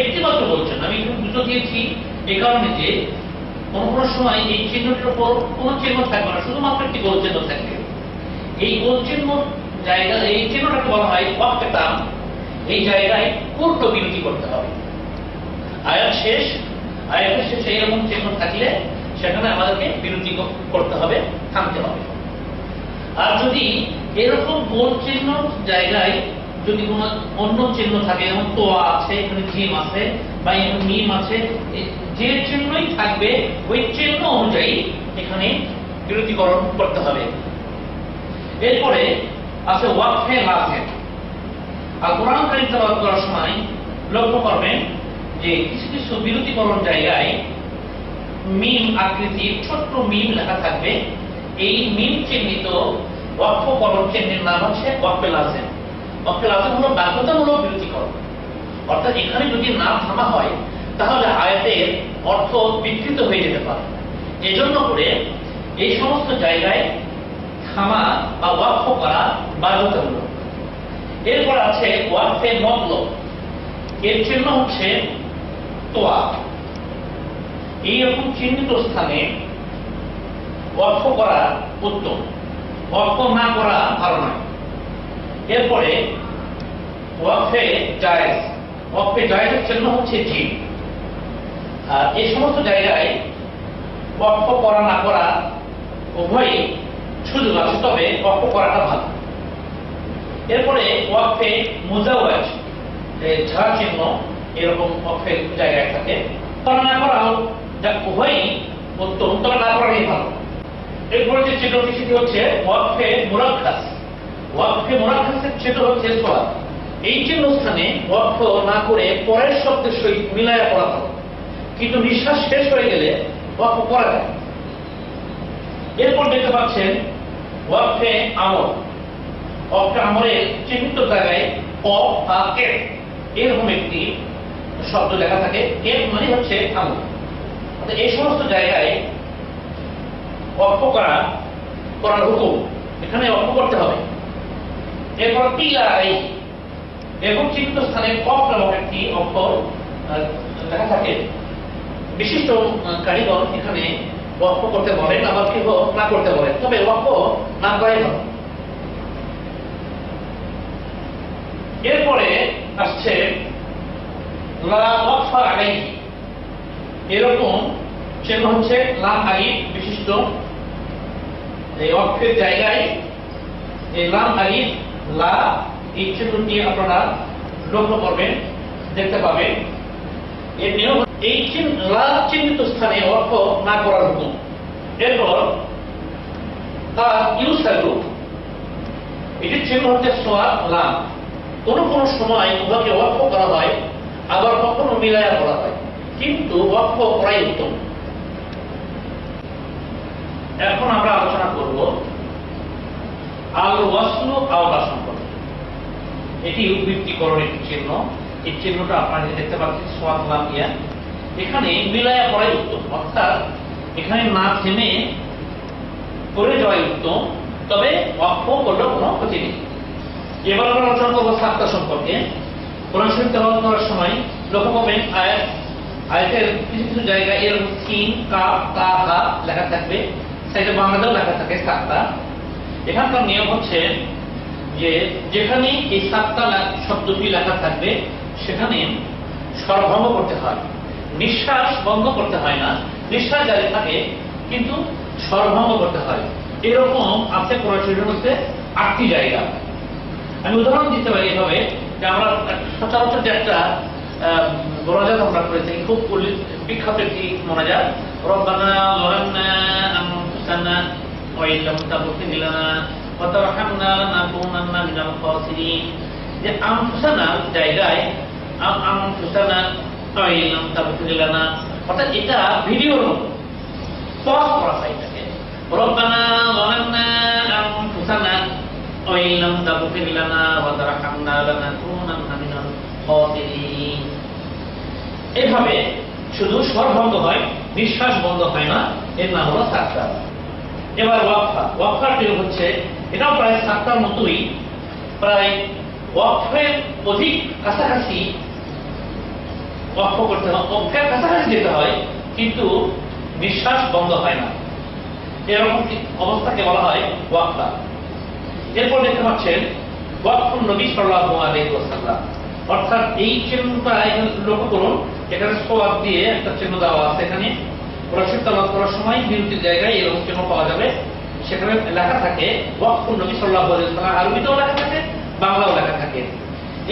একটি মাত্র গোল চিহ্ন। আমি এখানে দুটো দিয়েছি এই কারণে যে কোন সময় এই চিহ্নটির উপর কোন চিহ্ন থাকবে না, শুধুমাত্র একটি গোল চিহ্ন থাকবে। এই গোল চিহ্ন জায়গা, এই চিহ্নটাকে বলা হয় ওয়াকফে তাম। এই জায়গায় পূর্ণ বিরতি করতে হবে। আয়াত শেষ, আয়াতের শেষে এরকম চিহ্ন থাকলে সেখানে আমাদেরকে বিরতি করতে হবে, থামতে হবে। আর যদি এরকম গোল চিহ্ন জায়গায় যদি কোন অন্য চিহ্ন থাকে, যেমন তোয়া আছে, এখানে জিম আছে বা এখানে মিম আছে, যে চিহ্নই থাকবে ওই চিহ্ন অনুযায়ী এখানে বিরতিকরণ করতে হবে। এরপরে আছে ওয়াকফে লাজিম। আর কোরআন কারীম তেলাওয়াত করার সময় লক্ষ্য করবেন যে কিছু কিছু বিরতিকরণ জায়গায় মিম আকৃতির ছোট্ট মিম লেখা থাকবে। এই মিম চিহ্নিত ওয়াকফকরণ চিহ্নের নাম হচ্ছে ওয়াকফে লাজিম। ওয়াকফে লাজিম হলো বাধ্যতামূলক বিরতিকরণ। অর্থাৎ এখানে যদি না থামা হয় তাহলে আয়াতের অর্থ বিকৃত হয়ে যেতে পারে। এজন্য করে এই সমস্ত জায়গায় থামা বা ওয়াকফ করা বাধ্যতামূলক। এরপর আছে ওয়াকফে মতলব। এর চিহ্ন হচ্ছে তোয়া। এইরকম চিহ্নিত স্থানে ওয়াকফ করা উত্তম, ওয়াকফ না করা ভালো নয়। এরপরে ওয়াকফে জায়েজ। ওয়াকফে জায়েজের চিহ্ন হচ্ছে জিম। আর এই সমস্ত জায়গায় ওয়াকফ করা না করা উভয়ই সুযোগ আছে, তবে ওয়াকফ করাটা ভালো। এরপরে ওয়াকফে মুজাওয়াজ, ঝা চিহ্ন এরকম ওয়াকফের জায়গায় থাকে, করা না করাও উভয়ই উত্তম, তবে না করাই ভালো। এরপরে যে চিহ্নটি সেটি হচ্ছে ওয়াকফে মুরাক্কাস। ওয়াকফে মুরাক্কাসের চিহ্ন হচ্ছে সোয়াদ। এই চিহ্ন স্থানে ওয়াকফ না করে পরের শব্দের সহিত মিলায়া পড়া ভালো, কিন্তু নিঃশ্বাস শেষ হয়ে গেলে ওয়াকফ করা যায়। এরপর দেখতে পাচ্ছেন ওয়াকফে আমল। ওয়াকফে আমরের চিহ্নিত জায়গায় কফ বা কেফ এরকম একটি শব্দ লেখা থাকে। কেফ মানে হচ্ছে আঙুল। এই সমস্ত জায়গায় ওয়াকফ করার হুকুম, এখানে ওয়াকফ করতে হবে। এরপর কিলা এবং চিহ্নিত স্থানে কফ নামক একটি অক্ষর লেখা থাকে। বিশিষ্ট কারিগর এখানে ওয়াকফ করতে বলেন, আবার কেউ না করতে বলেন, তবে ওয়াকফ না করাই ভালো। এরপরে আসছে লা ওয়াকফা আলাইহি, এরকম চিহ্ন হচ্ছে লাম আলিফ বিশিষ্ট এই ওয়াকফের জায়গায় এই লাম আলিফ লা এই চিহ্নটি আপনারা লক্ষ্য করবেন, দেখতে পাবেন। এর নিয়ম এই লা চিহ্নিত স্থানে ওয়াকফ না করার হুকুম। এরপর ইউসালু, এটির চিহ্ন হচ্ছে সোয়াদ লাম। কোন কোন সময় উহাকে ওয়াকফ করা হয়, আবার কখনো মিলায়া করা হয়, কিন্তু ওয়াকফ করাই উত্তম। এখন আমরা আলোচনা করব আল ওয়াসলু আওলা সম্পর্কে। এটি উদ্বৃত্তিকরণ একটি চিহ্ন। এই চিহ্নটা আপনারা দেখতে পাচ্ছেন সোয়াদ লাম ইয়া, এখানে মিলায়া করাই উত্তম, অর্থাৎ এখানে না থেমে করে যাওয়াই উত্তম, তবে ওয়াকফ করলেও কোনো ক্ষতি নেই। এবার আমরা আলোচনা করবো সাক্তা সম্পর্কে। কোরআন শরীফ তেলাওয়াত করার সময় লক্ষ্য করবেন আয়াতের কিছু কিছু জায়গায় এর সিন কাফ তা হা লেখা থাকবে, সাইডে বাংলাতেও লেখা থাকে সাক্তা। এখানকার নিয়ম হচ্ছে যে যেখানে এই সাক্তা শব্দটি লেখা থাকবে সেখানে স্বরভঙ্গ করতে হয়, নিঃশ্বাস বন্ধ করতে হয় না। নিঃশ্বাস জারি থাকে কিন্তু স্বরভঙ্গ করতে হয়। এরকম আছে কোরআন শরীফের মধ্যে 8টি জায়গা। আমি উদাহরণ দিতে পারি এভাবে যে আমরা সচরাচর যে একটা মোনাজাত আমরা করে থাকি, খুব বিখ্যাত একটি মোনাজাত, রব্বানা যালামনা আনফুসানা ওয়া ইল্লাম তাগফির লানা ওয়া তারহামনা লানাকুনান্না মিনাল খাসিরিন। যে আনফুসানা জায়গায় আনফুসানা ওয়া ইল্লাম তাগফির লানা, অর্থাৎ এটা ভিডিওর মতো পজ করা হয়। এটাকে রব্বানা যালামনা আনফুসানা ওয়া ইল্লাম তাগফির লানা ওয়া তারহামনা লানাকুনান্না মিনাল খাসিরিন। এভাবে শুধু স্বর বন্ধ হয়, নিঃশ্বাস বন্ধ হয় না, এর নাম হলো সাক্তা। এবার ওয়াকফা। ওয়াকফার প্রয়োগ হচ্ছে, এটাও প্রায় সাক্তার মতোই, প্রায় ওয়াকফের অধিক কাছাকাছি ওয়াকফ করতে হয়, ওয়াকফের কাছাকাছি যেতে হয়, কিন্তু নিঃশ্বাস বন্ধ হয় না, এরকম অবস্থাকে বলা হয় ওয়াকফা। এরপর দেখতে পাচ্ছেন ওয়াকফুন নবী সাল্লাল্লাহু আলাইহি ওয়াসাল্লাম, অর্থাৎ এই চিহ্নটা এখানে লক্ষ্য করুন, এখানে সোয়াদ দিয়ে একটা চিহ্ন দেওয়া আছে। এখানে রশিদ তেলাওয়াত করার সময় বিরতির জায়গায় এরকম চিহ্ন পাওয়া যাবে, সেখানে লেখা থাকে ওয়াকফুন নবী সাল্লাল্লাহু আলাইহি ওয়াসাল্লাম, আরবিতেও লেখা থাকে, বাংলাও লেখা থাকে।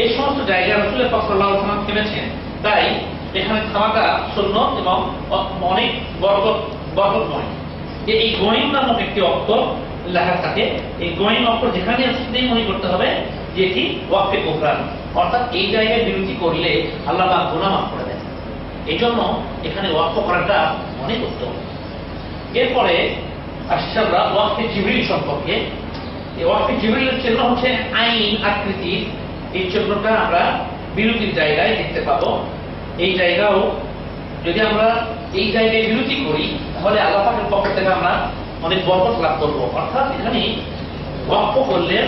এই সমস্ত জায়গায় রাসূল পাক সাল্লাল্লাহু আলাইহি ওয়াসাল্লাম থেমেছেন, তাই এখানে থামাটা সুন্নাত এবং অনেক বরকতময়। যে এই গোয়িং নামক একটি অক্ষর লেখা থাকে, এই গোয়িং অক্ষর যেখানে আসলে মনে করতে হবে যে এটি ওয়াকফে কুফরান, অর্থাৎ এই জায়গায় বিরতি করলে আল্লাহ পাক গুনাহ মাফ করে দেন। এই জন্য এখানে ওয়াকফ করাটা অনেক উত্তম। এরপরে আসছে আমরা ওয়াকফে জিবরিল সম্পর্কে। এই ওয়াকফে জিবরিলের চিহ্ন হচ্ছে আইন আকৃতির। এই চিহ্নটা আমরা বিরতির জায়গায় দেখতে পাবো। এই জায়গাও যদি আমরা এই জায়গায় বিরতি করি তাহলে আল্লাহ পাকের পক্ষ থেকে আমরা অনেক বরকত লাভ করবো, অর্থাৎ এখানে ওয়াকফ করলে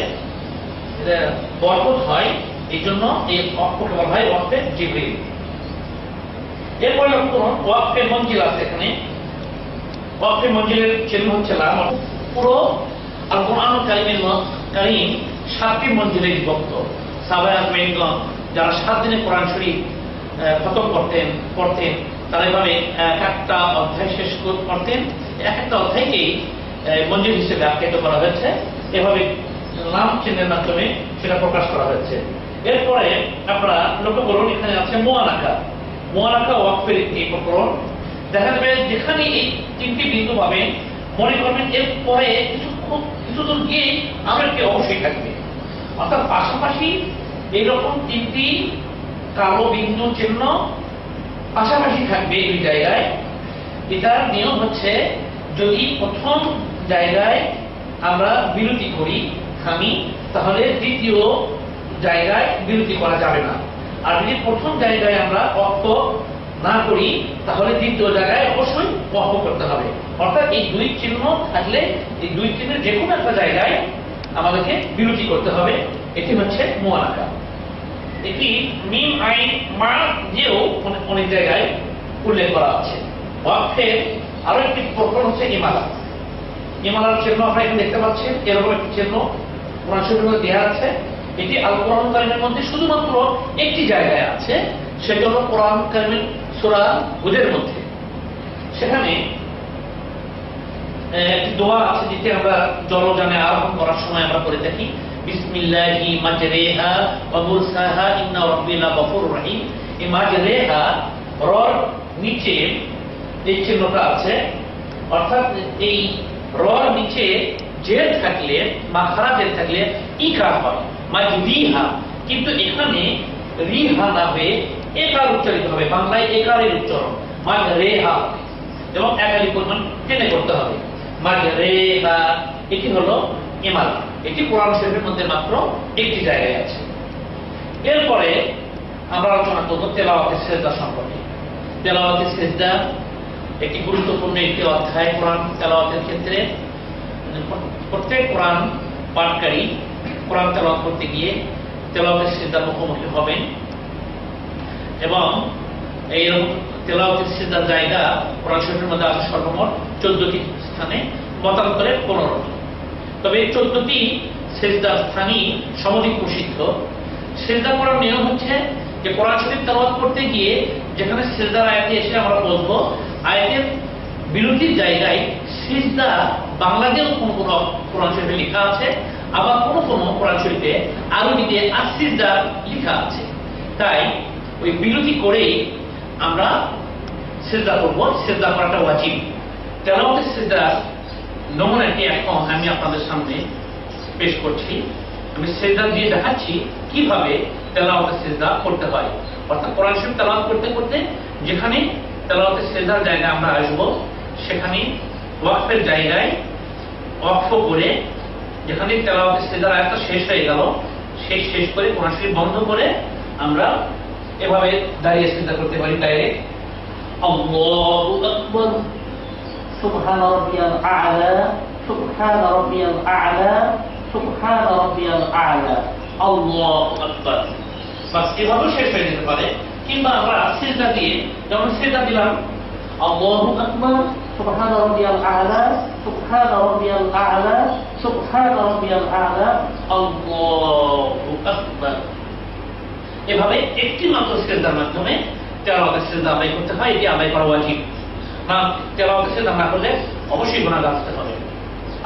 বরকত হয়। এই জন্য এই ওয়াকফকে বলা হয় ওয়াকফে জিবরিল। এরপরে লক্ষ্য করুন ওয়াকফে মঞ্জিল আছে। এখানে ওয়াকফে মঞ্জিলের চিহ্ন হচ্ছে লাম। পুরো আল কোরআনুল কারীম 7টি মঞ্জিলে বিভক্ত। সাহাবায়ে আজমাইনগণ যারা 7 দিনে কোরআন শরীফ খতম পড়তেন, তারা এভাবে একটা অধ্যায় শেষ করতেন। এক একটা অধ্যায়কেই মঞ্জিল হিসেবে আখ্যায়িত করা হয়েছে। এভাবে লাম চিহ্নের মাধ্যমে সেটা প্রকাশ করা হয়েছে। এরপরে আপনারা লক্ষ্য করুন এখানে আছে মুআনাকা। মুআনাকা ওয়াকফের একটি প্রকরণ। দেখা যাবে যেখানে এই 3টি বিন্দু পাবেন, মনে করবেন এর পরে কিছু দূর গিয়ে আমেরকে অবশ্যই থাকবে, অর্থাৎ পাশাপাশি এইরকম 3টি কালো বিন্দু চিহ্ন পাশাপাশি থাকবে এই জায়গায়। এটার নিয়ম হচ্ছে যদি প্রথম জায়গায় আমরা বিরতি করি, থামি, তাহলে দ্বিতীয় জায়গায় বিরতি করা যাবে না। আর যদি প্রথম জায়গায় আমরা ওয়াকফ না করি তাহলে দ্বিতীয় জায়গায় অবশ্যই ওয়াকফ করতে হবে। অর্থাৎ এই দুই চিহ্ন থাকলে এই দুই চিহ্নের যে কোনো একটা জায়গায় আমাদেরকে বিরতি করতে হবে। এটি হচ্ছে মুআনাকা। এটি মিম আইন মা দিয়েও অনেক জায়গায় উল্লেখ করা আছে। ওয়াকফের আরো একটি প্রকরণ হচ্ছে ইমালা। ইমালার চিহ্ন আপনারা এখানে দেখতে পাচ্ছেন, এরকম একটি চিহ্ন কোরআন শরীফের মধ্যে দেওয়া আছে। এটি আল কোরআন কারীমের মধ্যে শুধুমাত্র একটি জায়গায় আছে, সেটা হলো কোরআন কারীমের সূরা হুদের মধ্যে। সেখানে একটি দোয়া আছে যেটি আমরা জলযানে আরোহণ করার সময় আমরা করে থাকি, বিসমিল্লাহি মাজরিহা ওয়া মুরসাহা ইন্না রাব্বি লাগফুরুর রহিম। এই মাজরিহা রর নিচে এই চিহ্নটা আছে, অর্থাৎ এই রর নিচে জের থাকলে মাখরা জের থাকলে ইকার হয় মাজরিহা, কিন্তু এখানে রিহা না হয়ে একার উচ্চারিত হবে। বাংলায় একারের উচ্চারণ মাজরিহা এবং একালি পরিমাণ টেনে করতে হবে মাজরিহা। এটি হলো ইমালা। এটি কোরআন শরীফের মধ্যে মাত্র একটি জায়গায় আছে। এরপরে আমরা আলোচনা করব তেলাওয়াতের সিজদা সম্পর্কে। তেলাওয়াতের সিজদা একটি গুরুত্বপূর্ণ একটি অধ্যায় কোরআন তেলাওয়াতের ক্ষেত্রে। প্রত্যেক কোরআন পাঠকারী কোরআন তেলাওয়াত করতে গিয়ে তেলাওয়াতের সিজদার মুখোমুখি হবেন এবং এইরকম তেলাওয়াতের সিজদার জায়গা কোরআন শরীফের মধ্যে আছে সর্বমোট 14টি স্থানে, মতান্তরে 15টি। তবে এই 14টি সিজদার স্থানই সমধিক প্রসিদ্ধ। সিজদা করার নিয়ম হচ্ছে যে কোরআন শরীফ তেলাওয়াত করতে গিয়ে যেখানে সিজদার আয়াতে এসে আমরা বলবো, আয়াতের বিরতির জায়গায় সিজদা বাংলাতেও কোন কোন কোরআন শরীফে লেখা আছে, আবার কোন কোন কোরআন শরীফে আরবিতে আসিজদা লেখা আছে। তাই ওই বিরতি করেই আমরা সিজদা করব। সিজদা করাটা ওয়াজিব। তেলাওয়াতের সিজদার নমুনাটি এখন আমি আপনাদের সামনে পেশ করছি। আমি সিজদা দিয়ে দেখাচ্ছি কিভাবে তেলাওয়াতের সিজদা করতে হয়। অর্থাৎ কোরআন শরীফ তেলাওয়াত করতে করতে যেখানে তেলাওয়াতের সিজদার জায়গায় আমরা আসব, সেখানে ওয়াকফের জায়গায় ওয়াকফ করে, যেখানে তেলাওয়াতের সিজদার আয়াতটা শেষ হয়ে গেল, শেষ করে কোরআন শরীফ বন্ধ করে আমরা এভাবে দাঁড়িয়ে সিজদা করতে পারি ডাইরেক্ট। আল্লাহু আকবার, সুবহান রাব্বিয়াল আ'লা, সুবহান রাব্বিয়াল আ'লা, সুবহান রাব্বিয়াল আ'লা, আল্লাহু আকবার। বাস এভাবে শেষ হয়ে যেতে পারে। কিংবা আমরা সিজদা দিয়ে, যেমন সিজদা দিলাম আল্লাহু আকবার, সুবহান রাব্বিয়াল আ'লা, সুবহান রাব্বিয়াল আ'লা, সুবহান রাব্বিয়াল আ'লা, আল্লাহু আকবার। এভাবে একটি মাত্র সিজদার মাধ্যমে তেলাওয়াতের সিজদা আদায় করতে হয়। এটি আদায় করা ওয়াজিব। না তেলাওয়াতের সিজদা না করলে অবশ্যই গুনাহ আসতে হবে।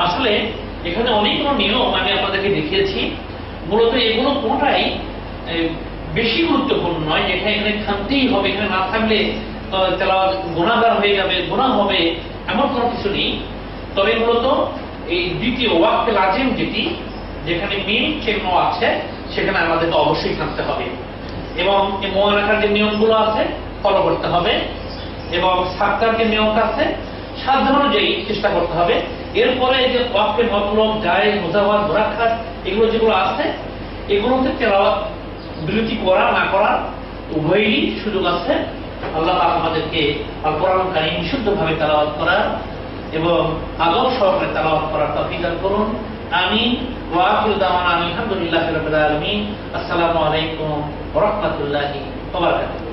আসলে এখানে অনেকগুলো নিয়ম আমি আপনাদেরকে দেখিয়েছি। মূলত এগুলো কোনটাই বেশি গুরুত্বপূর্ণ নয়, যেখানে এখানে থাকতেই হবে, এখানে না থাকলে তেলাওয়াত গুনাহগার হয়ে যাবে, গুনাহ হবে, এমন কোনো কিছু নেই। তবে মূলত এই দ্বিতীয় ওয়াক্তে লাজিম যেখানে মিম চিহ্ন আছে, সেখানে আমাদেরকে অবশ্যই থাকতে হবে এবং এই মুআনাকার যে নিয়মগুলো আছে ফলো করতে হবে এবং সাক্তার যে নিয়মটা আছে সাধ্য অনুযায়ী চেষ্টা করতে হবে। এরপরে যে ওয়াক্ফে মতলব, জায়েজ, মুজাওয়াজ, মুরাক্কাব এগুলো যেগুলো আছে, এগুলোতে তেলাওয়াত বিরতি করা না করা উভয়েরই সুযোগ আছে। আল্লাহ পাক আমাদেরকে আল কোরআন কারীম বিশুদ্ধভাবে তেলাওয়াত করার এবং আদব সহকারে তেলাওয়াত করার তৌফিক দান করুন। আমিন। ওয়া আখিরু দাওয়ানা আলহামদুলিল্লাহি রাব্বিল আলামিন। আসসালামু আলাইকুম ওয়া রাহমাতুল্লাহি ওয়া বারাকাতুহু।